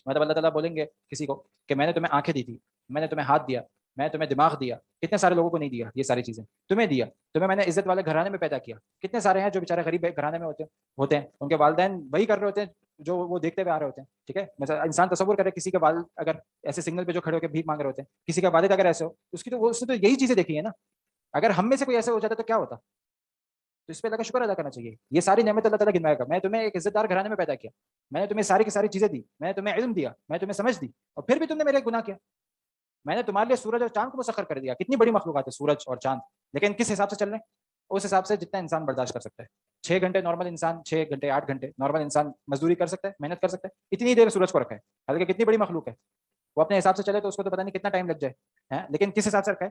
مطلب اللہ تعالیٰ بولیں گے کسی کو کہ میں نے تمہیں آنکھیں دی تھی، میں نے تمہیں ہاتھ دیا، میں نے تمہیں دماغ دیا. کتنے سارے لوگوں کو نہیں دیا یہ ساری چیزیں؟ تمہیں دیا. تمہیں میں نے عزت والے گھرانے میں پیدا کیا. کتنے سارے ہیں جو بیچارے غریب گھرانے میں ہوتے ہیں، ان کے والدین وہی کر رہے ہوتے ہیں جو وہ دیکھتے ہوئے آ رہے ہوتے ہیں، ٹھیک ہے. مثلا انسان تصور کرے کسی کے والد اگر ایسے سگنل پہ جو کھڑے ہو کے بھیک مانگ رہے ہوتے ہیں، کسی کا والد اگر ایسے ہو اس نے تو یہی چیزیں دیکھی ہے نا. اگر ہم میں سے کوئی ایسے ہو جاتا تو کیا ہوتا؟ تو اس پہ اللہ کا شکر ادا کرنا چاہیے. یہ ساری نعمت اللہ تعالیٰ گنوائے گا. میں تمہیں ایک عزت دار گھرانے میں پیدا کیا، میں نے تمہیں ساری کی ساری چیزیں دی، میں نے تمہیں علم دیا، میں نے تمہیں سمجھ دی، اور پھر بھی تم نے میرے گناہ کیا. میں نے تمہارے لیے سورج اور چاند کو مسخر کر دیا. کتنی بڑی مخلوقات ہے سورج اور چاند، لیکن کس حساب سے چل رہے ہیں؟ اس حساب سے جتنا انسان برداشت کر سکتا ہے. 6 گھنٹے نارمل انسان، 6 گھنٹے 8 گھنٹے نارمل انسان مزدوری کر سکتا ہے، محنت کر سکتا ہے. اتنی دیر سورج کو رکھا ہے، حالانکہ کتنی بڑی مخلوق ہے. وہ اپنے حساب سے چلے تو اس کو تو پتہ نہیں کتنا ٹائم لگ جائے، لیکن کس حساب سے رکھا ہے؟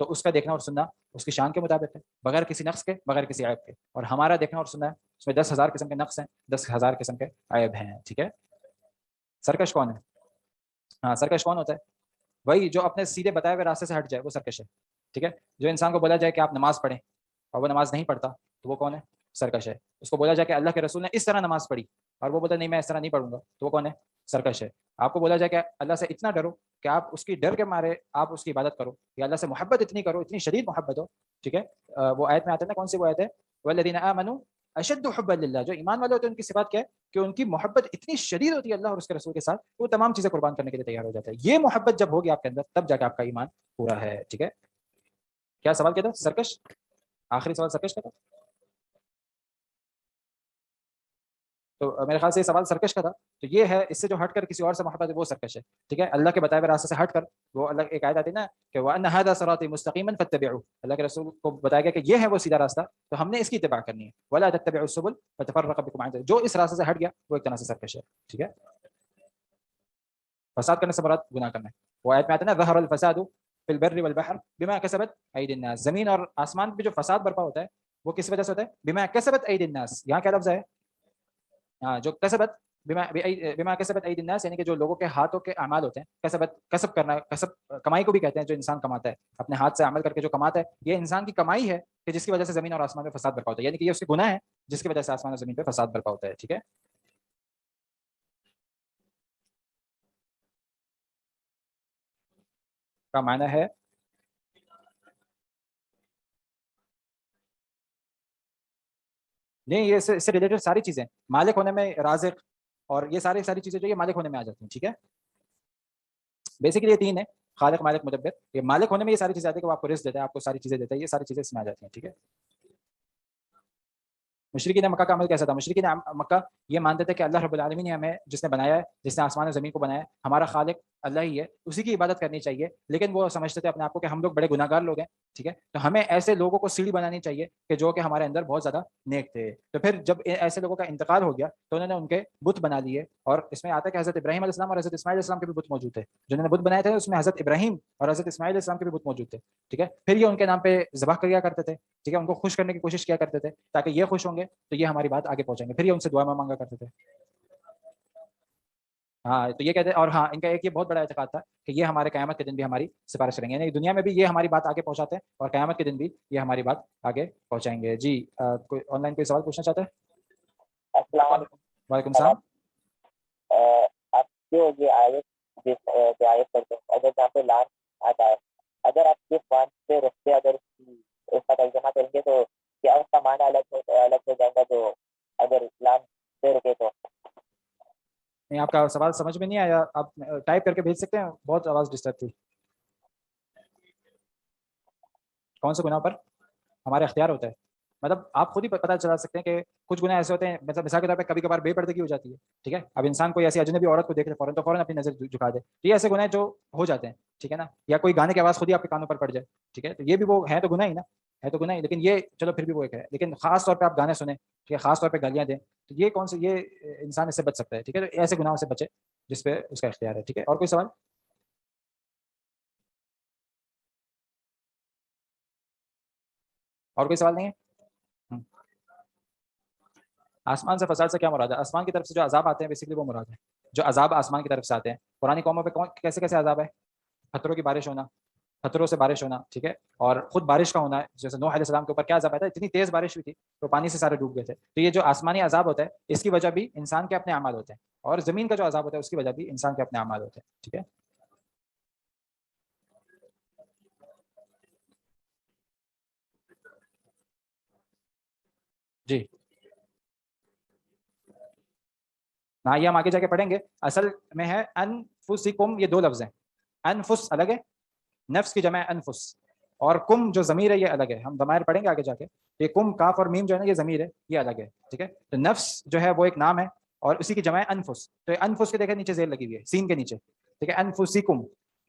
تو اس کا دیکھنا اور سننا اس کی شان کے مطابق ہے، بغیر کسی نقص کے، بغیر کسی عیب کے. اور ہمارا دیکھنا اور سننا ہے اس میں 10,000 قسم کے نقص ہیں، 10,000 قسم کے عیب ہیں. ٹھیک ہے. سرکش کون ہے؟ ہاں سرکش کون ہوتا ہے؟ وہی جو اپنے سیدھے بتائے ہوئے راستے سے ہٹ جائے وہ سرکش ہے. ٹھیک ہے. جو انسان کو بولا جائے کہ آپ نماز پڑھیں اور وہ نماز نہیں پڑھتا تو وہ کون ہے؟ سرکش ہے. اس کو بولا جائے کہ اللہ کے رسول نے اس طرح نماز پڑھی اور وہ بولتا نہیں میں اس طرح نہیں پڑھوں گا تو وہ کون ہے؟ سرکش ہے. آپ کو بولا جائے کہ اللہ سے اتنا ڈرو کہ آپ اس کی ڈر کے مارے آپ اس کی عبادت کرو، یا اللہ سے محبت اتنی کرو، اتنی شدید محبت ہو. ٹھیک ہے. وہ آیت میں آتا ہے نا، کون سی وہ آیت ہے؟ والذین آمنوا اشد حبا للہ. جو ایمان والے ہوتے ہیں ان کی صفات کیا ہے کہ ان کی محبت اتنی شدید ہوتی ہے اللہ اور اس کے رسول کے ساتھ، وہ تمام چیزیں قربان کرنے کے لیے تیار ہو جاتا ہے. یہ محبت جب ہوگی آپ کے اندر تب جا کے آپ کا ایمان پورا ہے. ٹھیک ہے. کیا سوال کیا تھا؟ سرکش. آخری سوال سرکش کا تھا. تو میرے خیال سے یہ سوال سرکش کا تھا. تو یہ ہے اس سے جو ہٹ کر کسی اور سے محبت ہے وہ سرکش ہے. ٹھیک ہے. اللہ کے بتائے ہوئے راستے سے ہٹ کر وہ اللہ ایک آیت آتی ہے نا کہ وَأَنَّ هَذَا صِرَاطِي مُسْتَقِيمًا فَاتَّبِعُوهُ. اللہ کے رسول کو بتایا گیا کہ یہ ہے وہ سیدھا راستہ تو ہم نے اس کی اتباع کرنی ہے. وَلَا تَتَّبِعُوا السُّبُلَ فَتَفَرَّقَ بِكُمْ عَنْ سَبِيلِهِ. جو اس راستے سے ہٹ گیا وہ ایک طرح سے سرکش ہے. ٹھیک ہے. فساد کرنے سے مراد گناہ کرنا ہے. وہ آیت میں آتا ہے نا ظَهَرَ الْفَسَادُ فِي الْبَرِّ وَالْبَحْرِ بِمَا كَسَبَتْ أَيْدِي النَّاسِ. زمین اور آسمان پہ جو فساد برپا ہوتا ہے وہ کس وجہ سے ہوتا ہے؟ بِمَا كَسَبَتْ أَيْدِي النَّاسِ. یہاں کیا لفظ ہے؟ ہاں جو کسبت بما کسبت ایدی الناس یعنی کہ جو لوگوں کے ہاتھوں کے اعمال ہوتے ہیں. کسبت کسب کرنا، کسب کمائی کو بھی کہتے ہیں جو انسان کماتا ہے اپنے ہاتھ سے عمل کر کے جو کماتا ہے یہ انسان کی کمائی ہے کہ جس کی وجہ سے زمین اور آسمان میں فساد برپا ہوتا ہے. یعنی کہ یہ اس کے گناہ ہے جس کی وجہ سے آسمان اور زمین پہ فساد برپا ہوتا ہے. ٹھیک ہے. کا معنی ہے نہیں، یہ اس سے ریلیٹڈ ساری چیزیں مالک ہونے میں، رازق اور یہ ساری چیزیں جو یہ مالک ہونے میں آ جاتی ہیں. ٹھیک ہے. بیسیکلی یہ تین ہے، خالق مالک مدبر. یہ مالک ہونے میں یہ ساری چیزیں آتی ہیں کہ وہ آپ کو رزق دیتا ہے، آپ کو ساری چیزیں دیتا ہے، یہ ساری چیزیں اس میں آ جاتی ہیں. ٹھیک ہے. مشرکین مکہ کا عمل کیسا تھا؟ مشرکین مکہ یہ مانتے تھے کہ اللہ رب العالمین نے ہمیں جس نے بنایا ہے، جس نے آسمان و زمین کو بنایا ہے، ہمارا خالق اللہ ہی ہے، اسی کی عبادت کرنی چاہیے. لیکن وہ سمجھتے تھے اپنے آپ کو کہ ہم لوگ بڑے گناہ گار لوگ ہیں. ٹھیک ہے. تو ہمیں ایسے لوگوں کو سیڑھی بنانی چاہیے کہ جو کہ ہمارے اندر بہت زیادہ نیک تھے. تو پھر جب ایسے لوگوں کا انتقال ہو گیا تو انہوں نے ان کے بت بنا لیے. اور اس میں آتا ہے کہ حضرت ابراہیم علیہ السلام اور حضرت اسماعیل علیہ السلام کے بھی بت موجود تھے. جنہوں نے بت بنائے تھے اس میں حضرت ابراہیم اور حضرت اسماعیل علیہ السلام کے بھی بت موجود تھے. ٹھیک ہے. پھر یہ ان کے نام پہ ذبح کیا کرتے تھے. ٹھیک ہے. ان کو خوش کرنے کی کوشش کیا کرتے تھے تاکہ یہ خوش ہوں گے تو یہ ہماری بات آگے پہنچیں گے. پھر یہ ان سے دعا مانگا کرتے تھے. ہاں تو یہ کہتے ہیں. اور ہاں ان کا ایک یہ بہت بڑا اعتقاد تھا کہ یہ ہمارے قیامت کے دن بھی ہماری سفارش کریں گے، یعنی دنیا میں بھی یہ ہماری بات آگے پہنچاتے ہیں اور قیامت کے دن بھی یہ ہماری بات آگے پہنچائیں گے. جی کوئی آن لائن کوئی سوال پوچھنا چاہتا ہے؟ السلام علیکم. وعلیکم السلام. آپ جو یہ آیت کرتے ہیں اگر جہاں پہ لام آتا ہے، اگر آپ صرف وان سے رکھتے اگر اس کا ترجمہ کریں گے تو کیا اس کا معنی الگ ہو جائے گا جو اگر لام سے رکھے تو؟ نہیں آپ کا سوال سمجھ میں نہیں آیا، آپ ٹائپ کر کے بھیج سکتے ہیں. بہت آواز ڈسٹرب تھی. کون سے گناہ پر ہمارا اختیار ہوتا ہے؟ مطلب آپ خود ہی پتہ چلا سکتے ہیں کہ کچھ گناہ ایسے ہوتے ہیں، مطلب مثال کے طور پہ کبھی کبھار بے پردگی ہو جاتی ہے. ٹھیک ہے. اب انسان کوئی ایسی اجنبی عورت کو دیکھ لے فوراً اپنی نظر جھکا دے، یہ ایسے گناہ جو ہو جاتے ہیں. ٹھیک ہے نا. یا کوئی گانے کی آواز خود ہی آپ کے کانوں پر پڑ جائے. ٹھیک ہے. تو یہ بھی وہ ہے تو گناہ ہی نا، ہے تو گناہ ہی. لیکن یہ چلو پھر بھی وہ ایک ہے. لیکن خاص طور پہ آپ گانے سنیں، ٹھیک ہے، خاص طور پہ گالیاں دیں تو یہ کون سے، یہ انسان اس سے بچ سکتا ہے. ٹھیک ہے. تو ایسے گناہوں سے بچے جس پہ اس کا اختیار ہے. ٹھیک ہے. اور کوئی سوال؟ اور کوئی سوال نہیں ہے؟ آسمان سے فساد سے کیا مراد ہے؟ آسمان کی طرف سے جو عذاب آتے ہیں بیسیکلی وہ مراد ہے. جو عذاب آسمان کی طرف سے آتے ہیں پرانی قوموں پہ کیسے کیسے عذاب ہے؟ پتھروں کی بارش ہونا، پتھروں سے بارش ہونا. ٹھیک ہے. اور خود بارش کا ہونا ہے. جیسے نوح علیہ السلام کے اوپر کیا عذاب آیا تھا؟ اتنی تیز بارش ہوئی تھی تو پانی سے سارے ڈوب گئے تھے. تو یہ جو آسمانی عذاب ہوتا ہے اس کی وجہ بھی انسان کے اپنے اعمال ہوتے ہیں، اور زمین کا جو عذاب ہوتا ہے اس کی وجہ بھی انسان کے اپنے اعمال ہوتے ہیں. ٹھیک ہے. جی ہاں یہ ہم آگے جا کے پڑھیں گے. اصل میں ہے انفسکم، یہ دو لفظ ہیں. انفس الگ ہے، نفس کی جمع ہے انفس، اور کم جو ضمیر ہے یہ الگ ہے. ہم ضمائر پڑھیں گے آگے جا کے. یہ کم کاف اور میم جو ہے نا یہ ضمیر ہے، یہ الگ ہے. ٹھیک ہے. تو نفس جو ہے وہ ایک نام ہے اور اسی کی جمع ہے انفس. تو انفس کے دیکھیں نیچے زیر لگی ہوئی ہے سین کے نیچے. ٹھیک ہے. انفسکم.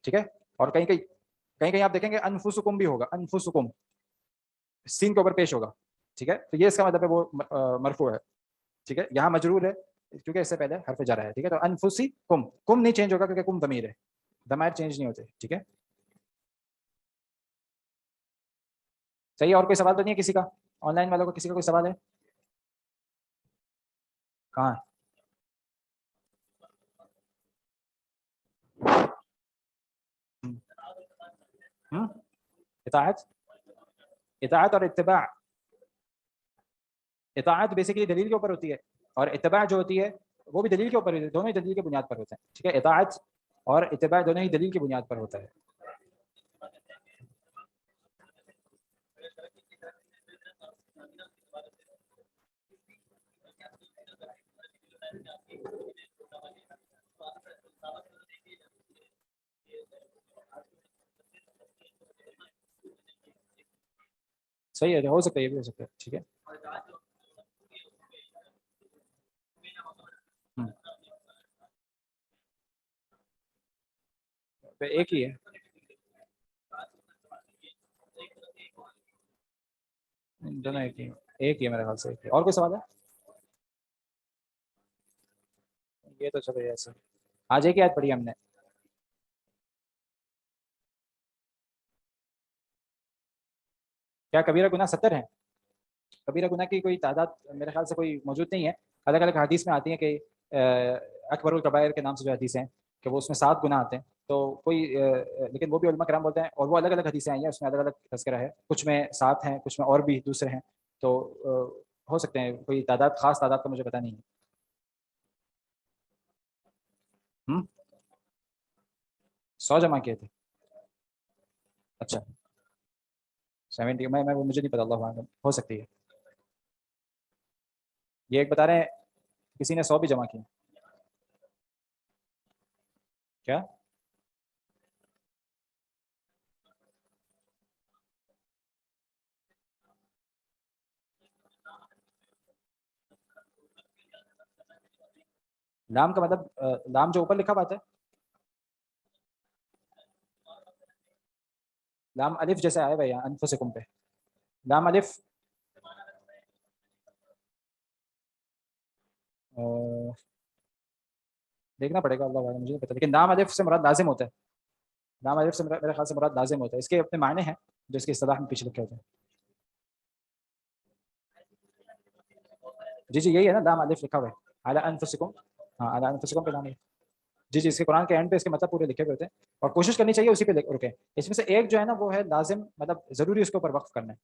ٹھیک ہے. اور کہیں آپ دیکھیں گے انفسکم بھی ہوگا، انفسکم سین کے اوپر پیش ہوگا. ٹھیک ہے. تو یہ اس کا مطلب ہے وہ مرفوع ہے. ٹھیک ہے. یہاں مجرور ہے کیونکہ اس سے پہلے حرف جر ہے. ٹھیک ہے. تو انفسی کم نہیں چینج ہوگا کیونکہ کم ضمیر ہے، ضمائر چینج نہیں ہوتے. ٹھیک ہے. صحیح ہے. اور کوئی سوال تو نہیں ہے کسی کا؟ آن لائن والوں کو کسی کا کوئی سوال ہے؟ کہاں ہے؟ اطاعت، اطاعت اور اتباع. اطاعت بیسیکلی دلیل کے اوپر ہوتی ہے، اور اتباع جو ہوتی ہے وہ بھی دلیل کے اوپر ہوتی ہے. دونوں ہی دلیل کی بنیاد پر ہوتے ہیں. ٹھیک ہے، اطاعت اور اتباع دونوں ہی دلیل کی بنیاد پر ہوتا ہے. صحیح ہے، ہو سکتا ہے، یہ بھی ہو سکتا ہے. ٹھیک ہے. ایک ہی ہے. دونوں ایک ہی، ایک ہی ہے میرے خیال سے. اور کوئی سوال ہے؟ یہ تو چلو ایسے آج ایک ہی آیت پڑھی ہم نے. کیا کبیرہ گناہ 70 ہیں؟ کبیرہ گناہ کی کوئی تعداد میرے خیال سے کوئی موجود نہیں ہے. الگ الگ حدیث میں آتی ہیں کہ اکبر الکبائر کے نام سے جو حدیث ہیں کہ وہ اس میں 7 گناہ آتے ہیں. تو کوئی لیکن وہ بھی علماء کرام بولتے ہیں، اور وہ الگ الگ حدیثیں آئی ہیں، اس میں الگ الگ تذکرہ ہے. کچھ میں 7 ہیں، کچھ میں اور بھی دوسرے ہیں. تو ہو سکتے ہیں، کوئی تعداد خاص تعداد کا مجھے پتہ نہیں ہے. 100 جمع کیے تھے. اچھا 70 میں مجھے نہیں پتا، اللہ اعلم، ہو سکتی ہے. یہ ایک بتا رہے ہیں کسی نے 100 بھی جمع کیے. کیا لام کا مطلب؟ لام جو اوپر لکھا بات ہے، لام الف جیسے آئے بھائی انفسکم پہ. لام الف دیکھنا پڑے گا، اللہ اعلم، مجھے نہیں پتا. لیکن لام الف سے مراد لازم ہوتا ہے. لام الف سے میرے خیال سے مراد لازم ہوتا ہے. اس کے اپنے معنی ہیں جو اس کی اصطلاح میں پیچھے لکھے ہوتے ہیں. جی جی یہی ہے نا، لام الف لکھا ہوا ہے علی انفسکم. ہاں علی انفسکم پہ لام ہے. جی جی اس کے قرآن کے اینڈ پہ اس کے مطلب پورے لکھے ہوئے ہوتے ہیں، اور کوشش کرنی چاہیے اسی پہ رکیں. اس میں سے ایک جو ہے نا وہ ہے لازم، مطلب ضروری اس کے اوپر وقف کرنا ہے.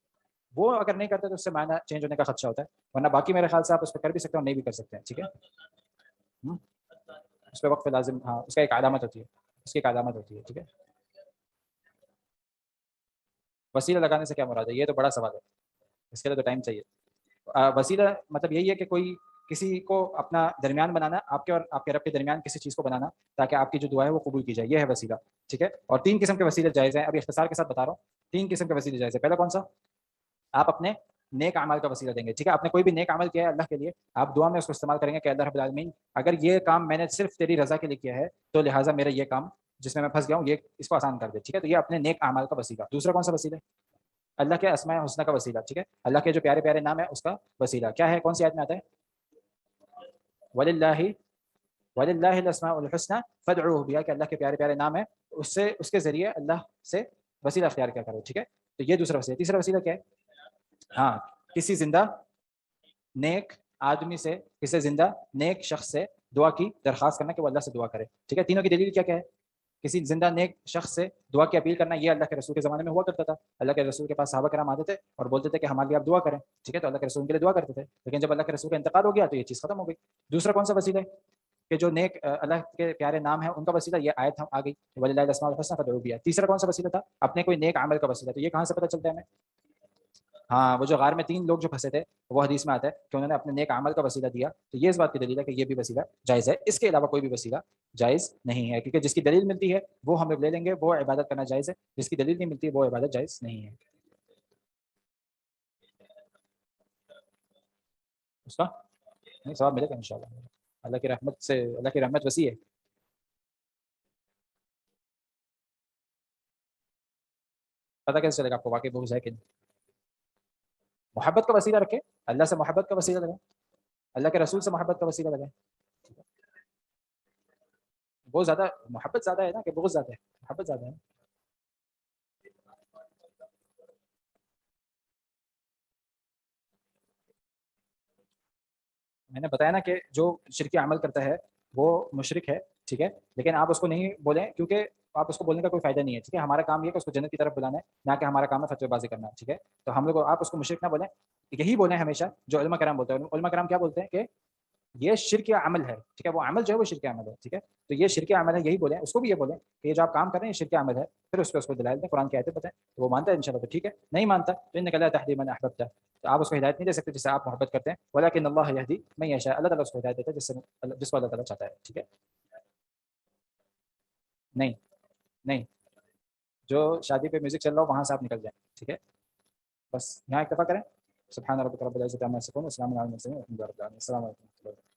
وہ اگر نہیں کرتے تو اس سے معنی چینج ہونے کا خدشہ ہوتا ہے. ورنہ باقی میرے خیال سے آپ اس پہ کر بھی سکتے ہیں اور نہیں بھی کر سکتے ہیں. ٹھیک ہے، اس پہ وقف لازم، ہاں اس کا ایک علامت ہوتی ہے، اس کی ایک علامت ہوتی ہے. ٹھیک ہے. وسیلہ لگانے سے کیا مراد ہے؟ یہ تو بڑا سوال ہے، اس کے لیے تو ٹائم چاہیے. وسیلہ مطلب یہی ہے کہ کوئی کسی کو اپنا درمیان بنانا، آپ کے اور آپ کے رب کے درمیان کسی چیز کو بنانا تاکہ آپ کی جو دعا ہے وہ قبول کی جائے. یہ ہے وسیلہ. ٹھیک ہے. اور 3 قسم کے وسیلے جائز ہیں. ابھی اختصار کے ساتھ بتا رہا ہوں. 3 قسم کے وسیلے جائز ہیں. پہلا کون سا؟ آپ اپنے نیک اعمال کا وسیلہ دیں گے. ٹھیک ہے. آپ نے کوئی بھی نیک عمل کیا ہے اللہ کے لیے، آپ دعا میں اس کو استعمال کریں گے کہ اللہ رب العالمین اگر یہ کام میں نے صرف تیری رضا کے لیے کیا ہے تو لہٰذا میرا یہ کام جس میں پھنس گیا ہوں یہ اس کو آسان کر دے. ٹھیک ہے. تو یہ اپنے نیک اعمال کا وسیلہ. دوسرا کون سا وسیلہ؟ اللہ کے اسماء حسنہ کا وسیلہ. ٹھیک ہے. اللہ کے جو پیارے پیارے نام ہے اس کا وسیلہ کیا ہے؟ کون سی آیت میں آتا ہے؟ وَلِلَّهِ الْأَسْمَاءُ الْحُسْنَى فَادْعُوهُ بِهَا، کہ اللہ کے پیارے پیارے نام ہے، اس کے ذریعے اللہ سے وسیلہ اختیار کیا کرو. ٹھیک ہے. تو یہ دوسرا وسیلہ. تیسرا وسیلہ کیا ہے؟ ہاں کسی زندہ نیک آدمی سے، کسی زندہ نیک شخص سے دعا کی درخواست کرنا کہ وہ اللہ سے دعا کرے. ٹھیک ہے. تینوں کی دلیل کیا ہے؟ کسی زندہ نیک شخص سے دعا کی اپیل کرنا، یہ اللہ کے رسول کے زمانے میں ہوا کرتا تھا. اللہ کے رسول کے پاس صحابہ کرام آتے تھے اور بولتے تھے کہ ہمارے لیے آپ دعا کریں. ٹھیک ہے. تو اللہ کے رسول کے لیے دعا کرتے تھے. لیکن جب اللہ کے رسول کا انتقال ہو گیا تو یہ چیز ختم ہو گئی. دوسرا کون سا وسیلہ ہے؟ کہ جو نیک اللہ کے پیارے نام ہیں ان کا وسیلہ، یہ آیت ہم آ گئی وَلِلَّهِ الْأَسْمَاءُ الْحُسْنَى فَادْعُوهُ بِهَا. تیسرا کون سا وسیلہ تھا؟ اپنے کوئی نیک عمل کا وسیلہ. تو یہ کہاں سے پتہ چلتا ہے ہمیں؟ ہاں وہ جو غار میں 3 لوگ جو پھنسے تھے وہ حدیث میں آتا ہے کہ انہوں نے اپنے نیک عمل کا وسیلہ دیا. تو یہ اس بات کی دلیل ہے کہ یہ بھی وسیلہ جائز ہے. اس کے علاوہ کوئی بھی وسیلہ جائز نہیں ہے، کیونکہ جس کی دلیل ملتی ہے وہ ہم لوگ لے لیں گے، وہ عبادت کرنا جائز ہے. جس کی دلیل نہیں ملتی وہ عبادت جائز نہیں ہے. اس کا نہیں ثواب ملے گا انشاءاللہ. اللہ کی رحمت سے، اللہ کی رحمت وسیع ہے. پتہ کیسے چلے گا آپ کو واقعی بغض ہے کہ نہیں؟ محبت کا وسیلہ رکھے، اللہ سے محبت کا وسیلہ لگائیں، اللہ کے رسول سے محبت کا وسیلہ لگائیں. بہت زیادہ محبت زیادہ ہے نا کہ بغض زیادہ ہے؟ محبت زیادہ ہے. میں نے بتایا نا کہ جو شرک عمل کرتا ہے وہ مشرک ہے، ٹھیک ہے، لیکن آپ اس کو نہیں بولیں کیونکہ آپ اس کو بولنے کا کوئی فائدہ نہیں ہے، ٹھیک ہے، ہمارا کام یہ ہے کہ اس کو جنت کی طرف بلانا ہے، نہ کہ ہمارا کام ہے فتوی بازی کرنا، ٹھیک ہے، تو ہم لوگ آپ اس کو مشرک نہ بولیں، یہی بولیں ہمیشہ جو علماء کرام بولتے ہیں. علماء کرام کیا بولتے ہیں کہ یہ شرک عمل ہے، ٹھیک ہے، وہ عمل جو ہے وہ شرک عمل ہے، ٹھیک ہے، تو یہ شرک عمل ہے، یہی بولیں، اس کو بھی یہ بولیں کہ یہ جو آپ کام کر رہے ہیں یہ شرک عمل ہے، پھر اس پہ اس کو دلائل دیں، قرآن کی آیتیں بتائیں، تو وہ مانتا ہے انشاءاللہ تو ٹھیک ہے، نہیں مانتا تو انک لا تہدی من احببت، تو آپ اس کو ہدایت نہیں دے سکتے جس سے آپ محبت کرتے ہیں، ولکن اللہ یہدی من یشاء، اللہ تعالیٰ اس کو ہدایت دیتا ہے جس کو اللہ تعالیٰ چاہتا ہے، ٹھیک ہے. نہیں نہیں، جو شادی پہ میوزک چل رہا ہو وہاں سے آپ نکل جائیں، ٹھیک ہے، بس یہاں اکتفا کریں. سبحان ربک رب العزۃ عما یصفون وسلام علی المرسلین والحمد للہ رب العالمین. السلام علیکم.